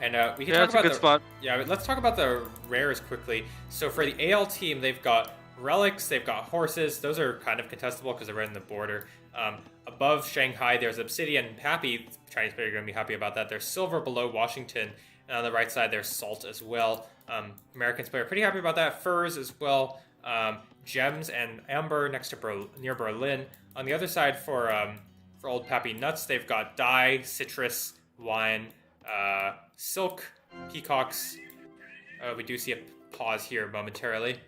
And we can talk about
a good spot.
Yeah, let's talk about the rares quickly. So for the AL team, they've got Relics, they've got Horses. Those are kind of contestable because they're right in the border. Above Shanghai, there's Obsidian and Papi. Chinese player are going to be happy about that. There's Silver below Washington. And on the right side, there's Salt as well. Americans player pretty happy about that. Furs as well. Gems and Amber next to near Berlin. On the other side, for old Papi Nutz, they've got Dye, Citrus, Wine, Silk, Peacocks. We do see a pause here momentarily.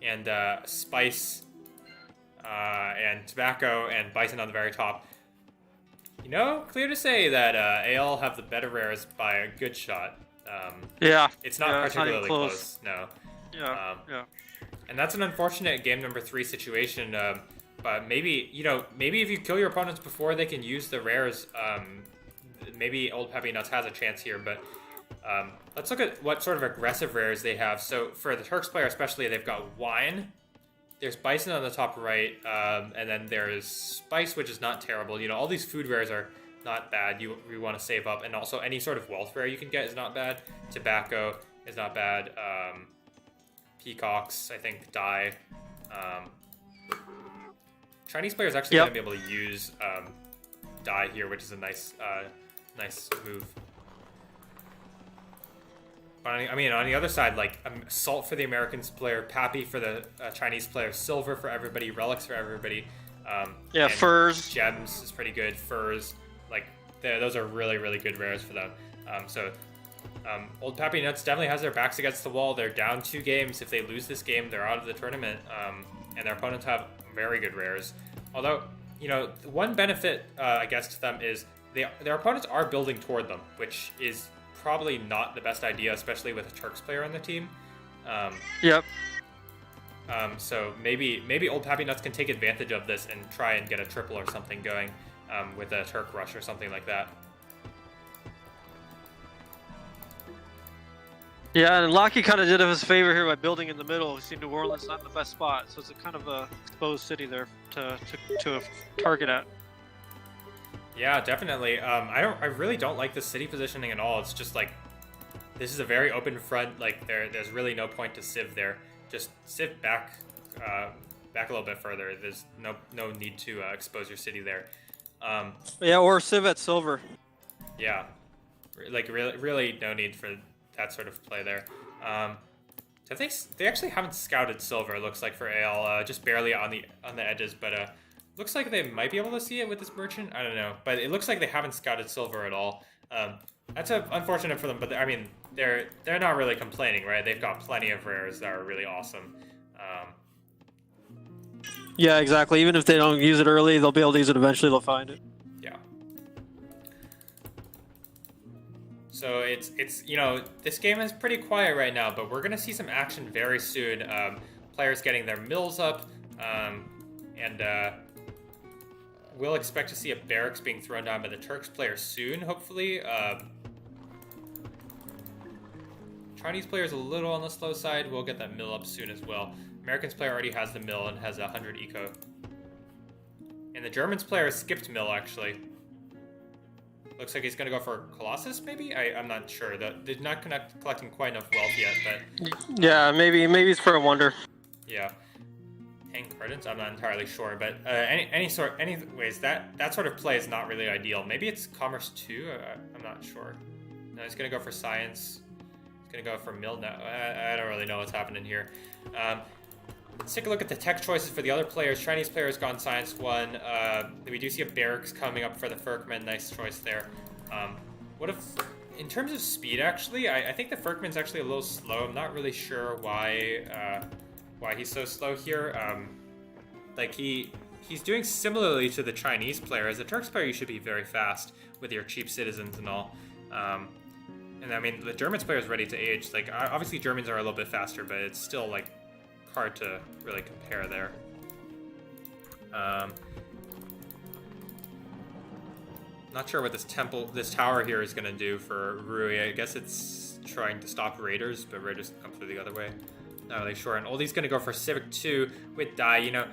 And Spice, and Tobacco, and Bison on the very top. You know, clear to say that AL have the better rares by a good shot.
Yeah.
It's not particularly close. No.
Yeah.
And that's an unfortunate game number 3 situation. But maybe if you kill your opponents before they can use the rares, maybe old Papi Nutz has a chance here. But let's look at what sort of aggressive rares they have. So for the Turks player especially, they've got Wine. There's Bison on the top right, and then there's Spice, which is not terrible. You know, all these food rares are not bad. You want to save up, and also any sort of wealth rare you can get is not bad. Tobacco is not bad. Peacocks, I think, Dye. Chinese players actually going to be able to use Dye here, which is a nice move. I mean, on the other side, like Salt for the Americans player, Papi for the Chinese player, Silver for everybody, Relics for everybody.
Furs.
Gems is pretty good. Furs, like those are really, really good rares for them. Old Papi Nutz definitely has their backs against the wall. They're down 2 games. If they lose this game, they're out of the tournament. And their opponents have very good rares. Although, you know, one benefit I guess to them is their opponents are building toward them, which is probably not the best idea, especially with a Turks player on the team. So maybe old Papi Nutz can take advantage of this and try and get a triple or something going with a Turk rush or something like that.
Yeah, and Locky kind of did us a favor here by building in the middle. We see New Orleans not in the best spot, so it's a kind of a exposed city there to target at.
Yeah, definitely. I really don't like the city positioning at all. It's just like this is a very open front. Like there's really no point to sieve there. Just sieve back a little bit further. There's no need to expose your city there.
Yeah, or sieve at silver.
Yeah, like really no need for that sort of play there. So they actually haven't scouted silver. It looks like for AL, just barely on the edges, but looks like they might be able to see it with this merchant. I don't know, but it looks like they haven't scouted silver at all. That's unfortunate for them, but I mean they're not really complaining, right? They've got plenty of rares that are really awesome.
Yeah, exactly. Even if they don't use it early, they'll be able to use it eventually. They'll find it.
Yeah. So it's this game is pretty quiet right now, but we're gonna see some action very soon. Players getting their mills up, and we'll expect to see a barracks being thrown down by the Turks player soon, hopefully. Chinese player is a little on the slow side. We'll get that mill up soon as well. Americans player already has the mill and has 100 eco. And the Germans player skipped mill, actually. Looks like he's going to go for Colossus, maybe? I'm not sure. They're not collecting quite enough wealth yet, but...
Yeah, maybe it's for a wonder.
Yeah. Hang credits? I'm not entirely sure, but anyways, that sort of play is not really ideal. Maybe it's Commerce 2? I'm not sure. No, he's going to go for Science. He's going to go for Mill now. I don't really know what's happening here. Let's take a look at the tech choices for the other players. Chinese player has gone Science 1. We do see a Barracks coming up for the Furkman. Nice choice there. What if, in terms of speed, actually, I think the Furkman's actually a little slow. I'm not really sure why he's so slow here. Like he's doing similarly to the Chinese player. As a Turks player, you should be very fast with your cheap citizens and all. And I mean, the Germans player is ready to age. Like obviously Germans are a little bit faster, but it's still like hard to really compare there. Not sure what this tower here is going to do for Rui. I guess it's trying to stop raiders, but raiders come through the other way. Not really sure. And Oldie's going to go for Civic 2 with Dai. You know,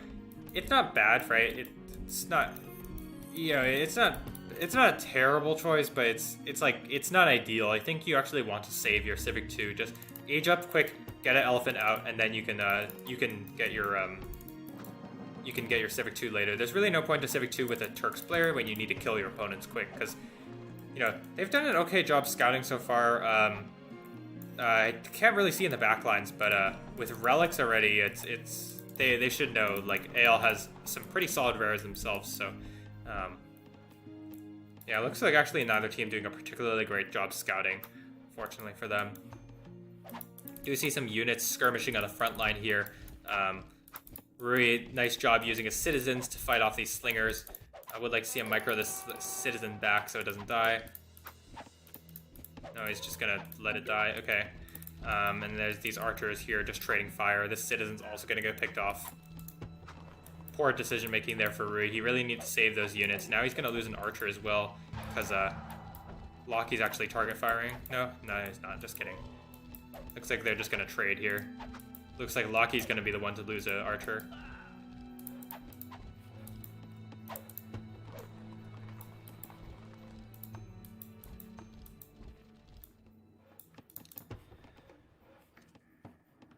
it's not bad, right? It's not, you know, it's not a terrible choice, but it's not ideal. I think you actually want to save your Civic 2. Just age up quick, get an elephant out, and then you can get your Civic 2 later. There's really no point to Civic 2 with a Turks player when you need to kill your opponents quick, because you know they've done an okay job scouting so far. I can't really see in the backlines, but with relics already, they should know. Like AL has some pretty solid rares themselves, so yeah, it looks like actually neither team doing a particularly great job scouting, fortunately for them. Do see some units skirmishing on the front line here. Rui, nice job using his citizens to fight off these slingers. I would like to see him micro this citizen back so it doesn't die. No, he's just gonna let it die. Okay. And there's these archers here just trading fire. This citizen's also gonna get picked off. Poor decision making there for Rui. He really needs to save those units. Now he's gonna lose an archer as well because Lockie's actually target firing. No, he's not. Just kidding. Looks like they're just gonna trade here. Looks like Lockie's gonna be the one to lose an archer.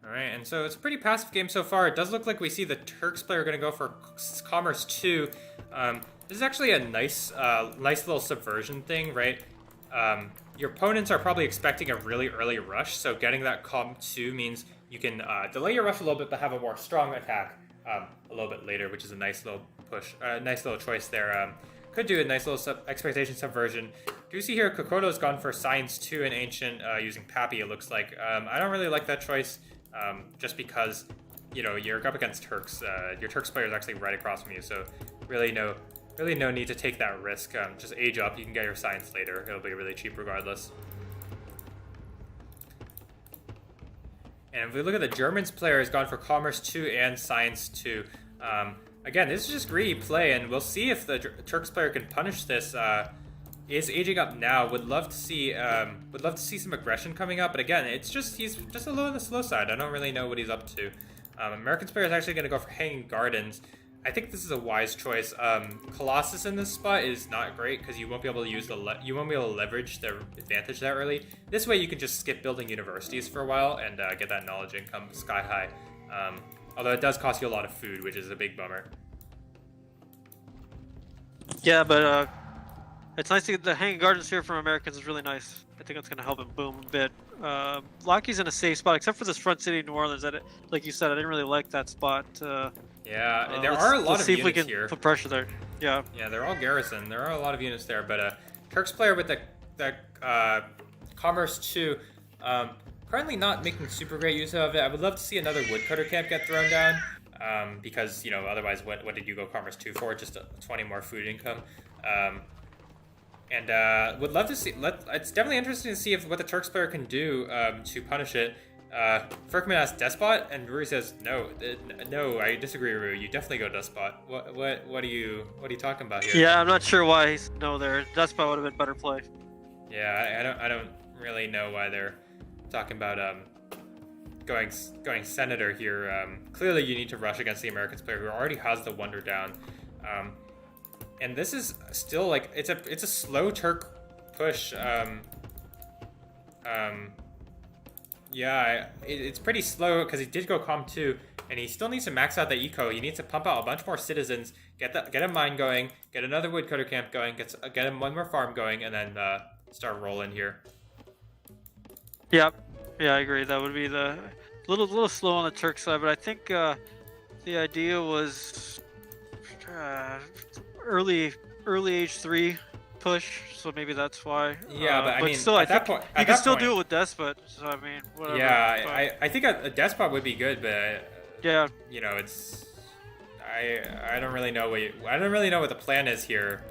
Alright, and so it's a pretty passive game so far. It does look like we see the Turks player going to go for Commerce 2. This is actually a nice little subversion thing, right? Your opponents are probably expecting a really early rush, so getting that Com 2 means you can delay your rush a little bit, but have a more strong attack a little bit later, which is a nice little push, nice little choice there. Could do a nice little expectation subversion. Do you see here Kokoto's gone for Science 2 in Ancient using Papi, it looks like. I don't really like that choice. Just because, you know, you're up against Turks. Your Turks player is actually right across from you, so really no need to take that risk. Just age up. You can get your Science later. It'll be really cheap regardless. And if we look at the Germans player, has gone for Commerce 2 and Science 2. Again, this is just greedy play, and we'll see if the Turks player can punish this. Is aging up now. Would love to see some aggression coming up, but again, he's just a little on the slow side. I don't really know what he's up to. American player is actually going to go for Hanging Gardens. I think this is a wise choice. Colossus in this spot is not great because you won't be able to use you won't be able to leverage the advantage that early. This way, you can just skip building universities for a while and get that knowledge income sky high. Although it does cost you a lot of food, which is a big bummer.
Yeah, but it's nice to get the Hanging Gardens here from Americans is really nice. I think that's going to help him boom a bit. Lockheed's in a safe spot, except for this front city, New Orleans. That, like you said, I didn't really like that spot.
Yeah, there are a lot of units here. Let's see if we can
put pressure there. Yeah.
Yeah, they're all garrison. There are a lot of units there, but Turks player with the Commerce 2, currently not making super great use of it. I would love to see another woodcutter camp get thrown down, because otherwise, what did you go Commerce 2 for? Just 20 more food income. And would love to see. It's definitely interesting to see what the Turks player can do to punish it. Ferkman asks Despot, and Rui says no. No, I disagree, Rui. You definitely go Despot. What are you talking about here?
Yeah, I'm not sure why he's no there. Despot would have been better play.
Yeah, I don't really know why they're talking about going Senator here. Clearly, you need to rush against the Americans player who already has the Wonder down. And this is still like it's a slow Turk push. Yeah, it's pretty slow because he did go Com 2, and he still needs to max out the eco. He needs to pump out a bunch more citizens, get a mine going, get another woodcutter camp going, get him one more farm going, and then start rolling here.
Yep. Yeah, I agree. That would be the little slow on the Turk side, but I think the idea was early age 3 push, so maybe that's why.
Yeah, but I mean,
still,
at that point,
you can still do it with Despot. So I mean, whatever.
Yeah, I think a Despot would be good, but
yeah,
it's I don't really know what the plan is here.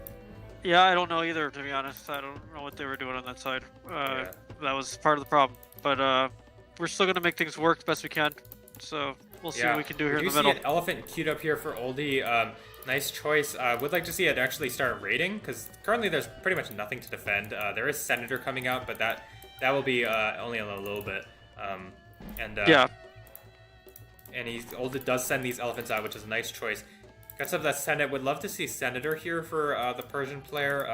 Yeah, I don't know either, to be honest. I don't know what they were doing on that side. That was part of the problem, but we're still gonna make things work the best we can. So we'll see what we can do here in the middle.
See an elephant queued up here for olddirtyh. Nice choice. Would like to see it actually start raiding, because currently there's pretty much nothing to defend. There is Senator coming out, but that will be only a little bit. And olddirtyh does send these elephants out, which is a nice choice. Guts of that Senate. Would love to see Senator here for the Persian player,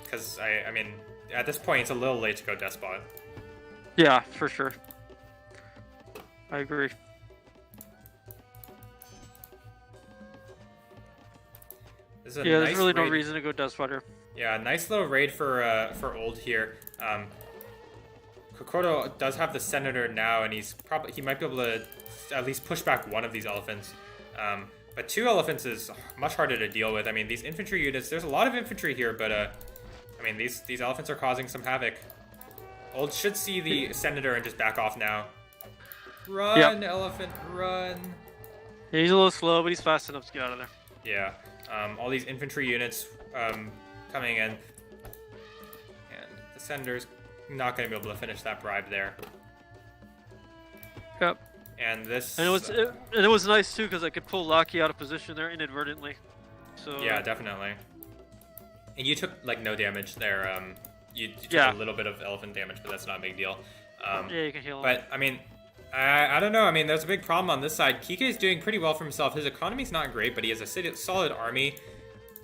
because I mean at this point it's a little late to go Despot.
Yeah, for sure. I agree. There's really no reason to go Despot here.
Yeah, nice little raid for old here. Kokoto does have the Senator now, and he might be able to at least push back one of these elephants. But 2 elephants is much harder to deal with. I mean, these infantry units, there's a lot of infantry here, but I mean, these elephants are causing some havoc. Old should see the Senator and just back off now. Run, elephant, run.
Yeah, he's a little slow, but he's fast enough to get out of there.
Yeah. All these infantry units coming in, and the Senator's not going to be able to finish that bribe there.
Yep.
And this.
And it was nice too because I could pull Lockheed out of position there inadvertently. So.
Yeah, definitely. And you took like no damage there. You took a little bit of elephant damage, but that's not a big deal.
Yeah, you can heal him.
But I mean, I don't know. I mean, there's a big problem on this side. Kike is doing pretty well for himself. His economy's not great, but he has a solid army.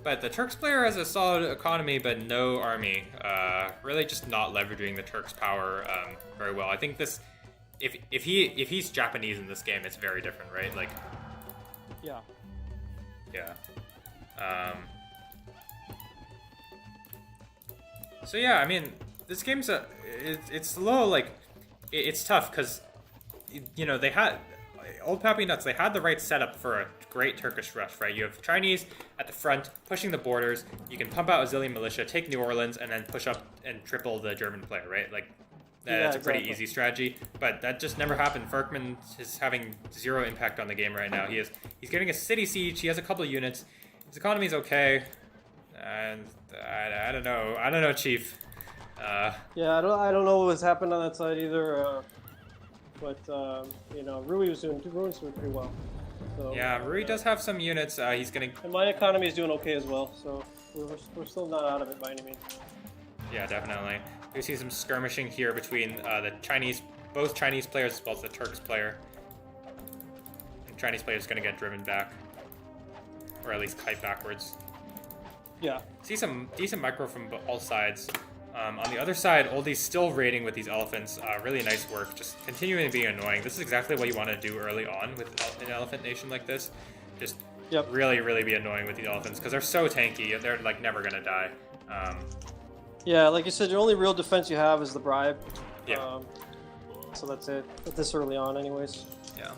But the Turks player has a solid economy, but no army. Really just not leveraging the Turks' power very well. I think this, if he's Japanese in this game, it's very different, right? Like.
Yeah.
Yeah. So yeah, I mean, this game's it's a little like, it's tough because. They had old Papi Nutz. They had the right setup for a great Turkish rush, right? You have Chinese at the front pushing the borders. You can pump out a zillion militia, take New Orleans, and then push up and triple the German player, right? Like that's a pretty easy strategy. But that just never happened. Ferkman is having 0 impact on the game right now. He's getting a city siege. He has a couple of units. His economy's okay. And I don't know, Chief.
Yeah, I don't know what has happened on that side either. but you know, Rui's doing pretty well. So,
Yeah, Rui does have some units. He's gonna.
And my economy is doing okay as well, so we're still not out of it by any means.
Yeah, definitely. We see some skirmishing here between the Chinese, both Chinese players as well as the Turks player. The Chinese player is gonna get driven back, or at least kite backwards.
Yeah.
See some decent micro from all sides. On the other side, olddirtyh's still raiding with these elephants. Really nice work. Just continuing being annoying. This is exactly what you want to do early on with an elephant nation like this. Just really, really be annoying with these elephants because they're so tanky. They're like never gonna die.
Yeah, like you said, the only real defense you have is the bribe.
Yeah.
So that's it. At this early on, anyways.
Yeah.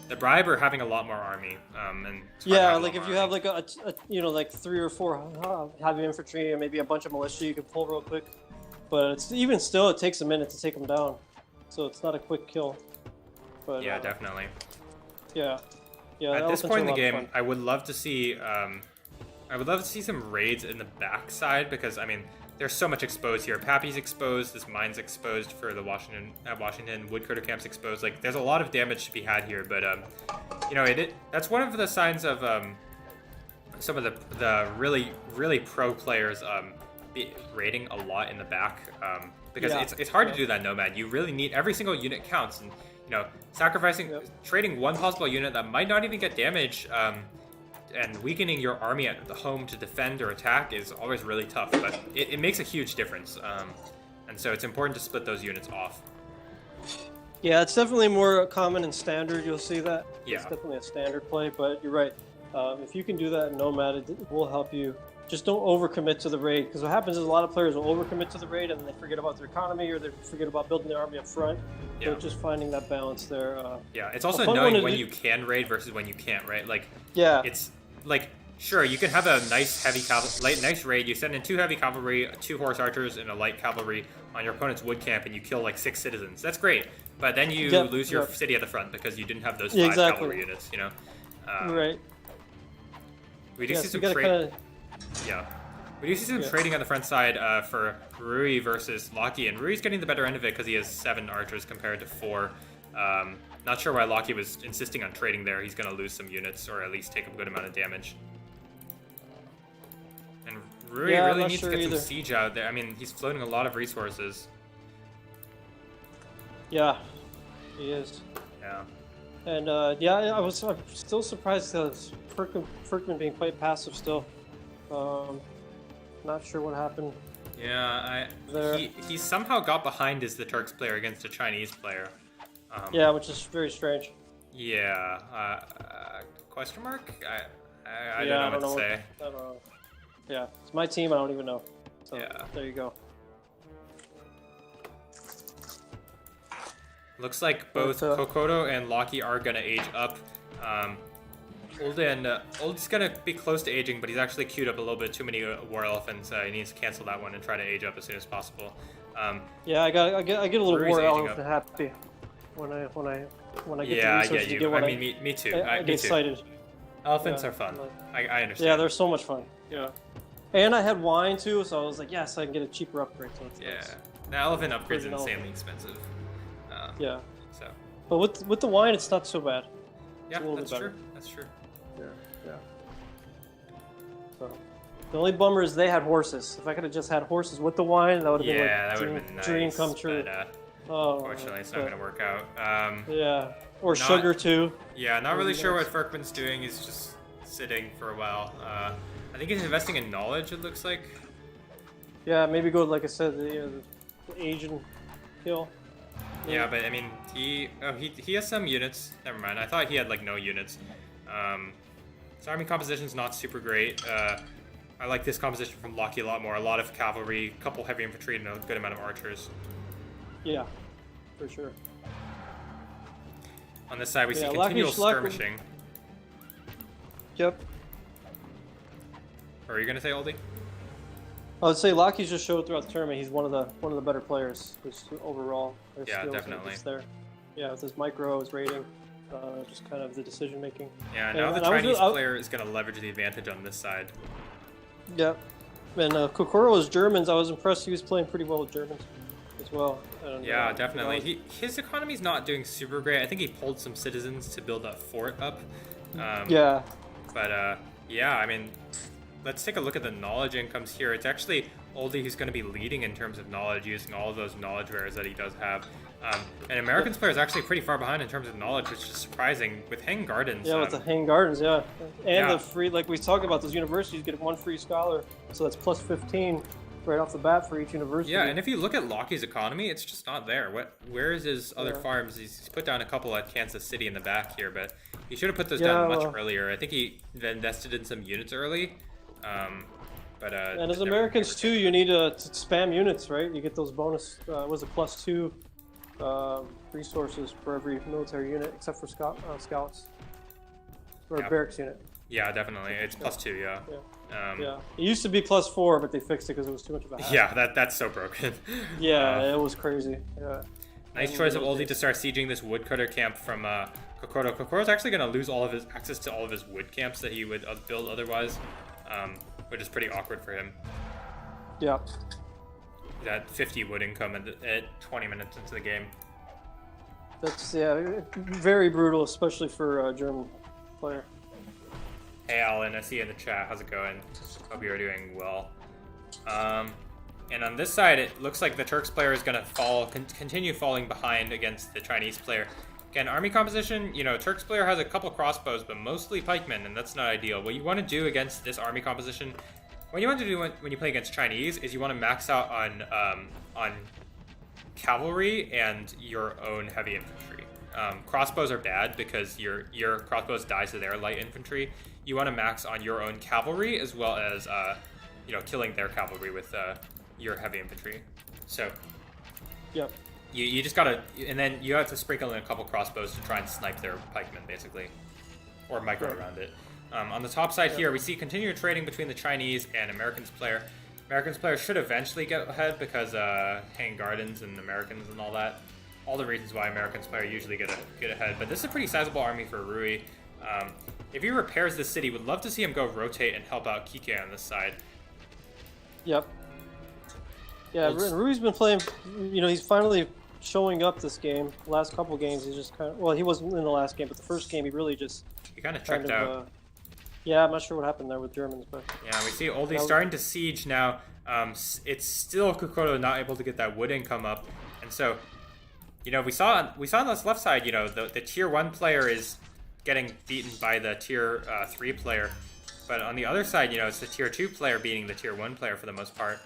The bribe or having a lot more army. And
yeah, like if you have like a you know, like 3 or 4 heavy infantry and maybe a bunch of militia, you can pull real quick. But it's even still, it takes a minute to take them down, so it's not a quick kill. But
yeah, definitely.
Yeah.
At this point in the game, I would love to see some raids in the backside because I mean, there's so much exposed here. Papi's exposed. This mine's exposed for the Washington Woodcutter camp's exposed. Like, there's a lot of damage to be had here, but you know, that's one of the signs of some of the really pro players raiding a lot in the back because it's hard to do that Nomad. You really need every single unit counts, and you know, trading one possible unit that might not even get damage and weakening your army at the home to defend or attack is always really tough, but it makes a huge difference, and so it's important to split those units off.
Yeah, it's definitely more common in standard. You'll see that.
Yeah,
it's definitely a standard play, but you're right. If you can do that in Nomad, it will help you. Just don't overcommit to the raid, because what happens is a lot of players will overcommit to the raid and they forget about their economy or they forget about building their army up front. Yeah. So just finding that balance there.
Yeah, it's also knowing when you can raid versus when you can't, right? Like,
yeah,
it's like, sure, you can have a nice nice raid. You send in 2 heavy cavalry, 2 horse archers, and a light cavalry on your opponent's wood camp, and you kill like 6 citizens. That's great, but then you lose your city at the front because you didn't have those 5 cavalry units. You know,
right?
We do see some trade. Yeah, we do see some trading on the front side for Rui versus Locky, and Rui's getting the better end of it because he has 7 archers compared to 4. Not sure why Locky was insisting on trading there. He's going to lose some units, or at least take a good amount of damage. And Rui really needs to get some siege out there. I mean, he's floating a lot of resources.
Yeah, he is.
Yeah.
And I'm still surprised that Ferkman being quite passive still. Not sure what happened.
Yeah, he somehow got behind as the Turks player against a Chinese player.
Yeah, which is very strange.
Yeah. Question mark? I don't know what to say.
I don't know. Yeah, it's my team. I don't even know. So
yeah.
There you go.
Looks like both Kokoto and Locky are gonna age up. Old's gonna be close to aging, but he's actually queued up a little bit too many war elephants. He needs to cancel that one and try to age up as soon as possible.
Yeah, I get a little war elephant happy when I get the resources to get one.
I mean, me too.
I get excited.
Elephants are fun. I understand.
Yeah, they're so much fun. Yeah. And I had wine too, so I was like, yes, I can get a cheaper upgrade. So it's nice.
The elephant upgrade's insanely expensive.
Yeah.
So.
But with the wine, it's not so bad.
Yeah, that's true. That's true.
Yeah. So the only bummer is they had horses. If I could have just had horses with the wine, that would have been like
that would have been nice,
dream come true.
But, unfortunately, it's not going to work out.
Yeah. Or sugar too.
Yeah, not really sure what Ferkman's doing. He's just sitting for a while. I think he's investing in knowledge. It looks like.
Yeah, maybe go like I said, the Asian kill.
Yeah, but I mean, he has some units. Never mind. I thought he had like no units. His army composition's not super great. I like this composition from Locky a lot more. A lot of cavalry, a couple heavy infantry, and a good amount of archers.
Yeah, for sure.
On this side, we see continual skirmishing.
Yep.
Or are you gonna say oldie?
I would say Locky's just showed throughout the tournament he's one of the better players just overall.
Yeah, definitely.
There. Yeah, with his micro, his rating, just kind of the decision making.
Yeah, now the Chinese player is gonna leverage the advantage on this side.
Yep. And Kokoro was Germans. I was impressed. He was playing pretty well with Germans. as well. And,
yeah, definitely. His economy's not doing super great. I think he pulled some citizens to build a fort up.
Yeah.
But yeah, I mean, let's take a look at the knowledge incomes here. It's actually olddirtyh who's going to be leading in terms of knowledge, using all of those knowledge wares that he does have. And American's player is actually pretty far behind in terms of knowledge, which is surprising with Hanging Gardens.
Yeah, with the Hanging Gardens, yeah. And the free, like we talked about, those universities get 1 free scholar, so that's plus 15 right off the bat for each university.
Yeah, and if you look at Lockie's economy, it's just not there. Where is his other farms? He's put down a couple at Kansas City in the back here, but he should have put those down much earlier. I think he invested in some units early. And
as Americans too, you need to spam units, right? You get those bonus, was it +2 resources for every military unit, except for scouts or a barracks unit.
Yeah, definitely. It's +2, yeah.
Yeah. It used to be +4, but they fixed it because it was too much of a hassle.
Yeah, that's so broken.
Yeah, it was crazy. Yeah.
Nice choice of olddirtyh to start sieging this woodcutter camp from Kokoro. Kokoro's actually going to lose all of his access to all of his wood camps that he would build otherwise, which is pretty awkward for him.
Yeah.
That 50 wood income at 20 minutes into the game.
That's very brutal, especially for a German player.
Hey Alan, I see you in the chat. How's it going? Hope you're doing well. And on this side, it looks like the Turks player is going to continue falling behind against the Chinese player. Again, army composition, Turks player has a couple crossbows, but mostly pikemen, and that's not ideal. What you want to do against this army composition, what you want to do when you play against Chinese is you want to max out on cavalry and your own heavy infantry. Crossbows are bad because your crossbows die to their light infantry. You want to max on your own cavalry as well as killing their cavalry with your heavy infantry. So
yep.
You just gotta, and then you have to sprinkle in a couple crossbows to try and snipe their pikemen, basically, or micro around it. On the top side here, we see continued trading between the Chinese and Americans player. Americans player should eventually get ahead because Hanging Gardens and Americans and all that. All the reasons why Americans player usually get ahead. But this is a pretty sizable army for Rui. If he repairs this city, would love to see him go rotate and help out Kike on this side.
Yep. Yeah, Rui's been playing, he's finally showing up this game. The last couple games, he's just he wasn't in the last game, but the first game he really just...
He kind of checked out.
Yeah, I'm not sure what happened there with Germans, but...
Yeah, we see olddirtyh starting to siege now. It's still Kokoro not able to get that wood income up. And so, we saw on this left side, the tier 1 player is getting beaten by the tier 3 player. But on the other side, it's the tier 2 player beating the tier 1 player for the most part.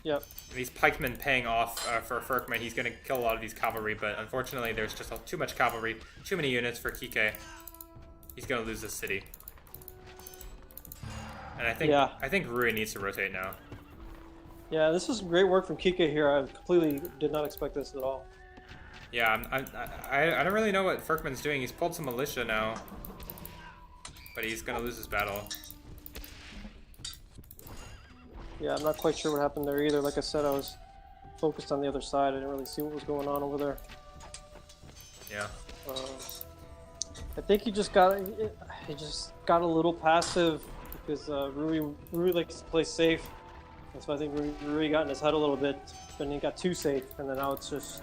Yep.
These pikemen paying off for Ferkman. He's going to kill a lot of these cavalry, but unfortunately there's just too much cavalry, too many units for Kike. He's going to lose this city. And I think Rui needs to rotate now.
Yeah, this is great work from Kike here. I completely did not expect this at all.
Yeah, I don't really know what Ferkman's doing. He's pulled some militia now, but he's going to lose this battle.
Yeah, I'm not quite sure what happened there either. Like I said, I was focused on the other side. I didn't really see what was going on over there.
Yeah.
I think he just got a little passive because Rui likes to play safe. And so I think Rui got in his head a little bit, and he got too safe, and then now it's just...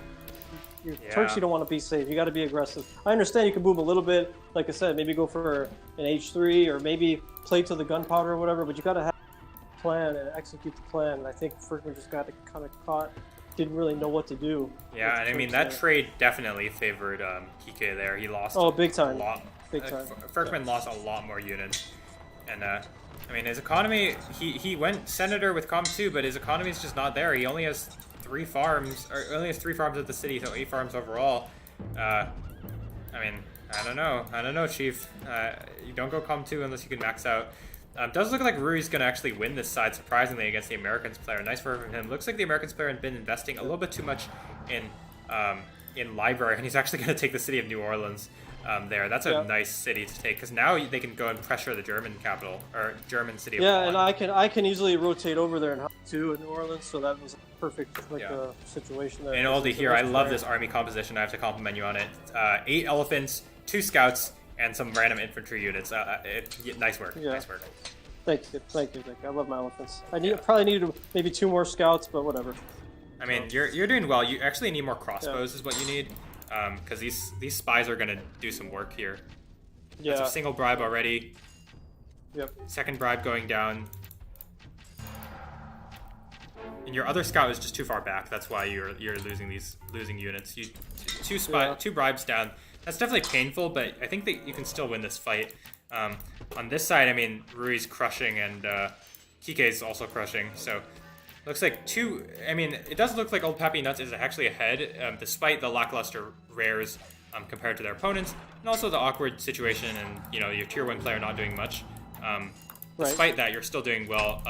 Turks, you don't want to be safe. You got to be aggressive. I understand you can boom a little bit. Like I said, maybe go for an H3 or maybe play to the gunpowder or whatever, but you got to have a plan and execute the plan. And I think Ferkman just got kind of caught, didn't really know what to do.
Yeah, and I mean, that trade definitely favored Kike there. He lost
big time.
a lot.
Big time.
Ferkman lost a lot more units. And, I mean, his economy, he went senator with Com 2, but his economy is just not there. He only has 3 farms, or only has 3 farms at the city, so 8 farms overall. I mean, I don't know, Chief. You don't go Com 2 unless you can max out. Does look like Rui's going to actually win this side, surprisingly, against the Americans player. Nice work from him. Looks like the Americans player has been investing a little bit too much in library, and he's actually going to take the city of New Orleans there. That's a nice city to take, because now they can go and pressure the German capital, or German city of Holland.
And I can easily rotate over there and help too in New Orleans, so that was a perfect situation there.
And olddirtyh here, I love this army composition. I have to compliment you on it. 8 elephants, 2 scouts, and some random infantry units. Nice work.
Yeah.
Nice work.
Thank you. I love my elephants. Probably needed maybe 2 more scouts, but whatever.
I mean, you're doing well. You actually need more crossbows, is what you need, because these spies are gonna do some work here.
Yeah.
That's a single bribe already.
Yep.
Second bribe going down. And your other scout is just too far back. That's why you're losing units. Two bribes down. That's definitely painful, but I think that you can still win this fight. On this side, I mean, Rui's crushing and Kike's also crushing. So looks like I mean, it does look like Old Papi Nutz is actually ahead, despite the lackluster rares compared to their opponents, and also the awkward situation and your tier 1 player not doing much. Despite that, you're still doing well.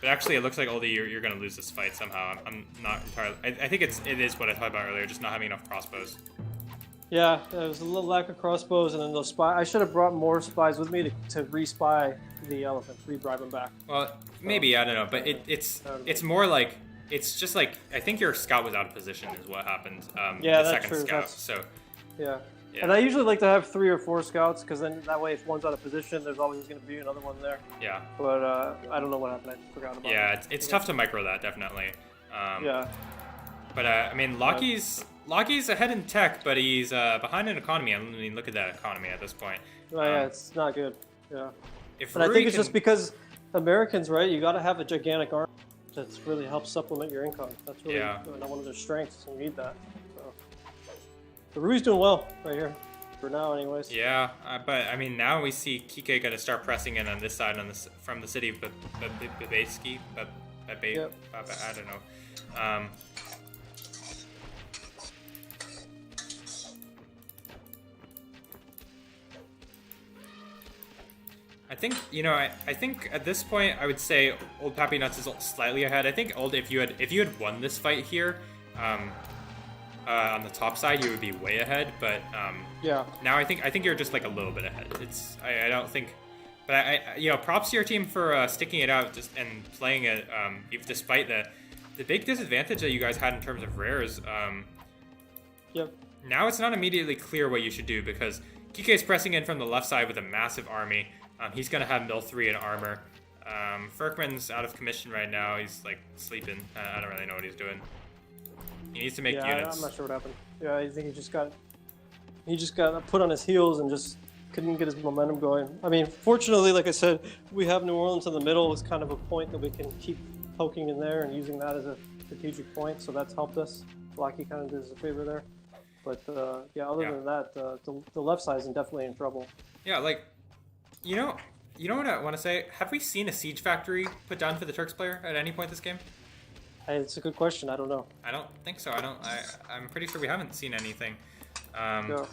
But actually, it looks like olddirtyh, you're going to lose this fight somehow. I'm not entirely. I think it is what I talked about earlier, just not having enough crossbows.
Yeah, there was a little lack of crossbows, and then those spies. I should have brought more spies with me to re-spy the elephants, re-bribe them back.
Well, maybe, I don't know, but it's more like, it's just like, I think your scout was out of position is what happened.
Yeah,
the
that's
second
true.
scout, so.
Yeah.
Yeah.
And I usually like to have 3 or 4 scouts, because then that way if one's out of position, there's always going to be another one there.
Yeah.
But I don't know what happened. I forgot about it.
Yeah, it's tough to micro that, definitely.
Yeah.
But, I mean, Lockie's ahead in tech, but he's behind in economy. I mean, look at that economy at this point.
Oh, yeah, it's not good. Yeah.
But
I think it's just because Americans, right, you got to have a gigantic army that really helps supplement your income. That's really one of their strengths, and you need that. The Rui's doing well right here, for now anyways.
Yeah, but I mean now we see Kike gonna start pressing in on this side from the city of Babayski, I don't know. I think I think at this point I would say Old Papi Nutz is slightly ahead. I think if you had won this fight here. On the top side, you would be way ahead, but now I think you're just like a little bit ahead. I don't think, but I props to your team for sticking it out and playing it despite the big disadvantage that you guys had in terms of rares. Now it's not immediately clear what you should do because Kike is pressing in from the left side with a massive army. He's gonna have mill 3 in armor. Ferkman's out of commission right now. He's like sleeping. I don't really know what he's doing. He needs to make units.
I'm not sure what happened. Yeah, I think he just got put on his heels and just couldn't get his momentum going. I mean, fortunately, like I said, we have New Orleans in the middle. It's kind of a point that we can keep poking in there and using that as a strategic point. So that's helped us. Blocky kind of does a favor there. But other than that, the left side is definitely in trouble.
Yeah, like, you know what I want to say? Have we seen a siege factory put down for the Turks player at any point this game?
It's a good question. I don't know.
I don't think so. I'm pretty sure we haven't seen anything.
No.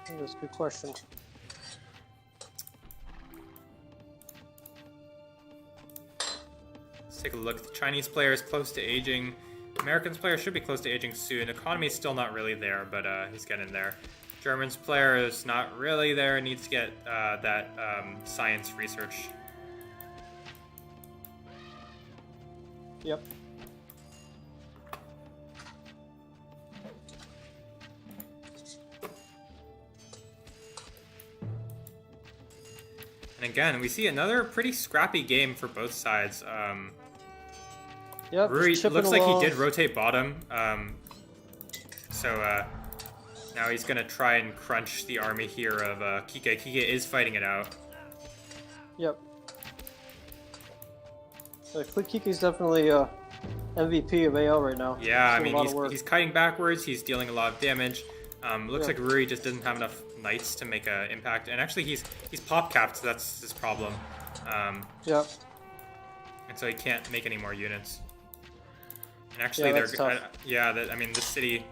That's a good question.
Let's take a look. The Chinese player is close to aging. Americans player should be close to aging soon. Economy is still not really there, but he's getting there. Germans player is not really there. Needs to get that science research.
Yep.
And again, we see another pretty scrappy game for both sides.
Yep.
Rui looks like he did rotate bottom. So now he's gonna try and crunch the army here of Kike. Kike is fighting it out.
Yep. Kike's definitely MVP of AL right now.
Yeah, I mean, he's kiting backwards, he's dealing a lot of damage. Looks like Rui just doesn't have enough knights to make an impact. And actually, he's pop capped, so that's his problem.
Yep.
And so he can't make any more units. And actually, I mean, this city...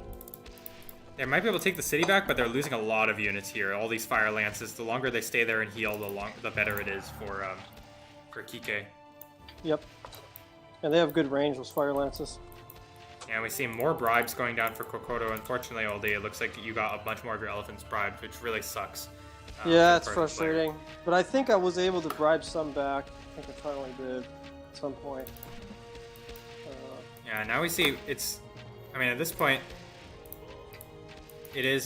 They might be able to take the city back, but they're losing a lot of units here. All these fire lances, the longer they stay there and heal, the better it is for Kike.
Yep. And they have good range, those fire lances.
And we see more bribes going down for Kokoto. Unfortunately, olddirtyh, it looks like you got a bunch more of your elephants bribed, which really sucks.
Yeah, it's frustrating. But I think I was able to bribe some back. I think I finally did at some point.
Yeah, now we see it's... I mean, at this point, it is...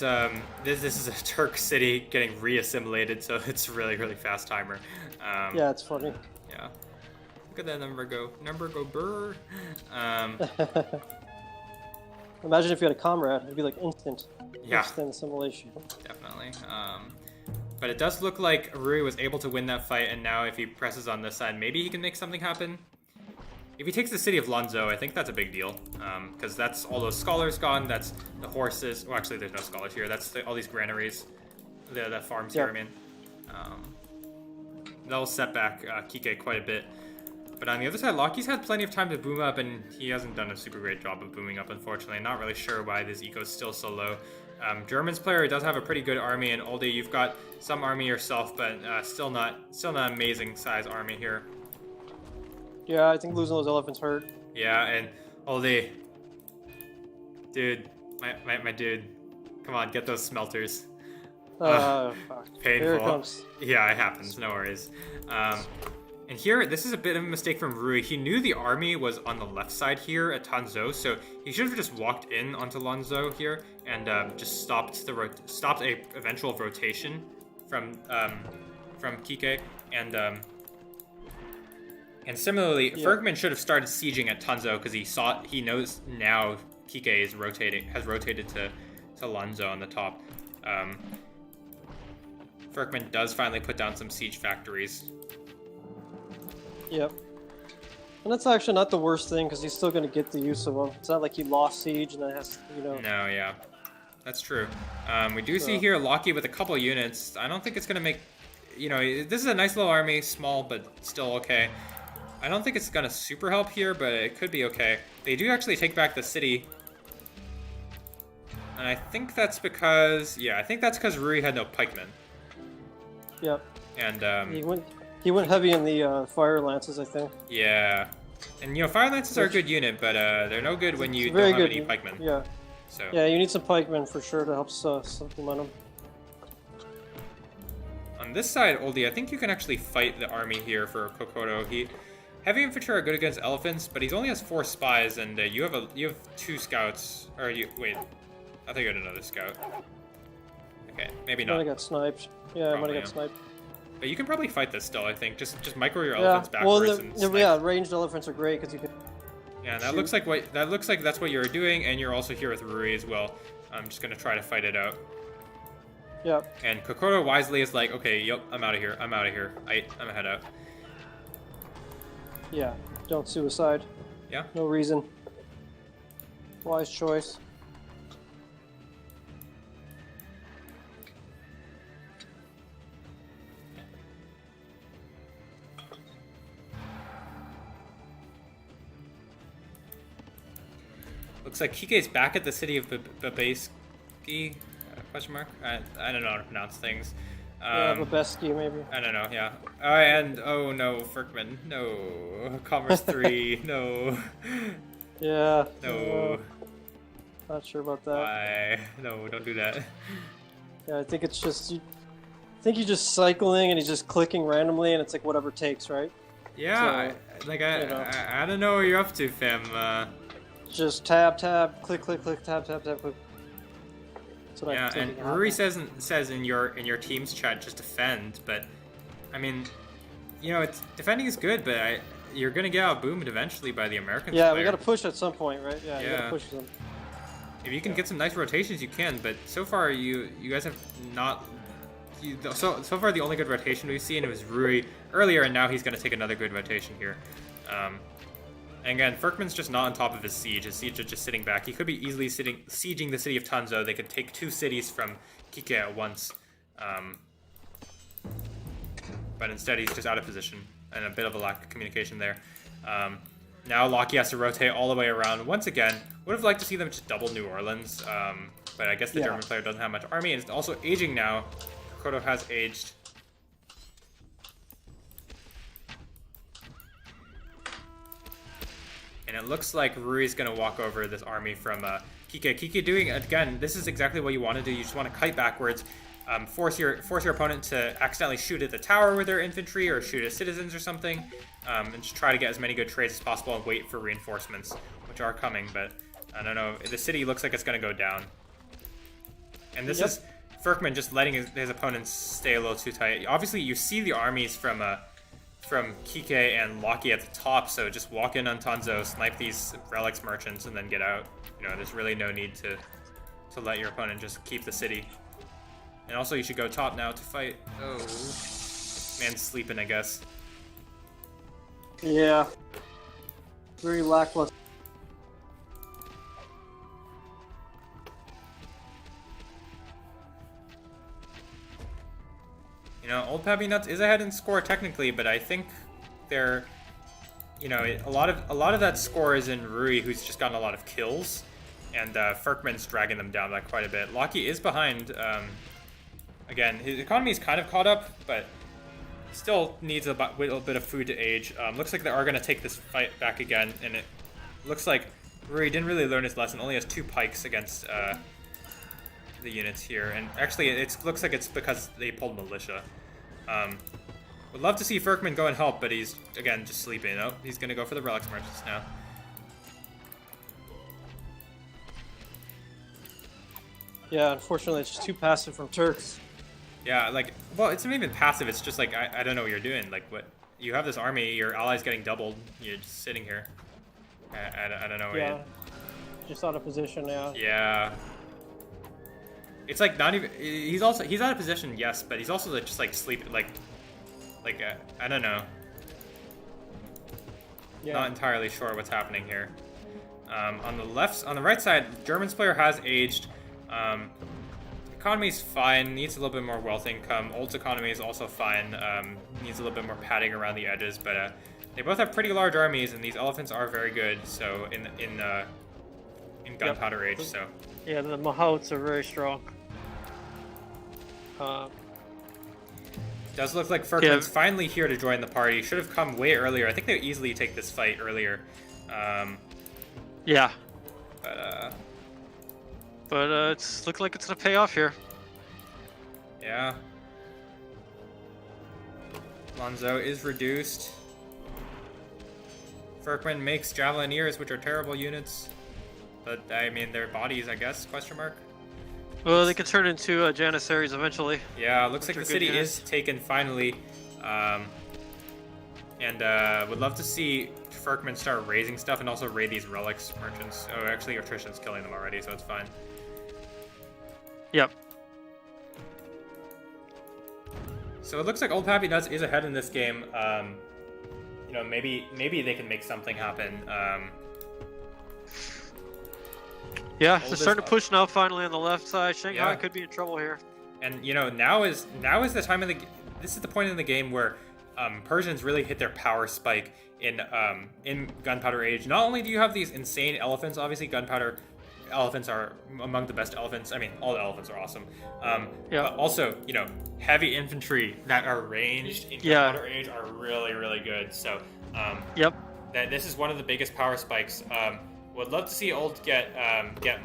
This is a Turk city getting re-assimilated, so it's really, really fast timer.
Yeah, it's funny.
Yeah. Look at that number go. Number go brr.
Imagine if you had a comrade. It'd be like instant.
Yeah.
Instant assimilation.
Definitely. But it does look like Rui was able to win that fight, and now if he presses on this side, maybe he can make something happen. If he takes the city of Lonzo, I think that's a big deal, because that's all those scholars gone, that's the horses, well actually there's no scholars here, that's all these granaries, the farms here, I mean. That'll set back Kike quite a bit. But on the other side, Loki's had plenty of time to boom up, and he hasn't done a super great job of booming up, unfortunately. Not really sure why this eco is still so low. German's player does have a pretty good army, and olddirtyh, you've got some army yourself, but still not amazing size army here.
Yeah, I think losing those elephants hurt.
Yeah, and olddirtyh, dude, my dude, come on, get those smelters.
Fuck.
Painful.
Here it comes.
Yeah, it happens. No worries. And here, this is a bit of a mistake from Rui. He knew the army was on the left side here at Tanzhou, so he should have just walked in onto Lonzo here and just stopped a eventual rotation from Kike. And similarly, yeah. Fergman should have started sieging at Tanzhou because he knows now Kike has rotated to Lonzo on the top. Fergman does finally put down some siege factories.
Yep. And that's actually not the worst thing, because he's still going to get the use of them. It's not like he lost siege and then has,
No, yeah. That's true. We do see here Loki with a couple units. I don't think it's going to make... this is a nice little army, small, but still okay. I don't think it's going to super help here, but it could be okay. They do actually take back the city. And I think that's because... Yeah, I think that's because Rui had no pikemen.
Yep.
And,
He went heavy in the fire lances, I think.
Yeah. And, fire lances are a good unit, but they're no good when you don't have any pikemen.
Yeah.
So.
Yeah, you need some pikemen for sure to help supplement them.
On this side, olddirtyh, I think you can actually fight the army here for Kokoto. Heavy infantry are good against elephants, but he only has 4 spies, and you have 2 scouts. Or wait, I think you had another scout. Okay, maybe not.
I got sniped. Yeah, I might have got sniped.
But you can probably fight this still, I think. Just micro your elephants backwards and snipe.
Yeah, ranged elephants are great because you can.
Yeah, and that looks like that's what you're doing, and you're also here with Rui as well. I'm just gonna try to fight it out.
Yep.
And Kokoto wisely is like, okay, yep, I'm out of here. I'm gonna head out.
Yeah, don't suicide.
Yeah.
No reason. Wise choice.
Looks like Kike's back at the city of Babeski, question mark? I don't know how to pronounce things.
Yeah, Babeski maybe.
I don't know, yeah. And, oh no, Ferkman, no. Commerce 3, no.
Yeah.
No.
Not sure about that.
Why? No, don't do that.
Yeah, I think it's just... I think he's just cycling and he's just clicking randomly and it's like whatever takes, right?
Yeah, so, I don't know what you're up to, fam.
Just tab, click, click, click, tab, click. That's what
yeah, and Rui says in your team's chat just defend, but I mean, defending is good, but you're gonna get out boomed eventually by the Americans.
Yeah,
player.
we gotta push at some point, right? Yeah, you gotta push them.
If you can get some nice rotations, you can. But so far, you guys have not. So far, the only good rotation we've seen was Rui earlier, and now he's gonna take another good rotation here. And again, Ferkman's just not on top of his siege. His siege is just sitting back. He could be easily sieging the city of Tanzhou. They could take 2 cities from Kike at once. But instead, he's just out of position. And a bit of a lack of communication there. Now Loki has to rotate all the way around. Once again, would have liked to see them just double New Orleans. But I guess the German player doesn't have much army. And it's also aging now. Kokoto has aged. And it looks like Rui's going to walk over this army from Kike. Kike doing, again, this is exactly what you want to do. You just want to kite backwards, force your opponent to accidentally shoot at the tower with their infantry or shoot at citizens or something, and just try to get as many good trades as possible and wait for reinforcements, which are coming, but I don't know. The city looks like it's going to go down. And this is Ferkman just letting his opponents stay a little too tight. Obviously, you see the armies from from Kike and Locky at the top, so just walk in on Tanzo, snipe these relics merchants, and then get out. You know, there's really no need to let your opponent just keep the city. And also, you should go top now to fight. Oh, man's sleeping, I guess.
Yeah. Very lackluster.
You know, Old Papi Nutz is ahead in score technically, but I think they're, you know, a lot of that score is in Rui, who's just gotten a lot of kills, and Ferkman's dragging them down by quite a bit. Locky is behind. Again, his economy is kind of caught up, but still needs a little bit of food to age. Looks like they are going to take this fight back again, and it looks like Rui didn't really learn his lesson. Only has 2 pikes against the units here, and actually it looks like it's because they pulled militia. Would love to see Ferkman go and help, but he's, again, just sleeping. You know? He's going to go for the relics merchants now.
Yeah, unfortunately, it's just too passive from Turks.
Yeah, like, well, it's not even passive. It's just like, I don't know what you're doing. Like, what, you have this army, your ally's getting doubled. You're just sitting here. I don't know.
Yeah, just out of position. Yeah.
Yeah. It's like not even. He's out of position, yes, but he's also just like sleeping, like I don't know.
Yeah.
Not entirely sure what's happening here. On the right side, German's player has aged. Economy's fine, needs a little bit more wealth income. Old's economy is also fine, needs a little bit more padding around the edges, but they both have pretty large armies, and these elephants are very good. So in gunpowder age, so
yeah, the Mahouts are very strong.
Does look like Ferkman's finally here to join the party. Should have come way earlier. I think they would easily take this fight earlier.
Yeah.
But
it's look like it's gonna pay off here.
Yeah. Lonzo is reduced. Ferkman makes Javelineers, which are terrible units. But, I mean, their bodies, I guess, question mark?
Well, they can turn into Janissaries eventually.
Yeah, looks like the city is taken finally. And would love to see Ferkman start raising stuff and also raid these relics merchants. Oh, actually, attrition's killing them already, so it's fine.
Yep.
So it looks like Old Papi Nutz is ahead in this game. You know, maybe they can make something happen.
Yeah, they're starting to push now. Finally on the left side, Shanghai could be in trouble here.
And you know, now is the time of the. This is the point in the game where Persians really hit their power spike in Gunpowder Age. Not only do you have these insane elephants, obviously Gunpowder elephants are among the best elephants. I mean, all the elephants are awesome. But also, you know, heavy infantry that are ranged in Gunpowder Age are really, really good. So, this is one of the biggest power spikes. Would love to see Old get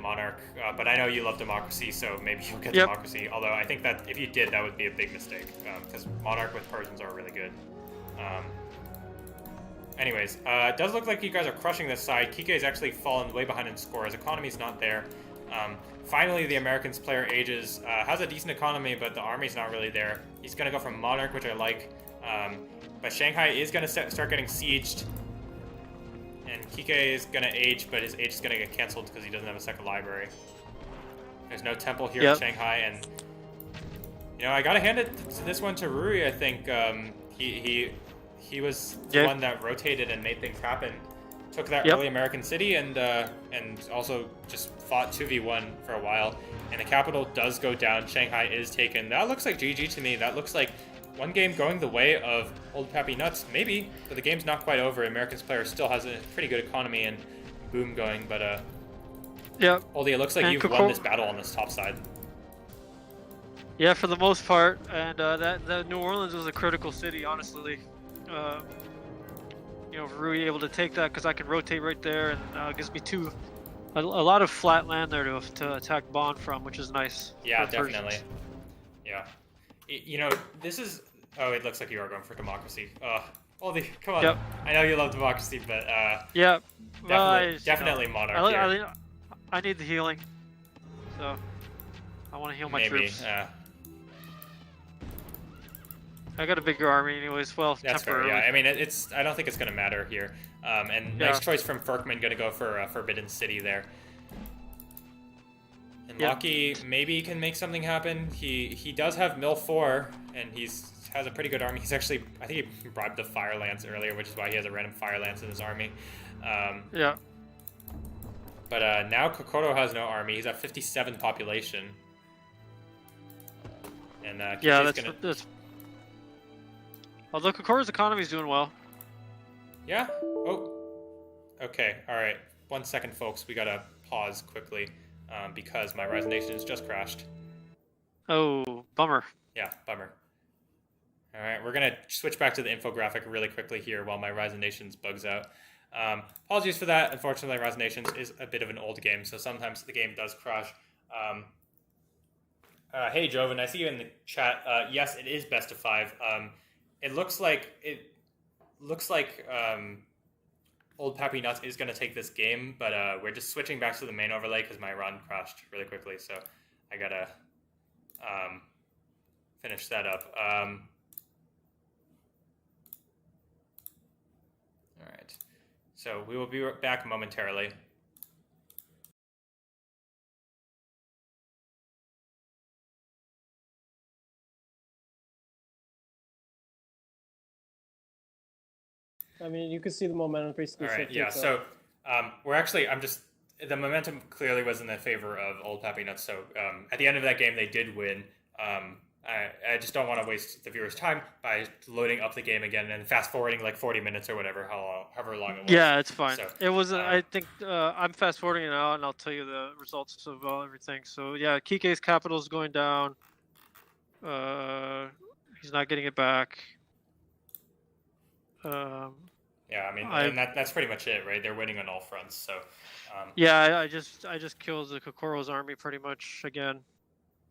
Monarch, but I know you love Democracy, so maybe you'll get Democracy. Although I think that if you did, that would be a big mistake, because Monarch with Persians are really good. Anyways, it does look like you guys are crushing this side. Kike has actually fallen way behind in score. His economy's not there. Finally, the Americans player ages, has a decent economy, but the army's not really there. He's going to go for Monarch, which I like. But Shanghai is going to start getting sieged. And Kike is going to age, but his age is going to get canceled because he doesn't have a second library. There's no temple here in Shanghai, and you know, I got to hand it to this one to Rui. I think he was the one that rotated and made things happen. Took that early American city and also just fought 2v1 for a while. And the capital does go down. Shanghai is taken. That looks like GG to me. That looks like one game going the way of Old Papi Nutz, maybe, but the game's not quite over. Americans player still has a pretty good economy and boom going, but Oldie, it looks like you've won this battle on this top side.
Yeah, for the most part, and that New Orleans was a critical city, honestly. You know, Rui able to take that because I can rotate right there, and it gives me a lot of flat land there to attack Bond from, which is nice.
Yeah, definitely. Yeah. You know, this is... Oh, it looks like you are going for Democracy. Oldie, come on. I know you love Democracy, but... definitely Monarch here.
I need the healing. So, I want to heal my troops. I got a bigger army anyways. Well,
That's fair.
temporarily.
Yeah, I mean, it's. I don't think it's going to matter here. And
Yeah.
nice choice from Ferkman, going to go for Forbidden City there. And
Yep.
Locky maybe can make something happen. He does have Mill 4, and has a pretty good army. He's actually, I think he bribed the Fire Lance earlier, which is why he has a random Fire Lance in his army.
Yeah.
But now Kokoro has no army. He's at 57 population. And
Yeah,
Kiki's
that's. Although Kokoro's economy is doing well.
Yeah? Oh. Okay, alright. 1 second, folks. We gotta pause quickly because my Rise Nation has just crashed.
Oh, bummer.
Yeah, bummer. Alright, we're gonna switch back to the infographic really quickly here while my Rise Nations bugs out. Apologies for that. Unfortunately, Rise Nations is a bit of an old game, so sometimes the game does crash. Hey, Joven, I see you in the chat. Yes, it is best of 5. It looks like Old Papi Nutz is going to take this game, but we're just switching back to the main overlay because my run crashed really quickly, so I gotta finish that up. All right, so we will be back momentarily.
I mean, you can see the momentum basically.
All right, yeah. So the momentum clearly was in the favor of Old Papi Nutz. So at the end of that game, they did win. I just don't want to waste the viewers' time by loading up the game again and fast forwarding like 40 minutes or whatever, however long it was.
Yeah, it's fine.
So,
it was. I think I'm fast forwarding it now, and I'll tell you the results of everything. So yeah, Kike's capital is going down. He's not getting it back.
Yeah, I mean, and that's pretty much it, right? They're winning on all fronts. So.
Yeah, I just killed the Kokoro's army pretty much again.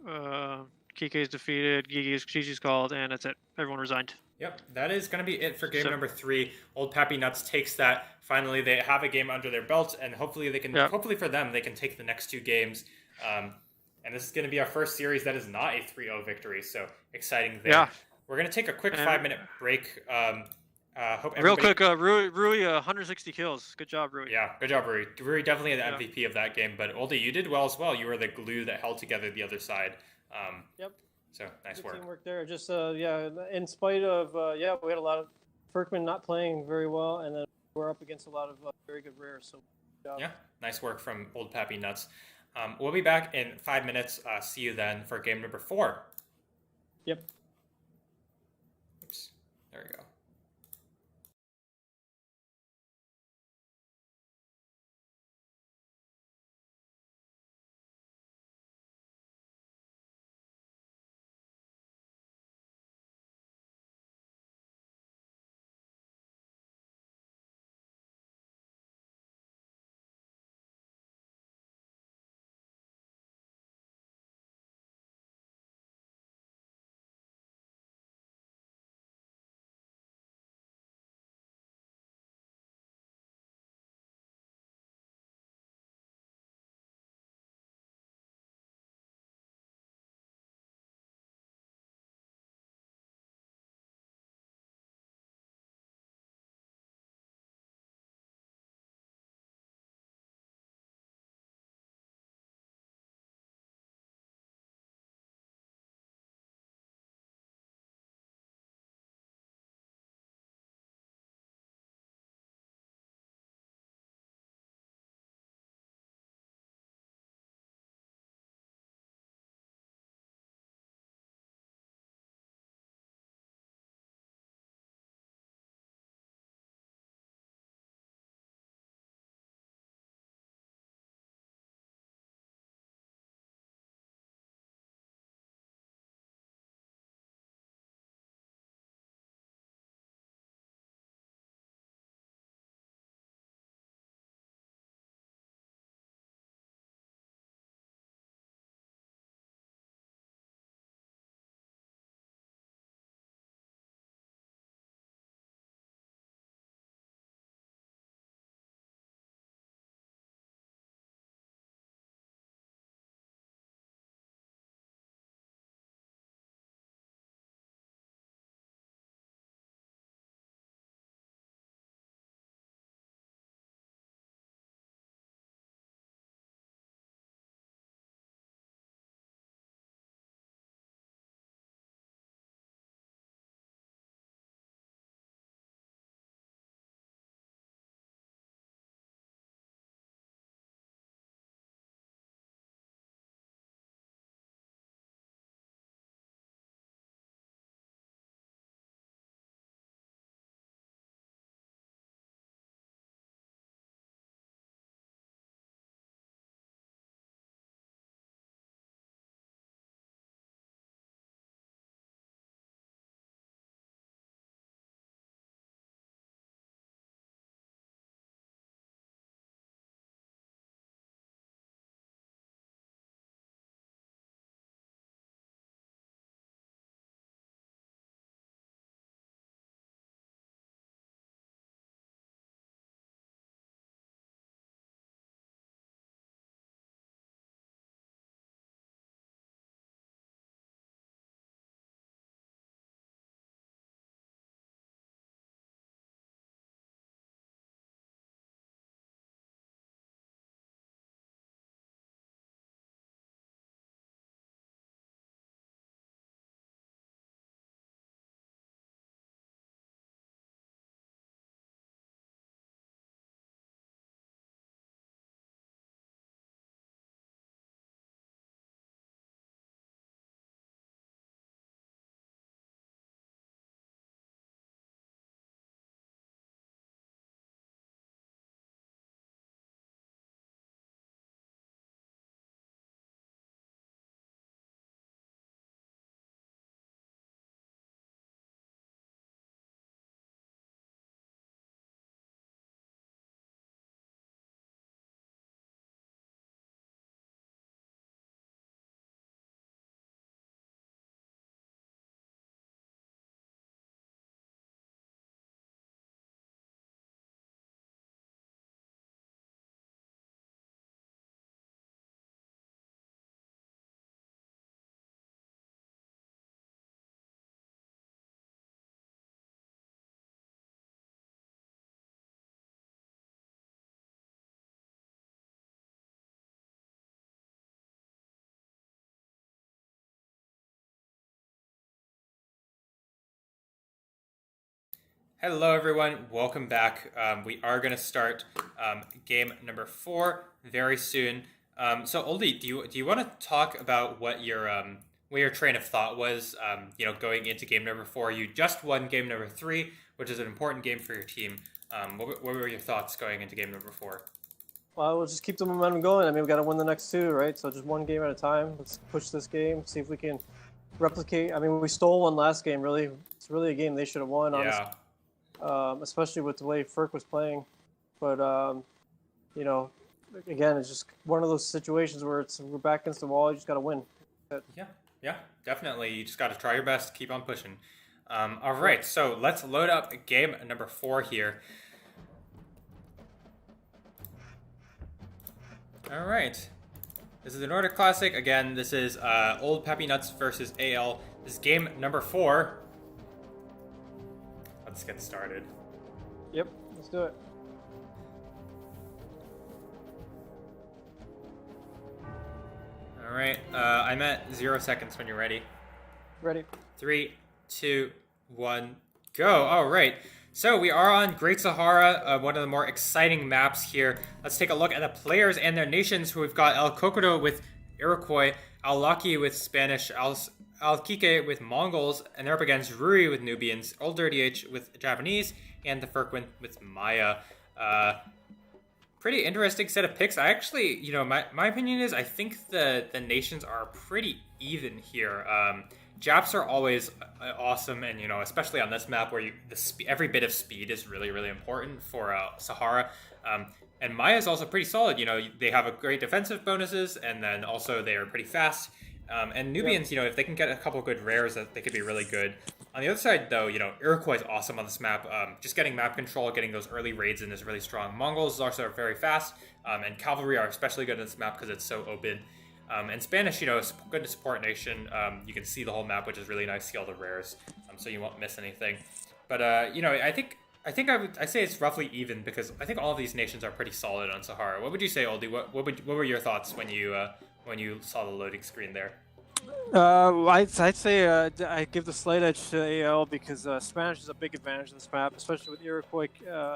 Kike's defeated, Gigi's called, and that's it. Everyone resigned.
Yep, that is going to be it for game number 3. Old Papi Nutz takes that. Finally, they have a game under their belt, and hopefully they can. Yep. Hopefully for them, they can take the next 2 games. And this is going to be our first series that is not a 3-0 victory. So exciting there. Yeah. We're going to take a quick 5-minute break. Hope
real quick, Rui, 160 kills. Good job, Rui.
Yeah, good job, Rui. Rui definitely the MVP of that game. But olddirtyh, you did well as well. You were the glue that held together the other side.
Yep.
So nice
Good
work.
Teamwork there. Just in spite of we had a lot of Ferkman not playing very well, and then we're up against a lot of very good rares. So good job.
Yeah, nice work from Old Papi Nutz. We'll be back in 5 minutes. See you then for game number 4.
Yep.
Oops. There we go. Hello, everyone. Welcome back. We are going to start game number 4 very soon. So, olddirtyh, do you want to talk about what your train of thought was? Going into game number 4, you just won game number 3, which is an important game for your team. What were your thoughts going into game number 4?
Well, we'll just keep the momentum going. I mean, we got to win the next 2, right? So just one game at a time. Let's push this game, see if we can replicate. I mean, we stole one last game. Really, it's really a game they should have won. Honestly. Especially with the way Ferk was playing. But, again, it's just one of those situations where we're back against the wall. You just got to win.
Yeah, definitely. You just got to try your best. Keep on pushing. All right, so let's load up game number 4 here. All right. This is the Nordic Classic. Again, this is Old Papi Nutz versus AL. This is game number 4. Let's get started.
Yep, let's do it.
All right, I'm at 0 seconds when you're ready.
Ready.
3, 2, 1, go. All right, so we are on Great Sahara, one of the more exciting maps here. Let's take a look at the players and their nations. Who we've got El Cocodo with Iroquois, Al-Laki with Spanish, Al-Kike with Mongols, and they're up against Rui with Nubians, olddirtyh with Japanese, and the Ferkwin with Maya. Pretty interesting set of picks. I actually, my opinion is I think the nations are pretty even here. Japs are always awesome, and especially on this map where every bit of speed is really, really important for Sahara. And Maya is also pretty solid. They have a great defensive bonuses, and then also they are pretty fast. And Nubians, if they can get a couple good rares, they could be really good. On the other side, though, Iroquois is awesome on this map. Just getting map control, getting those early raids in is really strong. Mongols also are very fast, and cavalry are especially good on this map because it's so open. And Spanish, is a good support nation. You can see the whole map, which is really nice. See all the rares, so you won't miss anything. But I think I say it's roughly even because I think all of these nations are pretty solid on Sahara. What would you say, olddirtyh? What were your thoughts when you saw the loading screen there?
I'd say I give the slight edge to AL because Spanish is a big advantage in this map, especially with Iroquois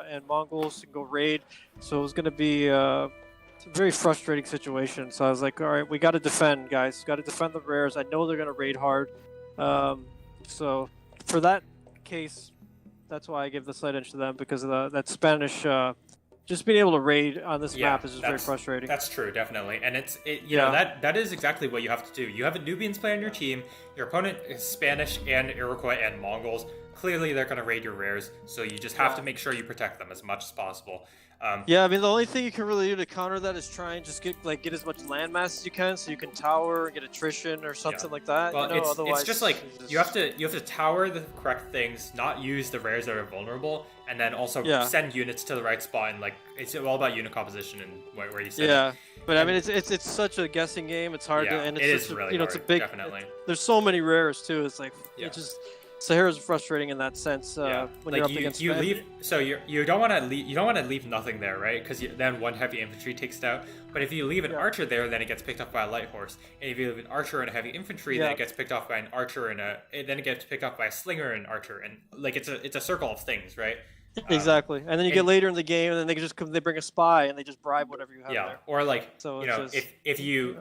and Mongols to go raid. So it was going to be a very frustrating situation. So I was like, all right, we got to defend, guys. Got to defend the rares. I know they're going to raid hard. So for that case, that's why I give the slight edge to them because of that Spanish. Just being able to raid on this map is just very frustrating.
That's true, definitely. And that is exactly what you have to do. You have a Nubians player on your team. Your opponent is Spanish and Iroquois and Mongols. Clearly, they're going to raid your rares, so you just have to make sure you protect them as much as possible.
I mean, the only thing you can really do to counter that is try and just get as much landmass as you can, so you can tower and get attrition or something like that.
Well, it's just like you have to tower the correct things, not use the rares that are vulnerable, and then also send units to the right spot. And it's all about unit composition and where you send.
Yeah, but I mean, it's such a guessing game. It's hard to, and it's
really hard,
it's a big.
Definitely.
There's so many rares too. It's like it just. Sahara's frustrating in that sense when you're up against.
You don't want to leave nothing there, right? Because then one heavy infantry takes it out. But if you leave an archer there, then it gets picked up by a light horse. And if you leave an archer and a heavy infantry, then it gets picked off by an archer and then it gets picked up by a slinger and archer, and it's a circle of things, right?
Exactly. And then you get later in the game, and then they bring a spy and they just bribe whatever you have there.
Yeah, or if you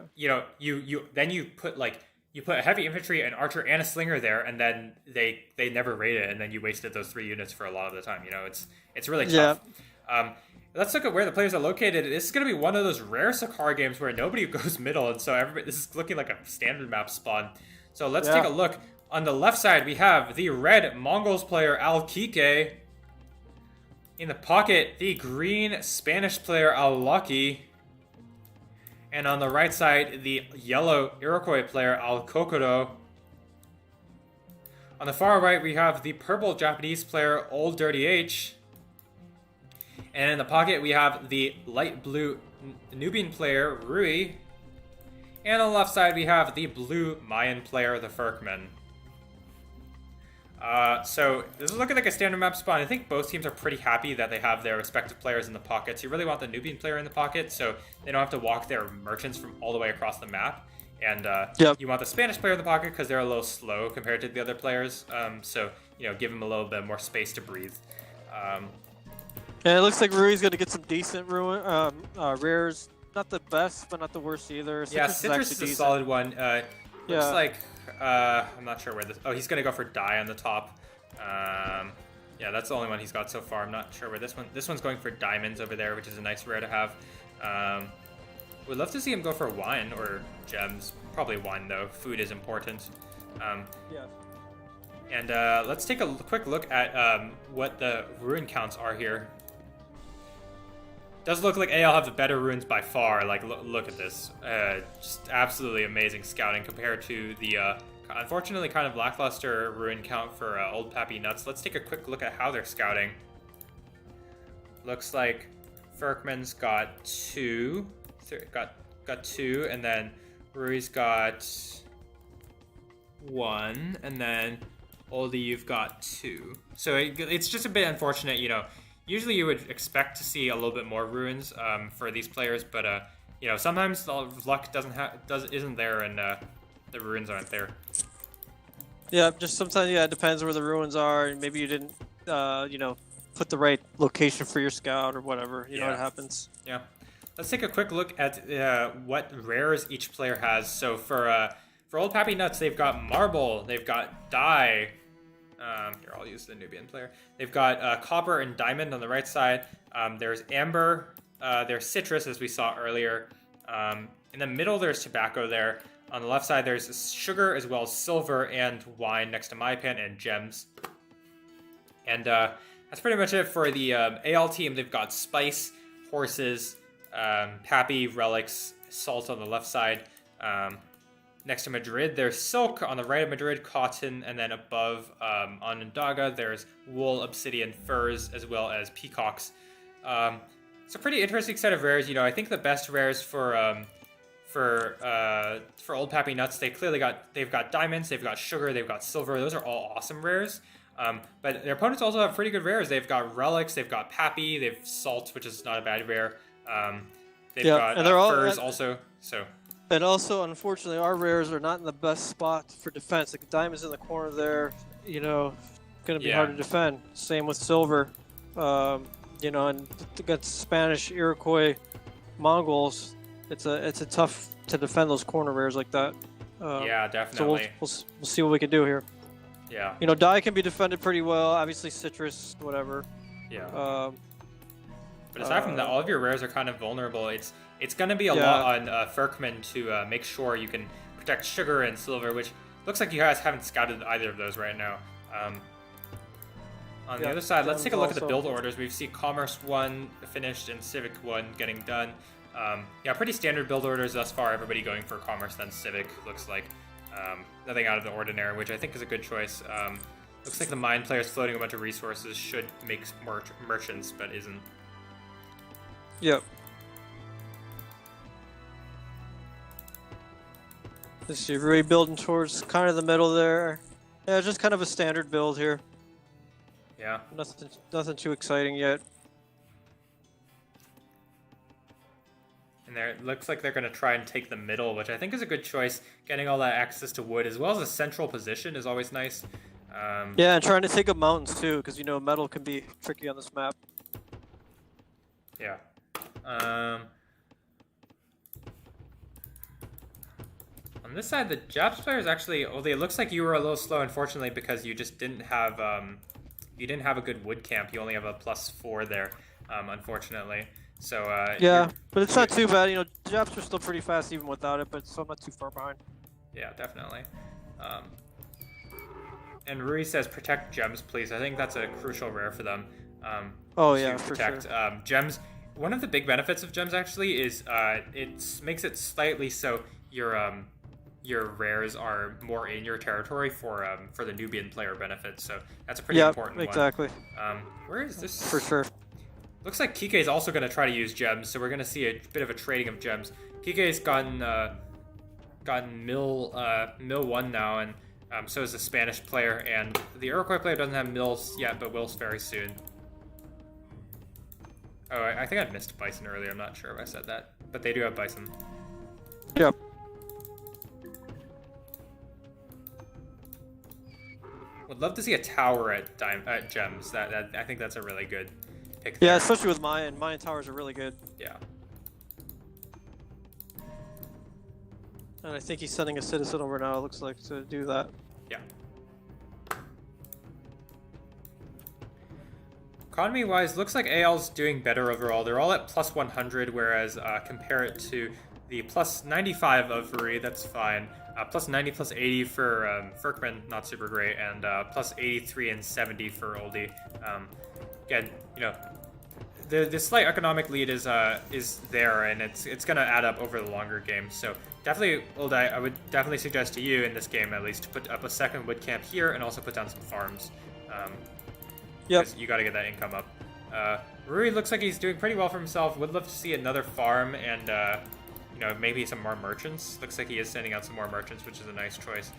put you put a heavy infantry, an archer, and a slinger there, and then they never raid it, and then you wasted those 3 units for a lot of the time. It's really tough. Let's look at where the players are located. This is going to be one of those rare Sahara games where nobody goes middle, and so this is looking like a standard map spawn. So let's take a look. On the left side, we have the red Mongols player Al-Kike. In the pocket, the green Spanish player Al-Laki. And on the right side, the yellow Iroquois player Al-Cocodo. On the far right, we have the purple Japanese player olddirtyh. And in the pocket, we have the light blue Nubian player Rui. And on the left side, we have the blue Mayan player, the Ferkman. So this is looking like a standard map spawn. I think both teams are pretty happy that they have their respective players in the pockets. You really want the Nubian player in the pocket, so they don't have to walk their merchants from all the way across the map. And
Yep.
you want the Spanish player in the pocket because they're a little slow compared to the other players. So, give them a little bit more space to breathe.
And it looks like Rui's going to get some decent rares. Not the best, but not the worst either.
Yeah, Citrus is a solid one. Looks like I'm not sure where this. Oh, he's gonna go for Die on the top. Yeah, that's the only one he's got so far. I'm not sure where this one. This one's going for Diamonds over there, which is a nice rare to have. Would love to see him go for Wine or Gems. Probably Wine though. Food is important.
Yeah.
And let's take a quick look at what the rune counts are here. Does look like AL have the better runes by far. Like, look at this. Just absolutely amazing scouting compared to the, unfortunately, kind of lackluster rune count for old Papi Nutz. Let's take a quick look at how they're scouting. Looks like Ferkman's got 2. Got 2, and then Rui's got 1, and then oldie, you've got 2. So it's just a bit unfortunate, Usually you would expect to see a little bit more runes for these players, but sometimes the luck isn't there, and the runes aren't there.
Yeah, just sometimes it depends where the ruins are, and maybe you didn't put the right location for your scout or whatever. You know what happens.
Yeah. Let's take a quick look at what rares each player has. So for old Papi Nutz, they've got Marble, they've got Die. Here, I'll use the Nubian player. They've got Copper and Diamond on the right side. There's Amber. There's Citrus, as we saw earlier. In the middle, there's Tobacco there. On the left side, there's Sugar, as well as Silver and Wine next to Maipan, and Gems. And that's pretty much it for the AL team. They've got Spice, Horses, Papi, Relics, Salt on the left side. Next to Madrid, there's Silk. On the right of Madrid, Cotton. And then above on Onondaga, there's Wool, Obsidian, Furs, as well as Peacocks. It's a pretty interesting set of rares. I think the best rares for old Papi Nutz, they've got Diamonds, they've got Sugar, they've got Silver. Those are all awesome rares. But their opponents also have pretty good rares. They've got Relics, they've got Papi, they've Salt, which is not a bad rare. They've got
and they're
Furs also. So.
And also, unfortunately, our rares are not in the best spot for defense. Like the Diamond's in the corner there, going to be hard to defend. Same with Silver, and against Spanish, Iroquois, Mongols, it's a tough to defend those corner rares like that.
Yeah, definitely.
So we'll see what we can do here.
Yeah.
Die can be defended pretty well. Obviously, Citrus, whatever.
Yeah. But aside from that, all of your rares are kind of vulnerable. It's going to be a lot on Ferkman to make sure you can protect Sugar and Silver, which looks like you guys haven't scouted either of those right now. On the other side, let's take a look at the build orders. We see Commerce 1 finished and Civic 1 getting done. Pretty standard build orders thus far. Everybody going for Commerce, then Civic, looks like. Nothing out of the ordinary, which I think is a good choice. Looks like the mine players floating a bunch of resources should make more merchants, but isn't.
Yep. Let's see, really building towards kind of the middle there. Yeah, just kind of a standard build here.
Yeah.
Nothing too exciting yet.
And it looks like they're going to try and take the middle, which I think is a good choice. Getting all that access to wood, as well as a central position, is always nice.
Yeah, and trying to take up mountains too, because metal can be tricky on this map.
Yeah. On this side, the Japs players actually, it looks like you were a little slow, unfortunately, because you just didn't have a good wood camp. You only have a +4 there, unfortunately. So
but it's not too bad. Japs are still pretty fast even without it, but so I'm not too far behind.
Yeah, definitely. And Rui says, "Protect gems, please." I think that's a crucial rare for them.
For
protect
sure.
Gems. One of the big benefits of gems actually is it makes it slightly so your rares are more in your territory for the Nubian player benefit. So that's a pretty important one.
Exactly.
Where is this?
For sure.
Looks like Kike is also going to try to use gems, so we're going to see a bit of a trading of gems. Kike's gotten mill 1 now, and so is the Spanish player, and the Iroquois player doesn't have mills yet, but will very soon. Oh, I think I missed bison earlier. I'm not sure if I said that, but they do have bison.
Yep.
Would love to see a tower at Gems. That I think that's a really good pick.
Yeah,
there.
especially with Mayan. Mayan towers are really good.
Yeah.
And I think he's sending a citizen over now, it looks like, to do that.
Yeah. Economy-wise, looks like AL's doing better overall. They're all at plus 100, whereas compare it to the plus 95 of Rui, that's fine. Plus 90, plus 80 for Ferkman, not super great, and plus 83 and 70 for olddirtyh. Again, you know, the slight economic lead is there, and it's gonna add up over the longer game. So definitely, olddirtyh, I would definitely suggest to you in this game at least to put up a second wood camp here and also put down some farms.
Yep.
You got to get that income up. Rui looks like he's doing pretty well for himself. Would love to see another farm and you know, maybe some more merchants. Looks like he is sending out some more merchants, which is a nice choice.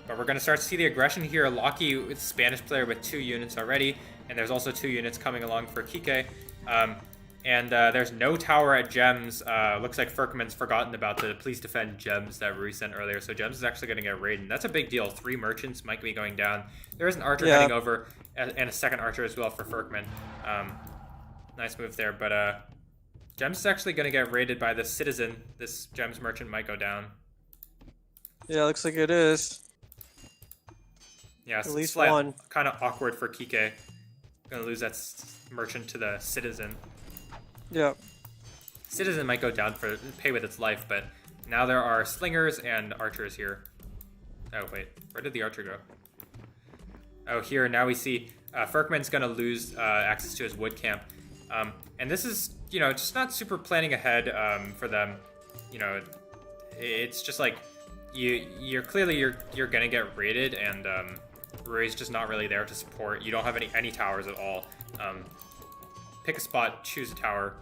But we're going to start to see the aggression here. Lockie, with Spanish player with 2 units already, and there's also 2 units coming along for Kike. And there's no tower at Gems. Looks like Ferkman's forgotten about the please defend Gems that Rui sent earlier. So Gems is actually going to get raided. That's a big deal. 3 merchants might be going down. There is an archer heading over, and a second archer as well for Ferkman. Nice move there. But Gems is actually going to get raided by the citizen. This Gems merchant might go down.
Yeah, looks like it is.
Yeah,
at least one.
Kind of awkward for Kike. Going to lose that merchant to the citizen.
Yeah.
Citizen might go down for pay with its life, but now there are slingers and archers here. Oh, wait. Where did the archer go? Oh, here. Now we see Ferkman's going to lose access to his wood camp. And this is, you know, just not super planning ahead for them. You know, it's just like you're clearly you're going to get raided, and Rui's just not really there to support. You don't have any towers at all. Pick a spot, choose a tower.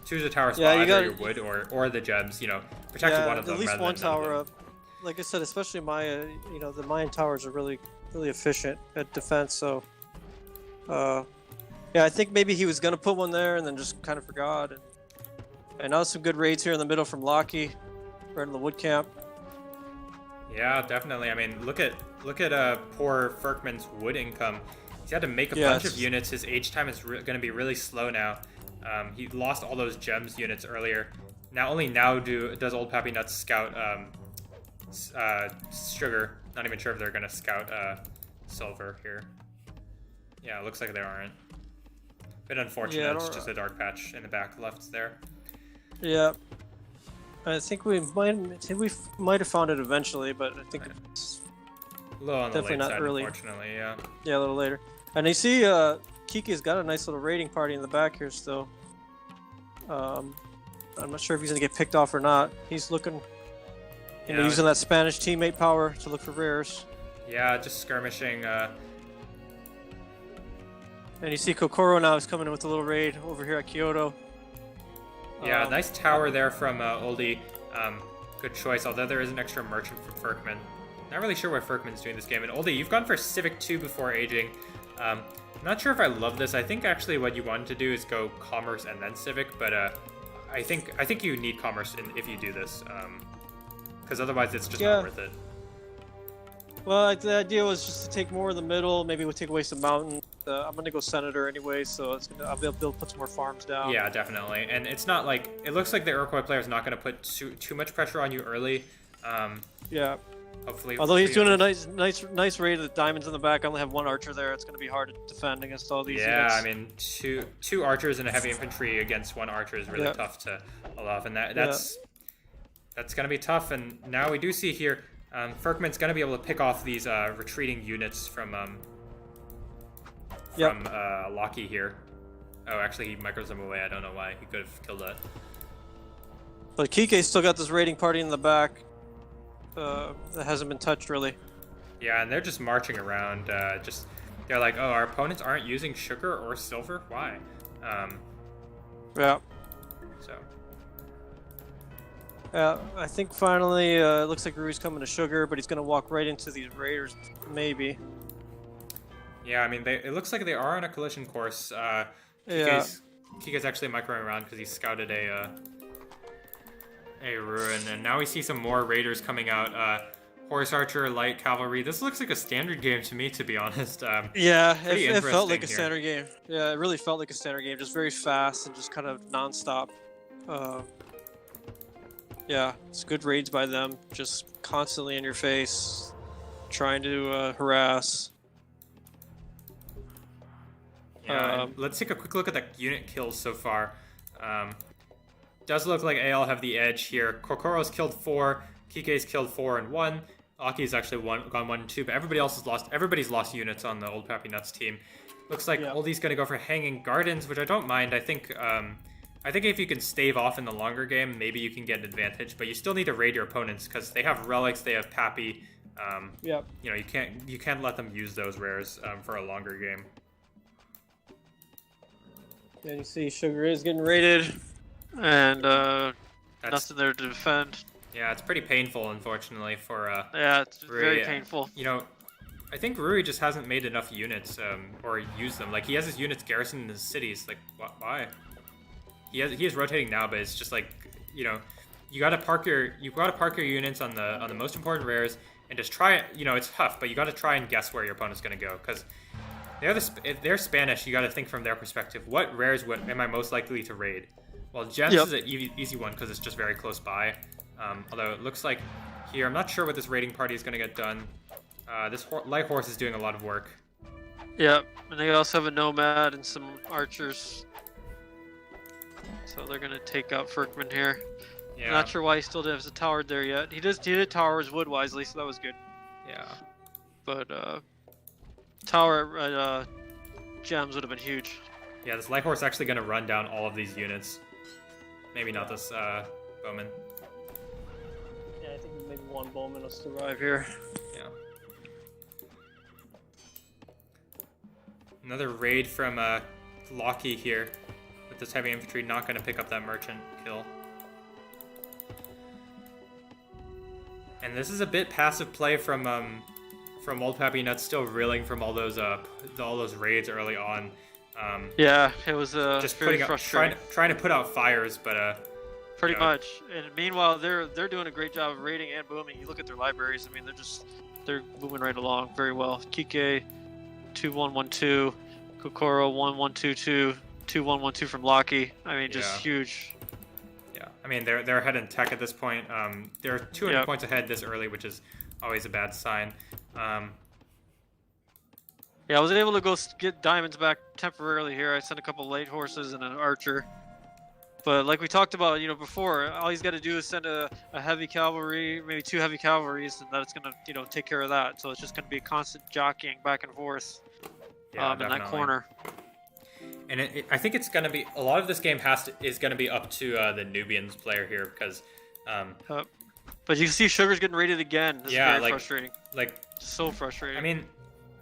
Choose a tower spot, either your wood or the Gems, you know. Protect one of them.
At least one tower up. Like I said, especially Maya, you know, the Mayan towers are really efficient at defense, so yeah, I think maybe he was gonna put one there and then just kind of forgot. And now some good raids here in the middle from Lockie, right in the wood camp.
Yeah, definitely. I mean, look at poor Ferkman's wood income. He's had to make a bunch of units. His age time is going to be really slow now. He lost all those Gems units earlier. Only now does old Papi Nutz scout sugar. Not even sure if they're going to scout silver here. Yeah, it looks like they aren't. Bit unfortunate. Yeah, it's just a dark patch in the back left there.
Yeah. I think we might have found it eventually, but I think it's
a little on the
definitely
late
not
side,
early.
Unfortunately, yeah.
Yeah, a little later. And you see, Kike's got a nice little raiding party in the back here still. I'm not sure if he's gonna get picked off or not. He's looking, you know, using that Spanish teammate power to look for rares.
Yeah, just skirmishing.
And you see Kokoro now is coming in with a little raid over here at Kyoto.
Yeah, nice tower there from olddirtyh. Good choice, although there is an extra merchant from Ferkman. Not really sure what Ferkman's doing this game. And olddirtyh, you've gone for Civic 2 before aging. I'm not sure if I love this. I think actually what you wanted to do is go Commerce and then Civic, but I think you need Commerce if you do this, because otherwise it's just not worth it.
Well, the idea was just to take more in the middle. Maybe we'll take away some mountain. I'm gonna go Senator anyway, so I'll be able to put some more farms down.
Yeah, definitely. And it's not like it looks like the Iroquois player is not going to put too much pressure on you early.
Yeah.
Hopefully.
Although he's doing a nice raid of the diamonds in the back. I only have 1 archer there. It's going to be hard to defend against all these units.
Yeah, I mean, two archers and a heavy infantry against 1 archer is really tough to pull off, and that's going to be tough. And now we do see here, Ferkman's going to be able to pick off these retreating units from Lockie here. Oh, actually, he micros them away. I don't know why. He could have killed that.
But Kike's still got this raiding party in the back. That hasn't been touched really.
Yeah, and they're just marching around. They're like, oh, our opponents aren't using sugar or silver. Why?
Yeah.
So.
I think finally it looks like Rui's coming to sugar, but he's gonna walk right into these raiders, maybe.
Yeah, I mean, it looks like they are on a collision course. Kike's actually microing around because he scouted a ruin, and now we see some more raiders coming out. Horse archer, light cavalry. This looks like a standard game to me, to be honest.
Yeah,
Pretty
it felt like a
interesting
standard game. Yeah, it really felt like a standard game, just very fast and just kind of nonstop. Yeah, it's good raids by them, just constantly in your face, trying to harass.
Yeah, let's take a quick look at the unit kills so far. Does look like AL have the edge here. Kokoro's killed 4, Kike's killed 4 and 1. Aki's actually gone 1 and 2, but everybody's lost units on the Old Papi Nutz team. Looks like Oldie's gonna go for Hanging Gardens, which I don't mind. I think if you can stave off in the longer game, maybe you can get an advantage, but you still need to raid your opponents because they have relics, they have Papi. You know, you can't let them use those rares for a longer game.
Yeah, you see Sugar is getting raided, and nothing there to defend.
Yeah, it's pretty painful, unfortunately, for
yeah, it's
Rui.
very painful.
You know, I think Rui just hasn't made enough units or used them. Like, he has his units garrisoned in his cities. Like, why? He is rotating now, but it's just like, you know, you gotta park your units on the most important rares and just try it. You know, it's tough, but you gotta try and guess where your opponent's gonna go, because if they're Spanish, you gotta think from their perspective. What rares am I most likely to raid? Well, Gems is an easy one because it's just very close by. Although it looks like here, I'm not sure what this raiding party is gonna get done. This light horse is doing a lot of work.
Yep, and they also have a nomad and some archers. So they're gonna take out Ferkman here. Yeah. I'm not sure why he still has a tower there yet. He did tower his wood wisely, so that was good.
Yeah. But
tower Gems would have been huge.
Yeah, this light horse is actually gonna run down all of these units. Maybe not this bowman.
Yeah, I think maybe one bowman will survive here.
Yeah. Another raid from Locky here. With this heavy infantry, not going to pick up that merchant kill. And this is a bit passive play from Old Papi Nutz, still reeling from all those raids early on.
Yeah, it was
just
very frustrating.
Trying to put out fires, but
pretty much. And meanwhile, they're doing a great job of raiding and booming. You look at their libraries. I mean, they're moving right along very well. Kike 2-1-1-2, Kokoro 1-1-2-2, 2-1-1-2 from Locky. I mean, just huge.
Yeah, I mean they're ahead in tech at this point. They're 200 points ahead this early, which is always a bad sign.
Yeah, I was able to go get diamonds back temporarily here. I sent a couple light horses and an archer. But like we talked about, you know, before, all he's got to do is send a heavy cavalry, maybe 2 heavy cavalries, and that's going to, you know, take care of that. So it's just going to be a constant jockeying back and forth in that corner.
And I think it's going to be, a lot of this game is going to be up to the Nubians player here, because...
but you can see Sugar's getting raided again. This is very frustrating.
Like,
so frustrating.
I mean,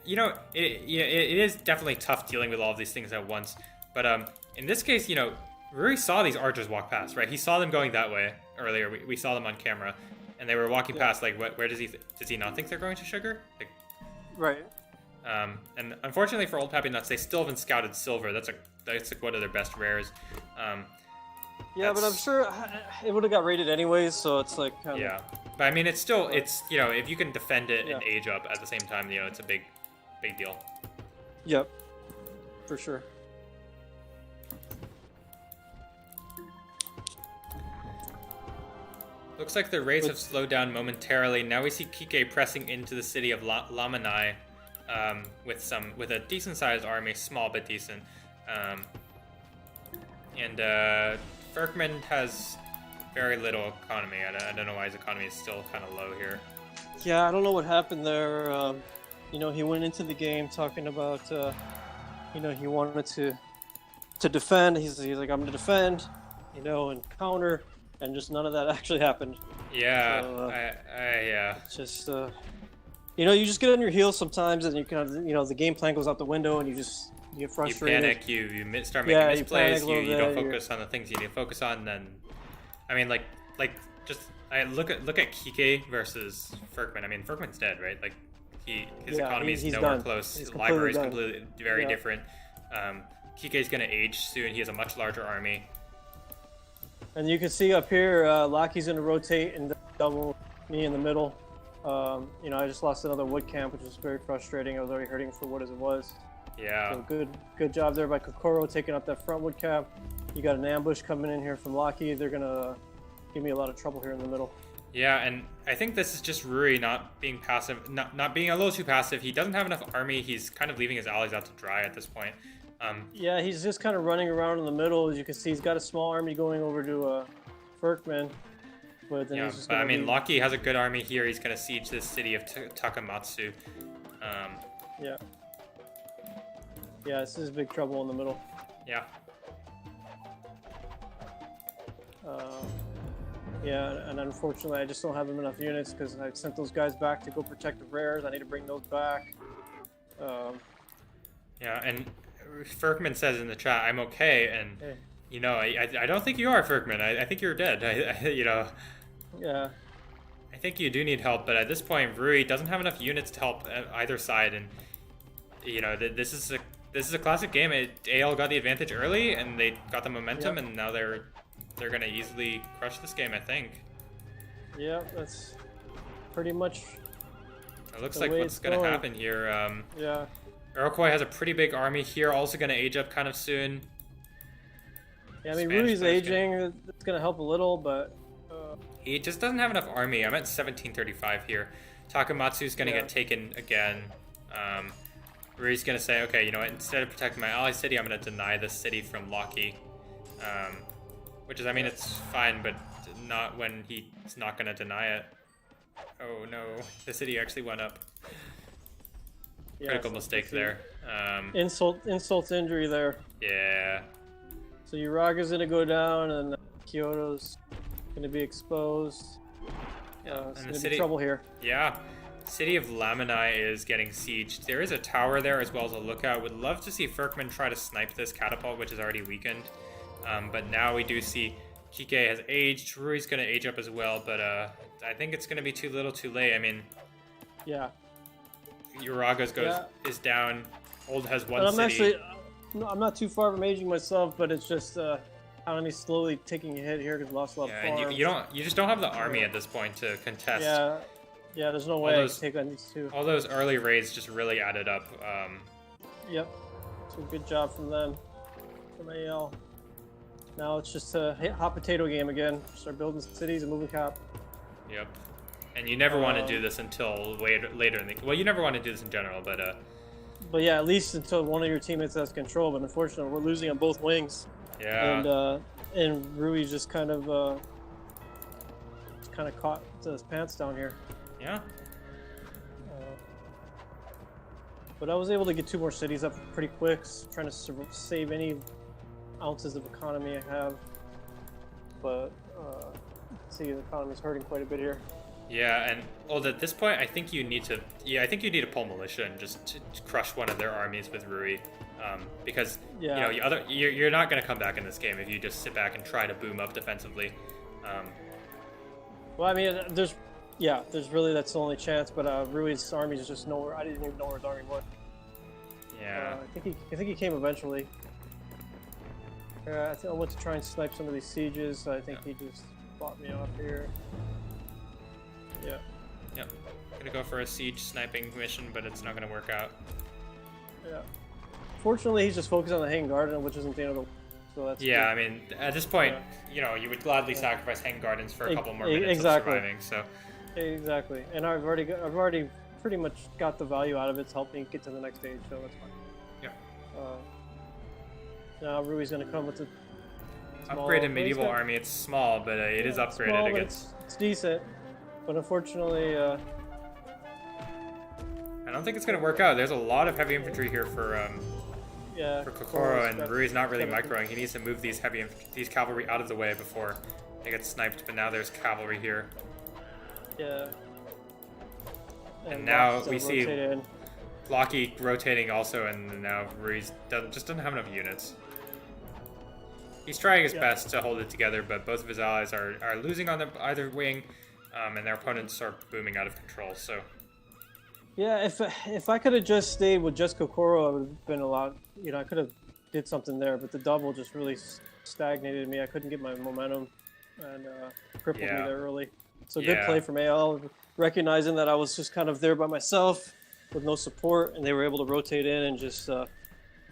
you know, it is definitely tough dealing with all of these things at once. But in this case, you know, Rui saw these archers walk past, right? He saw them going that way earlier. We saw them on camera, and they were walking past. Like, where does he not think they're going to Sugar? Like,
right.
And unfortunately for Old Papi Nutz, they still haven't scouted silver. That's like one of their best rares.
Yeah, but I'm sure it would have got raided anyways. So it's like
yeah. But I mean, it's still you know, if you can defend it and age up at the same time, you know, it's a big deal.
Yep, for sure.
Looks like the raids have slowed down momentarily. Now we see Kike pressing into the city of Lamanai with a decent-sized army, small but decent. And Ferkman has very little economy. I don't know why his economy is still kind of low here.
Yeah, I don't know what happened there. You know, he went into the game talking about, you know, he wanted to defend. He's like, I'm going to defend, you know, and counter. And just none of that actually happened.
Yeah,
so,
yeah.
It's just, you know, you just get on your heels sometimes, and you kind of, you know, the game plan goes out the window, and you get frustrated.
You panic. You start making misplays. You don't focus on the things you need to focus on. Then, I mean, like just look at Kike versus Ferkman. I mean, Ferkman's dead, right? Like his economy is nowhere
done.
close.
His
library is completely very different. Kike's gonna age soon. He has a much larger army.
And you can see up here, Locky's going to rotate and double me in the middle. You know, I just lost another wood camp, which was very frustrating. I was already hurting for what as it was.
Yeah.
So good job there by Kokoro taking up that front wood camp. You got an ambush coming in here from Locky. They're gonna give me a lot of trouble here in the middle.
Yeah, and I think this is just Rui not being passive, not being a little too passive. He doesn't have enough army. He's kind of leaving his allies out to dry at this point.
Yeah, he's just kind of running around in the middle. As you can see, he's got a small army going over to Ferkman. But then
Yeah,
he's just
but I mean,
be...
Locky has a good army here. He's going to siege this city of Takamatsu.
Yeah. Yeah, this is big trouble in the middle.
Yeah.
Yeah, and unfortunately, I just don't have enough units because I sent those guys back to go protect the rares. I need to bring those back.
Yeah, and Ferkman says in the chat, "I'm okay," and
Hey.
you know, I don't think you are, Ferkman. I think you're dead. You know.
Yeah.
I think you do need help, but at this point, Rui doesn't have enough units to help either side, and you know, this is a classic game. AL got the advantage early, and they got the momentum, and now they're gonna easily crush this game, I think.
Yeah, that's pretty much.
It looks like what's gonna happen here.
Yeah.
Iroquois has a pretty big army here, also gonna age up kind of soon.
Yeah, I mean, Rui's aging. It's gonna help a little, but.
He just doesn't have enough army. I'm at 1735 here. Takamatsu's gonna get taken again. Rui's gonna say, okay, you know what, instead of protecting my ally city, I'm gonna deny this city from Locky. Which is, I mean, it's fine, but not when he's not gonna deny it. Oh no, the city actually went up. Critical mistake there.
Insult to injury there.
Yeah.
So Uraga's gonna go down, and Kyoto's gonna be exposed. It's gonna be trouble here.
Yeah. City of Lamanai is getting sieged. There is a tower there as well as a lookout. Would love to see Ferkman try to snipe this catapult, which is already weakened. But now we do see Kike has aged. Rui's going to age up as well, but I think it's going to be too little too late. I mean,
yeah.
Uraga's is down. Old has one
I'm
city.
I'm not too far from aging myself, but it's just economy slowly taking a hit here because lost a lot of farms.
And you just don't have the army at this point to contest.
Yeah, there's no way I can take on these two.
All those early raids just really added up.
Yep. So good job from them, from AL. Now it's just a hot potato game again. Start building cities and moving cap.
Yep. And you never want to do this until later in the... Well, you never want to do this in general, but...
But yeah, at least until one of your teammates has control. But unfortunately, we're losing on both wings.
Yeah.
And Rui's just kind of caught his pants down here.
Yeah.
But I was able to get 2 more cities up pretty quick, trying to save any ounces of economy I have. But see, the economy's hurting quite a bit here.
Yeah, and at this point, I think you need to. Yeah, I think you need to pull militia and just to crush one of their armies with Rui, because you know you're not going to come back in this game if you just sit back and try to boom up defensively.
Well, I mean, there's really that's the only chance. But Rui's army is just nowhere. I didn't even know where his army was.
Yeah.
I think he came eventually. I think I went to try and snipe some of these sieges. So I think he just fought me off here. Yeah.
Yep. Gonna go for a siege sniping mission, but it's not gonna work out.
Yeah. Fortunately, he's just focused on the Hanging Garden, which isn't the end of the world. So that's good.
I mean, at this point, you know, you would gladly sacrifice Hanging Gardens for a couple more minutes of surviving. So.
Exactly, and I've already pretty much got the value out of it to help me get to the next stage, so that's fine.
Yeah.
Now Rui's gonna come with the
upgraded medieval army. It's small, but it is upgraded
small,
against.
It's decent, but unfortunately,
I don't think it's gonna work out. There's a lot of heavy infantry here for Kokoro, and Rui's not really microing. He needs to move these these cavalry out of the way before they get sniped. But now there's cavalry here.
Yeah.
And now we see Locky rotating also, and now Ruiz doesn't have enough units. He's trying his best to hold it together, but both of his allies are losing on either wing, and their opponents are booming out of control. So.
Yeah, if I could have just stayed with just Kokoro, it would have been a lot. You know, I could have did something there, but the double just really stagnated me. I couldn't get my momentum and crippled me there early. So good play from AL, recognizing that I was just kind of there by myself with no support, and they were able to rotate in and just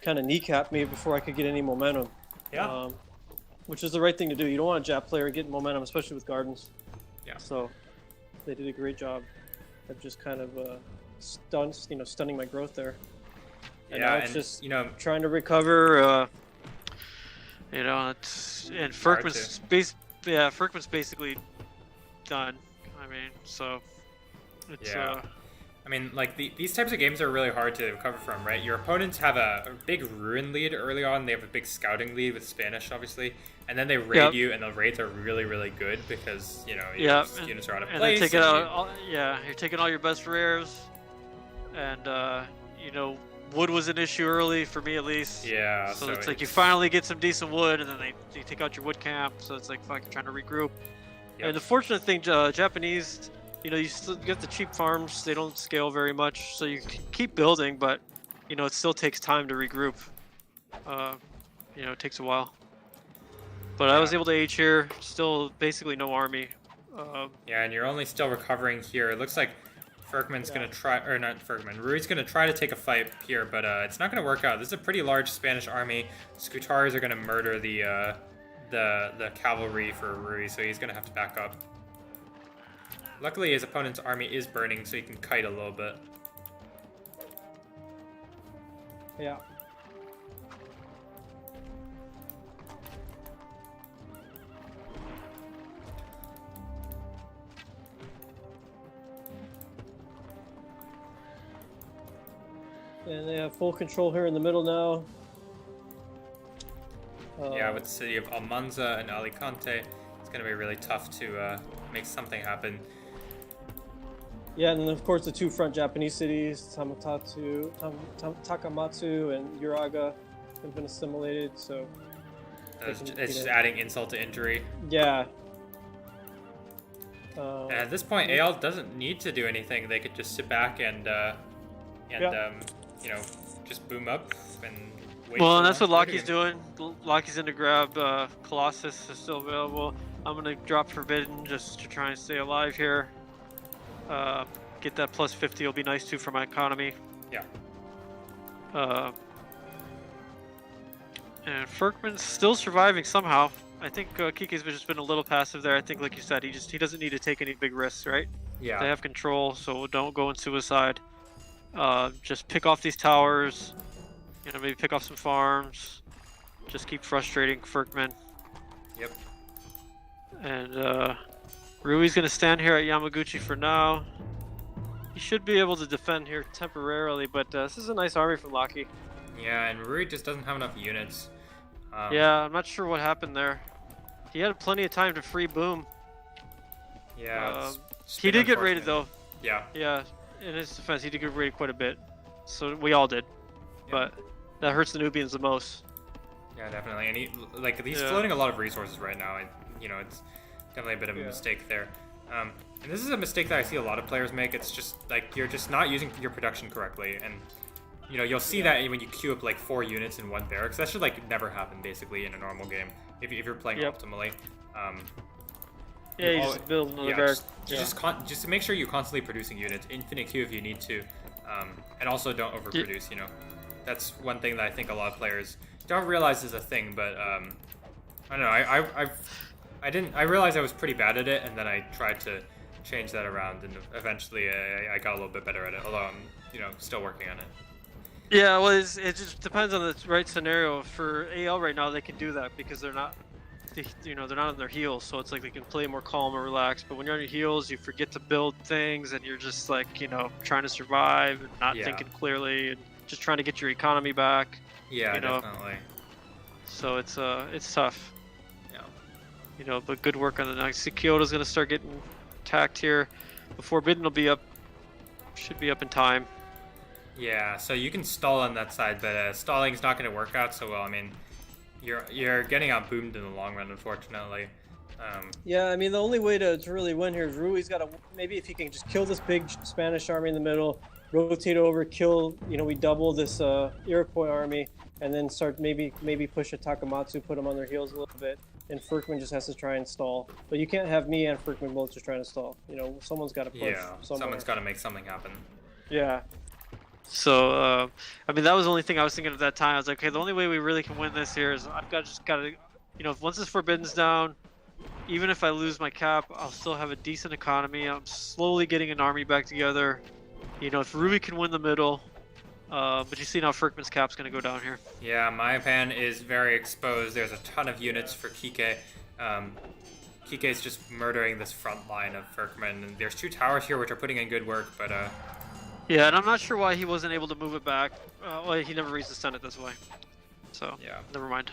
kind of kneecap me before I could get any momentum.
Yeah.
Which is the right thing to do. You don't want a Jap player getting momentum, especially with Gardens.
Yeah.
So they did a great job of just kind of stunning my growth there. And now it's just trying to recover.
It's and Furkman's Furkman's basically done. I mean, so it's
I mean, like, these types of games are really hard to recover from, right? Your opponents have a big Ruin lead early on. They have a big scouting lead with Spanish, obviously. And then they raid you, and the raids are really, really good because, your units are out of place.
You're taking all your best rares. And, wood was an issue early, for me at least.
Yeah.
So it's like you finally get some decent wood, and then you take out your wood camp. So it's like fucking trying to regroup. Yep. And the fortunate thing, Japanese... you still get the cheap farms. They don't scale very much, so you can keep building, but it still takes time to regroup. It takes a while. But I was able to H here. Still basically no army.
And you're only still recovering here. It looks like Furkman's gonna try, or not Furkman. Rui's gonna try to take a fight here, but it's not gonna work out. This is a pretty large Spanish army. Scutaris are gonna murder the cavalry for Rui, so he's gonna have to back up. Luckily, his opponent's army is burning, so he can kite a little bit.
Yeah. And they have full control here in the middle now.
With the city of Almanza and Alicante, it's going to be really tough to make something happen.
Yeah, and then of course the two front Japanese cities, Takamatsu and Uraga, have been assimilated, so...
It's just adding insult to injury.
Yeah.
And at this point, AL doesn't need to do anything. They could just sit back and just boom up and wait.
Well, and that's what Lockie's doing. Lockie's in to grab Colossus is still available. I'm going to drop Forbidden just to try and stay alive here. Get that plus 50 will be nice too for my economy.
Yeah.
And Furkman's still surviving somehow. I think Kike's just been a little passive there. I think, like you said, he doesn't need to take any big risks, right?
Yeah.
They have control, so don't go in suicide. Just pick off these towers. Maybe pick off some farms. Just keep frustrating Furkman.
Yep.
And Rui's gonna stand here at Yamaguchi for now. He should be able to defend here temporarily, but this is a nice army from Lockie.
Yeah, and Rui just doesn't have enough units.
Yeah, I'm not sure what happened there. He had plenty of time to free boom.
Yeah,
he did get raided though.
Yeah.
Yeah, in his defense, he did get raided quite a bit. So we all did, but that hurts the Nubians the most.
Yeah, definitely. And he's floating a lot of resources right now. And, it's definitely a bit of a mistake there. And this is a mistake that I see a lot of players make. It's just like you're just not using your production correctly, and you'll see that when you queue up like 4 units in one barracks. That should never happen basically in a normal game if you're playing optimally.
You just build another barrack.
Just to make sure you're constantly producing units, infinite queue if you need to, and also don't overproduce. That's one thing that I think a lot of players don't realize is a thing. But I don't know. I realized I was pretty bad at it, and then I tried to change that around, and eventually I got a little bit better at it. Although I'm still working on it.
Yeah, well, it just depends on the right scenario. For AL right now, they can do that because they're not, they're not on their heels, so it's like they can play more calm and relaxed. But when you're on your heels, you forget to build things, and you're just trying to survive and not thinking clearly, and just trying to get your economy back.
Yeah, definitely.
So it's tough.
Yeah.
But good work on the next. Kyoto's gonna start getting attacked here. Before Forbidden will be up, should be up in time.
Yeah, so you can stall on that side, but stalling's not going to work out so well. I mean, you're getting outboomed in the long run, unfortunately.
Yeah, I mean, the only way to really win here is Rui's got to, maybe if he can just kill this big Spanish army in the middle, rotate over, kill, we double this Iroquois army, and then start maybe push a Takamatsu, put them on their heels a little bit. and Ferkman just has to try and stall. But you can't have me and Ferkman both just trying to stall. You know, someone's got to push.
Yeah,
somewhere.
someone's got to make something happen.
Yeah.
So, I mean, that was the only thing I was thinking at that time. I was like, okay, the only way we really can win this here is just got to, you know, once this Forbidden's down, even if I lose my cap, I'll still have a decent economy. I'm slowly getting an army back together. You know, if Ruby can win the middle, but you see now Ferkman's cap's going to go down here.
Yeah, my pan is very exposed. There's a ton of units for Kike. Kike's just murdering this front line of Ferkman. And there's 2 towers here which are putting in good work, but
yeah, and I'm not sure why he wasn't able to move it back. Well, he never raised the Senate this way. So,
yeah.
Never mind.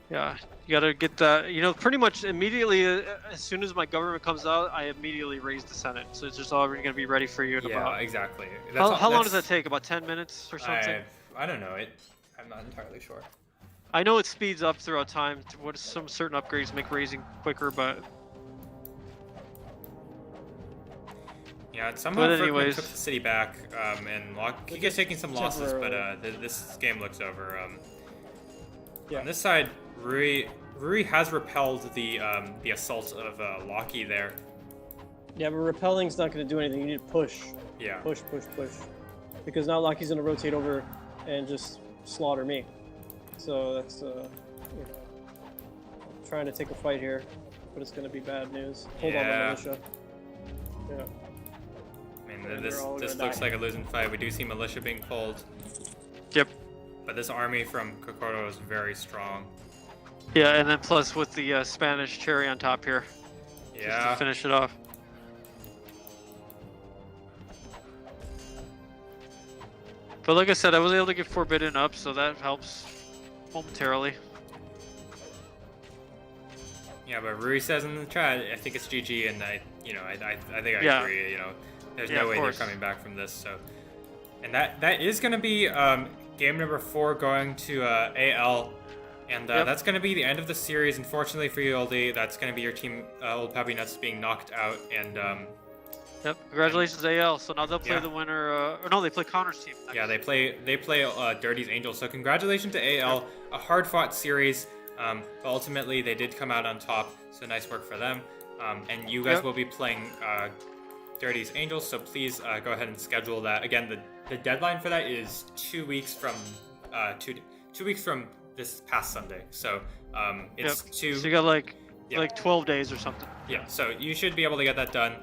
Yeah, you gotta get that, you know, pretty much immediately, as soon as my government comes out, I immediately raise the Senate. So it's just already gonna be ready for you in about...
exactly.
How long does that take? About 10 minutes or something?
I don't know. I'm not entirely sure.
I know it speeds up throughout time. Some certain upgrades make raising quicker, but...
Yeah, somehow Ferkman took the city back, and Kike's taking some losses, but this game looks over. On this side, Rui has repelled the assault of Loki there.
Yeah, but repelling's not going to do anything. You need to push.
Yeah.
Push. Because now Loki's going to rotate over and just slaughter me. So that's, you know, I'm trying to take a fight here, but it's going to be bad news. Hold on, my militia. Yeah.
I mean, this looks like a losing fight. We do see militia being pulled.
Yep.
But this army from Kokoro is very strong.
Yeah, and then plus with the Spanish cherry on top here.
Yeah.
Just to finish it off. But like I said, I was able to get Forbidden up, so that helps momentarily.
Yeah, but Rui says in the chat, I think it's GG, and I think I agree. You know, there's no way they're coming back from this. So, and that is going to be game number 4 going to AL, and that's going to be the end of the series. Unfortunately for you, oldie, that's going to be your team, Old Papi Nutz, being knocked out. And
yep, congratulations AL. So now they'll play the winner. Or no, they play Connor's team next.
Yeah, they play Dirty's Angels. So congratulations to AL, a hard-fought series. But ultimately, they did come out on top, so nice work for them. And you guys will be playing Dirty's Angels, so please go ahead and schedule that. Again, the deadline for that is 2 weeks from 2 weeks from this past Sunday. So it's
So you got like 12 days or something.
Yeah, so you should be able to get that done.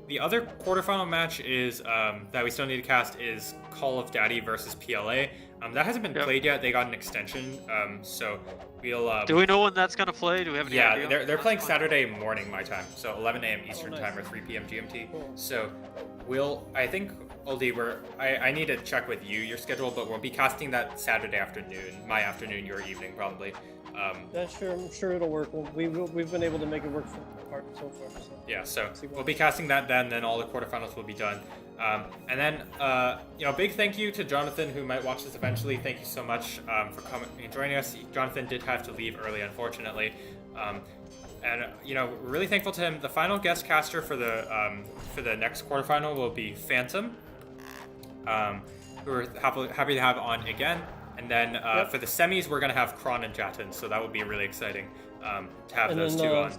The other quarterfinal match is that we still need to cast is Call of Daddy versus PLA. That hasn't been played yet. They got an extension, so we'll.
Do we know when that's gonna play? Do we have any idea?
Yeah, they're playing Saturday morning my time, so 11 a.m. Eastern time or 3 p.m. GMT. So I think oldie, I need to check with your schedule, but we'll be casting that Saturday afternoon, my afternoon, your evening probably.
I'm sure it'll work. We've been able to make it work for so far. So.
Yeah, so we'll be casting that then all the quarterfinals will be done. And then, big thank you to Jonathan, who might watch this eventually. Thank you so much for coming and joining us. Jonathan did have to leave early, unfortunately. And we're really thankful to him. The final guest caster for the next quarterfinal will be Phantom, who we're happy to have on again. And then for the semis, we're going to have Kron and Jatin, so that would be really exciting to have those two on.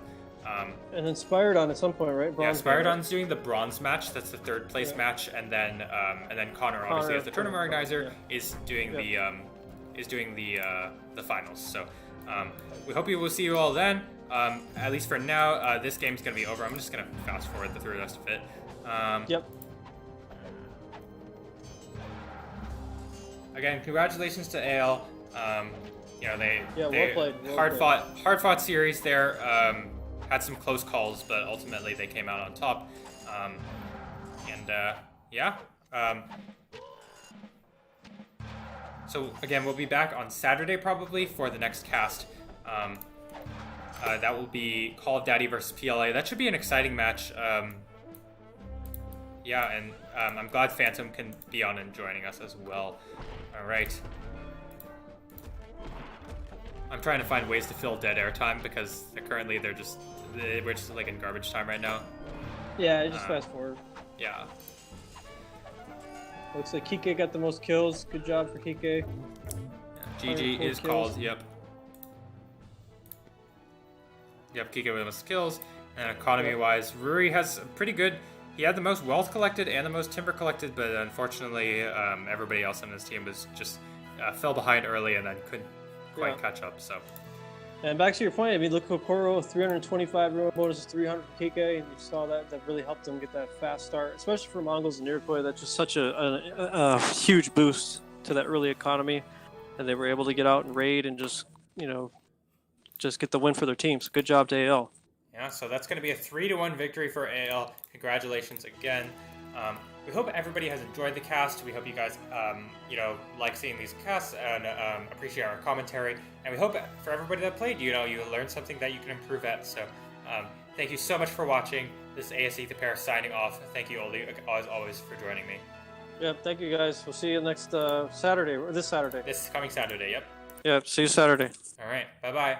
And then Spiridon at some point, right?
Bronze Spiridon's doing the bronze match. That's the third place match, and then Connor, obviously as the tournament organizer, is doing the finals. So we hope we will see you all then. At least for now, this game's gonna be over. I'm just gonna fast forward through the rest of it. Again, congratulations to AL. They
well played.
Hard fought series there. Had some close calls, but ultimately they came out on top. So again, we'll be back on Saturday probably for the next cast. That will be Call of Daddy versus PLA. That should be an exciting match. I'm glad Phantom can be on and joining us as well. All right. I'm trying to find ways to fill dead air time because currently we're just like in garbage time right now.
Yeah, just fast forward.
Yeah.
Looks like Kike got the most kills. Good job for Kike.
GG is called. Yep. Yep, Kike with the most skills. And economy-wise, Ruri has pretty good. He had the most wealth collected and the most timber collected, but unfortunately, everybody else on his team was just fell behind early and then couldn't quite catch up. So.
And back to your point, I mean, look at Kokoro, 325 ruin bonus, 300 for Kike, and you saw that really helped him get that fast start, especially for Mongols and Iroquois. That's just such a huge boost to that early economy, and they were able to get out and raid and just get the win for their teams. Good job to AL.
Yeah, so that's going to be a 3-1 victory for AL. Congratulations again. We hope everybody has enjoyed the cast. We hope you guys, like seeing these casts and appreciate our commentary. And we hope for everybody that played, you learned something that you can improve at. So thank you so much for watching. This is ASE The Pair signing off. Thank you, Oldie, as always, for joining me.
Yep, thank you guys. We'll see you next Saturday, or this Saturday.
This coming Saturday, yep.
Yep, see you Saturday.
All right, bye-bye.